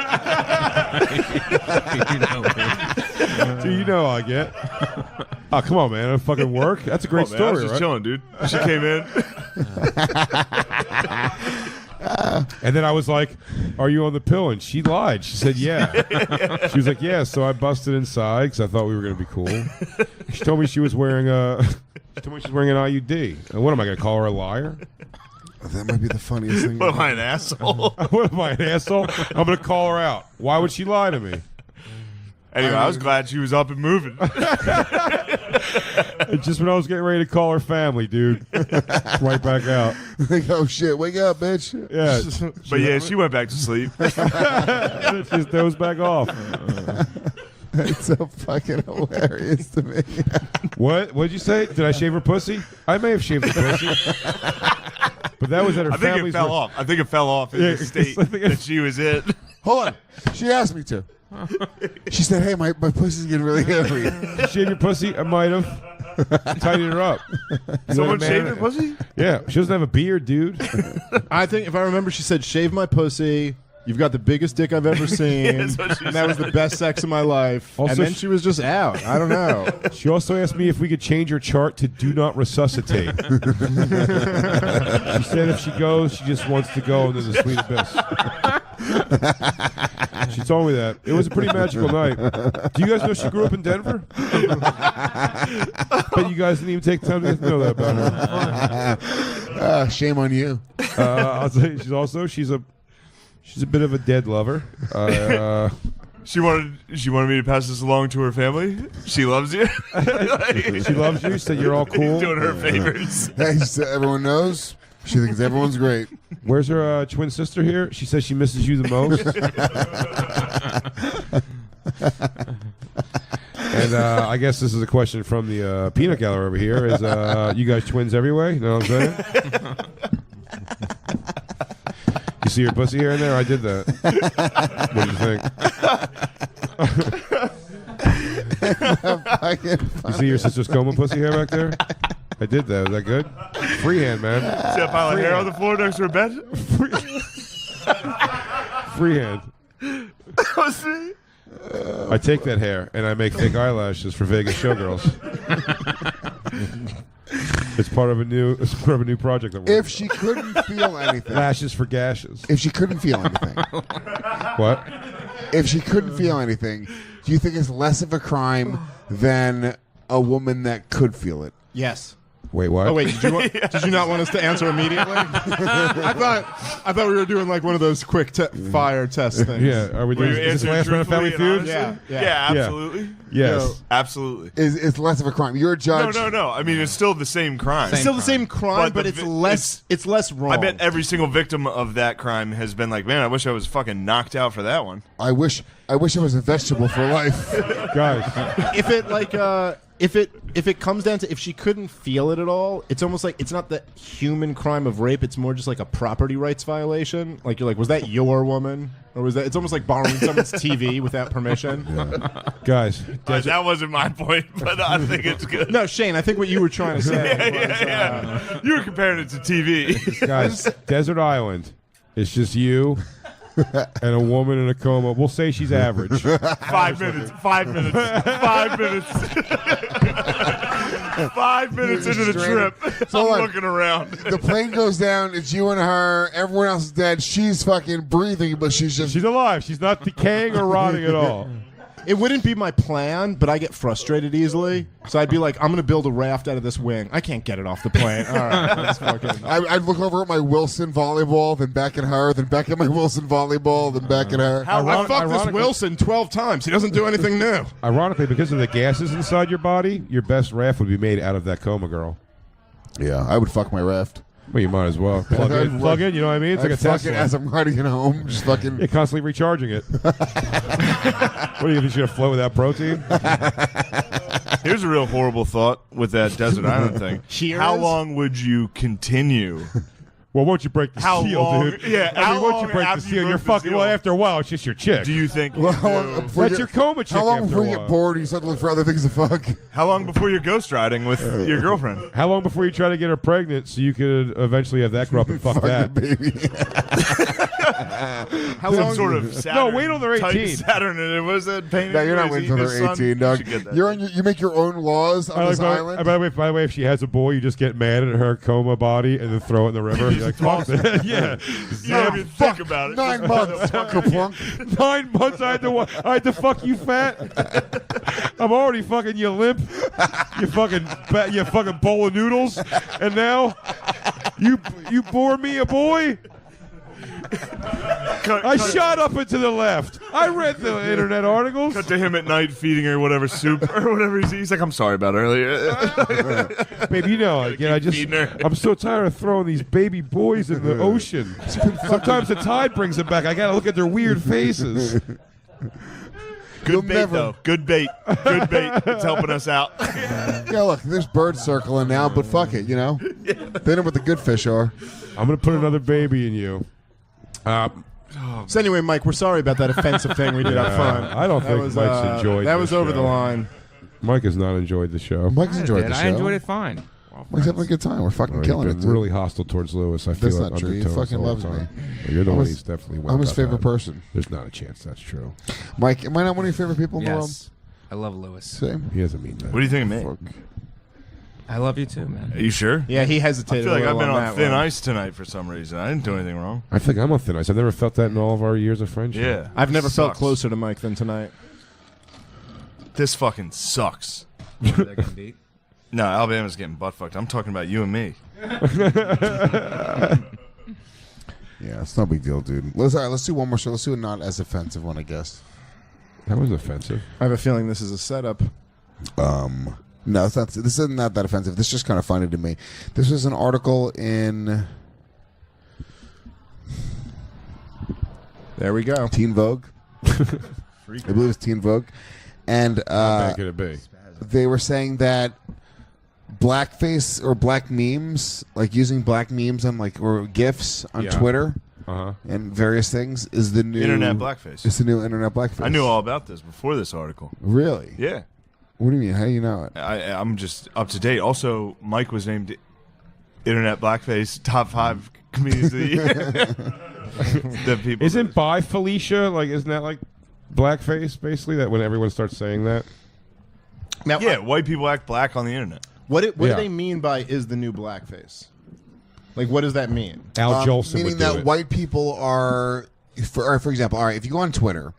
Do you know I get? Oh, come on, man. It'll fucking work. That's a great Oh, man, I was story, just right? chilling, dude. She came in. And then I was like, are you on the pill? And she lied. She said, yeah. She was like, yeah. So I busted inside because I thought we were going to be cool. She told me she was wearing an IUD. And what am I going to call her, a liar? That might be the funniest thing. What am I, an asshole? What am I, an asshole? I'm going to call her out. Why would she lie to me? Anyway, I was glad she was up and moving. Just when I was getting ready to call her family, dude. Right back out. Like, oh shit, wake up, bitch. Yeah. But yeah, she went back to sleep. She just dozed back off. It's so fucking hilarious to me. What did you say? Did I shave her pussy? I may have shaved her pussy. But that was at her I think family's. it fell off. I think it fell off in the state that she was in. Hold on. She asked me to. She said, hey, my pussy's getting really heavy. Shave your pussy? I might have. Tighten her up. Someone shaved her pussy? Yeah. She doesn't have a beard, dude. I think if I remember, she said, "Shave my pussy. You've got the biggest dick I've ever seen." That's what she and that was the best sex of my life. Also, and then she was just out. I don't know. She also asked me if we could change her chart to do not resuscitate. She said if she goes, she just wants to go into the sweet abyss. She told me that. It was a pretty magical night. Do you guys know she grew up in Denver? But you guys didn't even take time to know that about her. Shame on you. I'll tell you, she's a bit of a dead lover. She wanted me to pass this along to her family. She loves you. She loves you. She said you're all cool. Doing her favors. Hey, so everyone knows. She thinks everyone's great. Where's her twin sister here? She says she misses you the most. And I guess this is a question from the peanut gallery over here. Is you guys twins everywhere? You know what I'm saying? You see your pussy here and there? I did that. What do you think? You see your sister's coma pussy hair back there? I did that. Was that good? Freehand, man. See a pile of hair on the floor next to her bed? Freehand. That was me. I take that hair and I make fake eyelashes for Vegas showgirls. It's part of a new project. If she couldn't feel anything, lashes for gashes. If she couldn't feel anything, what? If she couldn't feel anything, do you think it's less of a crime than a woman that could feel it? Yes. Wait, what? Oh wait, did you not want us to answer immediately? I thought we were doing like one of those quick fire test things. Yeah, are we doing is this last round of Family Feud? Yeah, absolutely. Yes, absolutely. It's less of a crime. You're a judge. No. I mean, it's still the same crime. It's still the same crime, but it's less wrong. I bet every single victim of that crime has been like, man, I wish I was fucking knocked out for that one. I wish I was a vegetable for life, guys. If it if it comes down to if she couldn't feel it at all, it's almost like it's not the human crime of rape. It's more just like a property rights violation. Like you're like, was that your woman, or was that? It's almost like borrowing someone's TV without permission. Yeah. Guys, that wasn't my point, but I think it's good. No, Shane, I think what you were trying to say. You were comparing it to TV. Guys, Desert Island. It's just you and a woman in a coma. We'll say she's average. 5 minutes. 5 minutes. 5 minutes. 5 minutes into the trip, I'm looking around. The plane goes down. It's you and her. Everyone else is dead. She's fucking breathing, but she's alive. She's not decaying or rotting at all. It wouldn't be my plan, but I get frustrated easily. So I'd be like, I'm going to build a raft out of this wing. I can't get it off the plane. All right, let's fucking. I'd look over at my Wilson volleyball, then back at her, then back at my Wilson volleyball, then back at her. I fucked this Wilson 12 times. He doesn't do anything new. Ironically, because of the gases inside your body, your best raft would be made out of that coma girl. Yeah, I would fuck my raft. Well, you might as well. Plug in, you know what I mean? It's like a Tesla. As I'm riding it home, just fucking... You're constantly recharging it. What do you think, she's going to float without protein? Here's a real horrible thought with that Desert Island thing. How long would you continue? Well, once you break the seal, dude. Yeah, once you break the seal, you're fucking... Well, after a while, it's just your chick. Do you think... That's your coma chick. How long after before a you while. get bored and you start to look for other things to fuck? How long before you're ghost riding with your girlfriend? How long before you try to get her pregnant so you could eventually have that grow up and fuck that? Baby. How Some long? sort of Saturn, No, wait till they're type 18. Saturn, and what is that painting? No, you're not Where waiting he's until eating they're his son? 18, You Doug. should get that. You make your own laws on this island. By the way, if she has a boy, you just get mad at her coma body and then throw it in the river. You're like, fuck that. Yeah. You don't even think about it. 9 months, kerplunk. 9 months I had to fuck you fat. I'm already fucking you limp. You fucking bowl of noodles. And now you bore me a boy? I shot up and to the left. I read the internet articles. Cut to him at night feeding her whatever soup or whatever he's like, I'm sorry about earlier. Babe, I'm so tired of throwing these baby boys in the ocean. Sometimes the tide brings them back. I gotta look at their weird faces. Good bait, though. Good bait. Good bait. It's helping us out. Yeah, look, there's birds circling now, but fuck it, They know what the good fish are. I'm gonna put another baby in you. So anyway, Mike, we're sorry about that offensive thing we did up front. I don't think Mike's enjoyed that was this over show. the line. Mike has not enjoyed the show. Mike's enjoyed the show. I enjoyed it fine. Mike's having a good time. We're fucking killing it, He's dude. been really hostile towards Lewis. I feel That's like not true. He undertones fucking all the loves time. me. Well, you're the I'm one his- he's definitely. I'm his about favorite that. person. There's not a chance that's true. Mike, am I not one of your favorite people in the world? Yes. I love Lewis. Same. He doesn't mean that. What do you think of me? Fuck. I love you too, man. Are you sure? Yeah, he I hesitated. feel like a I've little been on that thin one. ice tonight for some reason. I didn't do anything wrong. I think I'm on thin ice. I've never felt that in all of our years of friendship. Yeah. I've never felt Sucks. closer to Mike than tonight. This fucking sucks. They're getting beat. No, Alabama's getting butt fucked. I'm talking about you and me. Yeah, it's no big deal, dude. Let's do one more show. Let's do a not as offensive one, I guess. That was offensive. I have a feeling this is a setup. No, it's not. This is not that offensive. This is just kind of funny to me. This was an article in There we go. Teen Vogue. I believe it's Teen Vogue, and How bad could it be? they were saying that blackface or black memes, like using black memes on or GIFs on Yeah. Twitter Uh-huh. and various things, is the new Internet blackface. It's the new internet blackface. I knew all about this before this article. Really? Yeah. What do you mean? How do you know it? I'm just up to date. Also, Mike was named Internet Blackface Top 5 Comedians of the Year. The people Isn't by Felicia isn't that like blackface basically? That when everyone starts saying that. Now, yeah, white people act black on the internet. What do Yeah. they mean by "is the new blackface"? Like, what does that mean? Al Jolson meaning would do that it. white people are, for example, all right, if you go on Twitter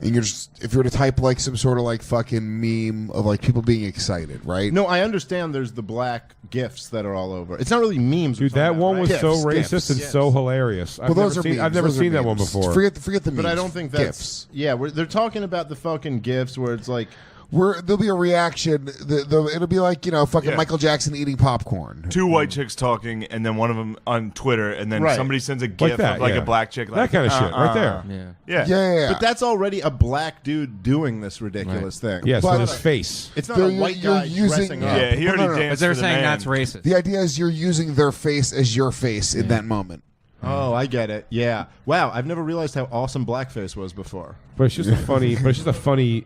and if you were to type some sort of fucking meme of people being excited, right? No, I understand. There's the black gifs that are all over. It's not really memes. Dude, that one was so GIFs, racist and GIFs. so hilarious. Well, those are memes. I've never Those are seen that one memes. before. Forget the memes. But I don't think that's GIFs. Yeah, they're talking about the fucking gifs where it's like There'll be a reaction. It'll be fucking Yeah. Michael Jackson eating popcorn. Two white chicks talking, and then one of them on Twitter, and then Right. somebody sends a GIF that, of yeah. a black chick. That kind of shit right there. Yeah. Yeah. But that's already a black dude doing this ridiculous thing. Yes, But- with his face. It's not a white you're guy using- dressing up. Yeah, he already no, no. danced But they're for the saying man. that's racist. The idea is you're using their face as your face in that moment. Oh, I get it. Yeah. Wow, I've never realized how awesome blackface was before. But it's just a funny.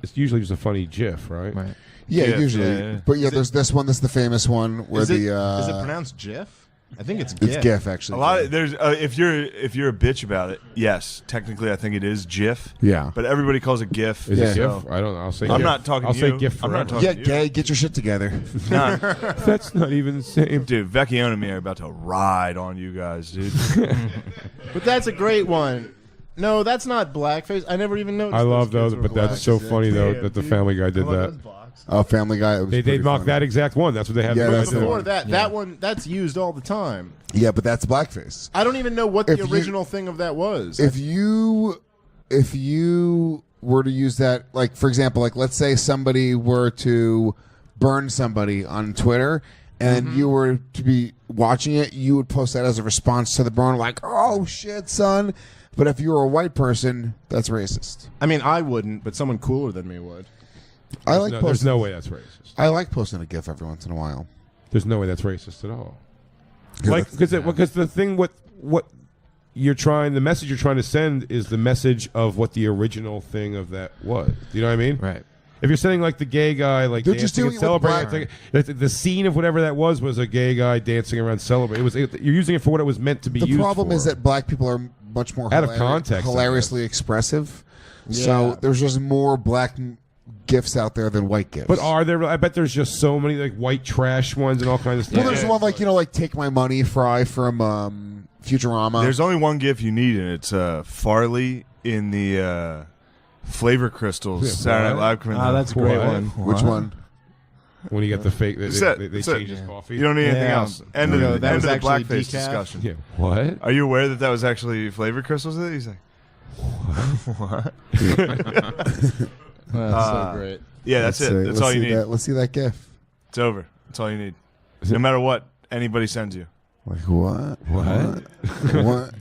It's usually just a funny GIF, right? Right. Yeah, GIF, usually. yeah. But yeah, there's this one. That's the famous one where Is is it pronounced GIF? I think it's GIF. it's GIF actually. A lot of there's if you're a bitch about it, yes, technically I think it is GIF. Yeah. But everybody calls it GIF. Is it so- GIF? I don't know. I'll say. I'm GIF. not talking I'll to say you. GIF I'm not forever. talking Yeah, to you. gay, get your shit together. Nah. That's not even the same. Dude, Vecchione and me are about to ride on you guys, dude. But that's a great one. No, that's not blackface. I never even noticed. I love those those, kids were but that's so black. funny though Damn, that the dude. Family Guy did that. Oh, Family Guy. It was They pretty mocked funny. that exact one. That's what they had. Yeah, to that's do. the Before one. that one that's used all the time. Yeah, but that's blackface. I don't even know what the If you- original thing of that was. If you were to use that, for example, let's say somebody were to burn somebody on Twitter, and you were to be watching it, you would post that as a response to the burn, "Oh shit, son." But if you were a white person, that's racist. I mean, I wouldn't, but someone cooler than me would. I like There's posting. no way that's racist. I like posting a GIF every once in a while. There's no way that's racist at all. Yeah, Because the thing what the message you're trying to send is the message of what the original thing of that was. You know what I mean? Right. If you're saying the gay guy They're just dancing doing and it with celebrating, the scene of whatever that was a gay guy dancing around celebrating. You're using it for what it was meant to be The used problem for. is that black people are much more Out of context, I hilariously expressive. Yeah. So there's just more black gifts out there than white gifts. But are there? I bet there's just so many like white trash ones and all kinds of stuff. Well, there's one like like Take My Money, Fry from Futurama. There's only one gift you need, and it's Farley in the Flavor Crystals Saturday Night Live. That's a great one. Which one? When you get the fake, they change his coffee. You don't need anything else. End of the actually blackface decaf? discussion. Yeah. What? Are you aware that was actually Flavor Crystals? He's like, what? That's so great. Yeah, that's it. That's all you need. Let's see that gif. It's over. That's all you need. No matter what anybody sends you. Like what? What? What?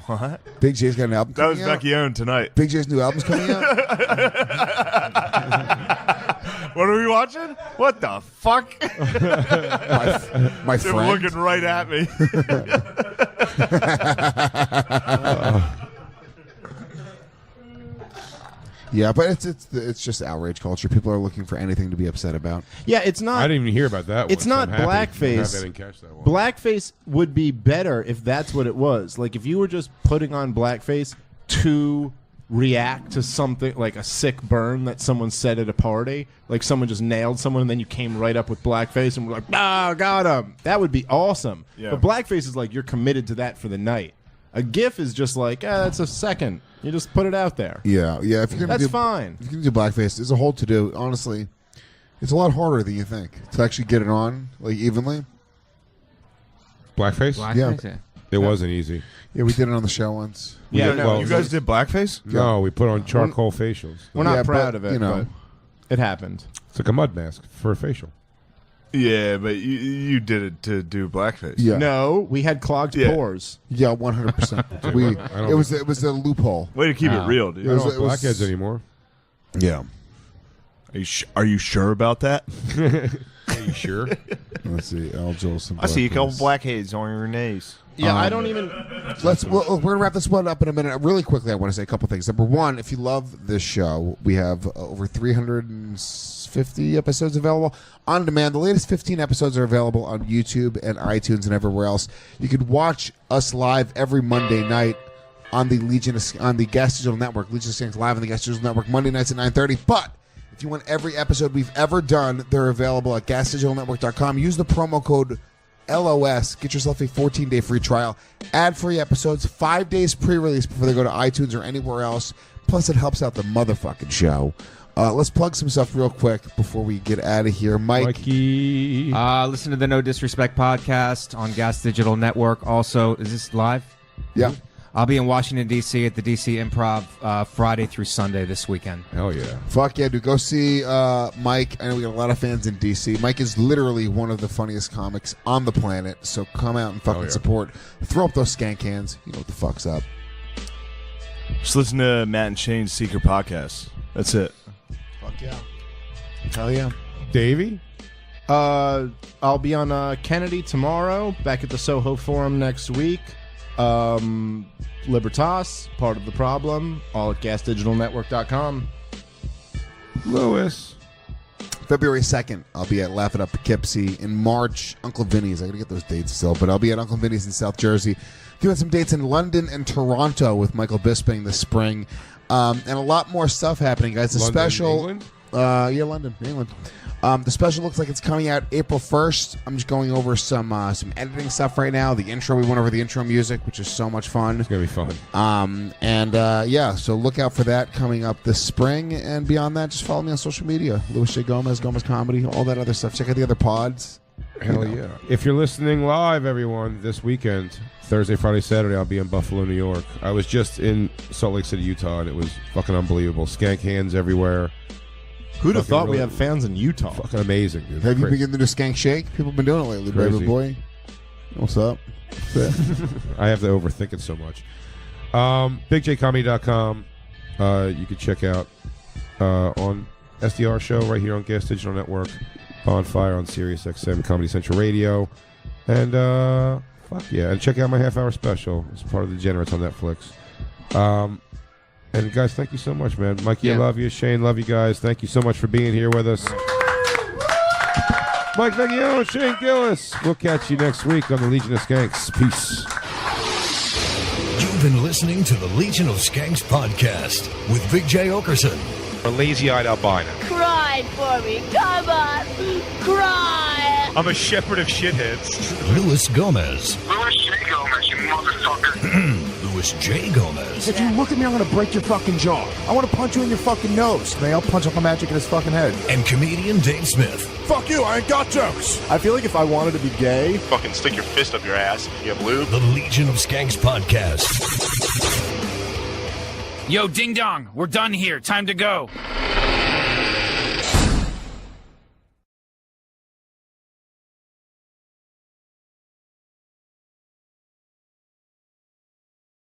What? Big J's got an album That was coming out? Vecchione tonight. Big J's new album's coming out? What are we watching? What the fuck? My They're friend. looking right at me. Yeah, but it's just outrage culture. People are looking for anything to be upset about. Yeah, it's not. I didn't even hear about that one. It's not so I'm happy blackface. I didn't catch that one. Blackface would be better if that's what it was. Like if you were just putting on blackface to react to something like a sick burn that someone said at a party, like someone just nailed someone and then you came right up with blackface and were like, got him. That would be awesome. Yeah. But blackface is like you're committed to that for the night. A GIF is just like, it's a second. You just put it out there. Yeah. If you're gonna That's fine. If you're gonna do blackface, there's a whole to do. Honestly, it's a lot harder than you think to actually get it on like evenly. Blackface? Blackface, It wasn't easy. Yeah, we did it on the show once. Yeah, no, you guys did blackface? No, we put on charcoal facials. We're not Yeah, proud but, of it, you know. but it happened. It's like a mud mask for a facial. Yeah, but you did it to do blackface. Yeah. No, we had clogged pores. Yeah, 100%. It was a loophole. Way to keep it real, dude. I don't have blackheads anymore. Yeah. Are you sure about that? Are you sure? Let's see. Al Jolson. I see a couple blackheads on your knees. Yeah, I don't even. We're gonna wrap this one up in a minute. Really quickly, I want to say a couple things. Number one, if you love this show, we have over 350 episodes available on demand. The latest 15 episodes are available on YouTube and iTunes and everywhere else. You could watch us live every Monday night on the Gas Digital Network. Legion of Skanks live on the Gas Digital Network Monday nights at 9:30. But if you want every episode we've ever done, they're available at GasDigitalNetwork.com. Use the promo code LOS. Get yourself a 14-day free trial. Ad-free episodes, 5 days pre-release before they go to iTunes or anywhere else. Plus, it helps out the motherfucking show. Let's plug some stuff real quick before we get out of here. Mikey. Listen to the No Disrespect podcast on Gas Digital Network. Also, is this live? Yeah. I'll be in Washington, D.C. at the D.C. Improv Friday through Sunday this weekend. Hell yeah. Fuck yeah, dude. Go see Mike. I know we got a lot of fans in D.C. Mike is literally one of the funniest comics on the planet, so come out and fucking support. Throw up those skank hands. You know what the fuck's up. Just listen to Matt and Shane's Secret Podcast. That's it. Fuck yeah. Hell yeah. Davey? I'll be on Kennedy tomorrow, back at the Soho Forum next week. Libertas, part of the problem, all at gasdigitalnetwork.com. Lewis. February 2nd, I'll be at Laugh It Up Poughkeepsie. In March, Uncle Vinny's. I gotta get those dates still, but I'll be at Uncle Vinny's in South Jersey. Doing some dates in London and Toronto with Michael Bisping this spring. And a lot more stuff happening, guys. The London, special. England? Yeah, London, England. The special looks like it's coming out April 1st. I'm just going over some editing stuff right now. The intro, we went over the intro music, which is so much fun. It's going to be fun. Yeah, so look out for that coming up this spring. And beyond that, just follow me on social media. Louis J. Gomez, Gomez Comedy, all that other stuff. Check out the other pods. Hell yeah. If you're listening live, everyone, this weekend, Thursday, Friday, Saturday, I'll be in Buffalo, New York. I was just in Salt Lake City, Utah, and it was fucking unbelievable. Skank hands everywhere. Who'd have thought really, we have fans in Utah? Fucking amazing, dude. Have you been getting the Skank Shake? People have been doing it lately, Crazy. baby boy. What's up? I have to overthink it so much. BigJComedy.com. You can check out on SDR show right here on Gas Digital Network. Bonfire on Sirius XM, Comedy Central Radio. And fuck yeah. And check out my half-hour special. It's part of The Degenerates on Netflix. And guys, thank you so much, man. Mikey, I love you. Shane, love you guys. Thank you so much for being here with us. Mike Vecchione, Shane Gillis. We'll catch you next week on the Legion of Skanks. Peace. You You've been listening to the Legion of Skanks podcast with Big J Oakerson. A lazy-eyed albino. Cry for me. Come on. Cry. I'm a shepherd of shitheads. Luis Gomez. Luis J. Gomez, you motherfucker. Luis J. Gomez. If you look at me, I'm going to break your fucking jaw. I want to punch you in your fucking nose. Man, I'll punch Uncle Magic in his fucking head. And comedian Dave Smith. Fuck you, I ain't got jokes. I feel like if I wanted to be gay... Fucking stick your fist up your ass. You have lube. The Legion of Skanks podcast. Yo, ding dong, we're done here. Time to go.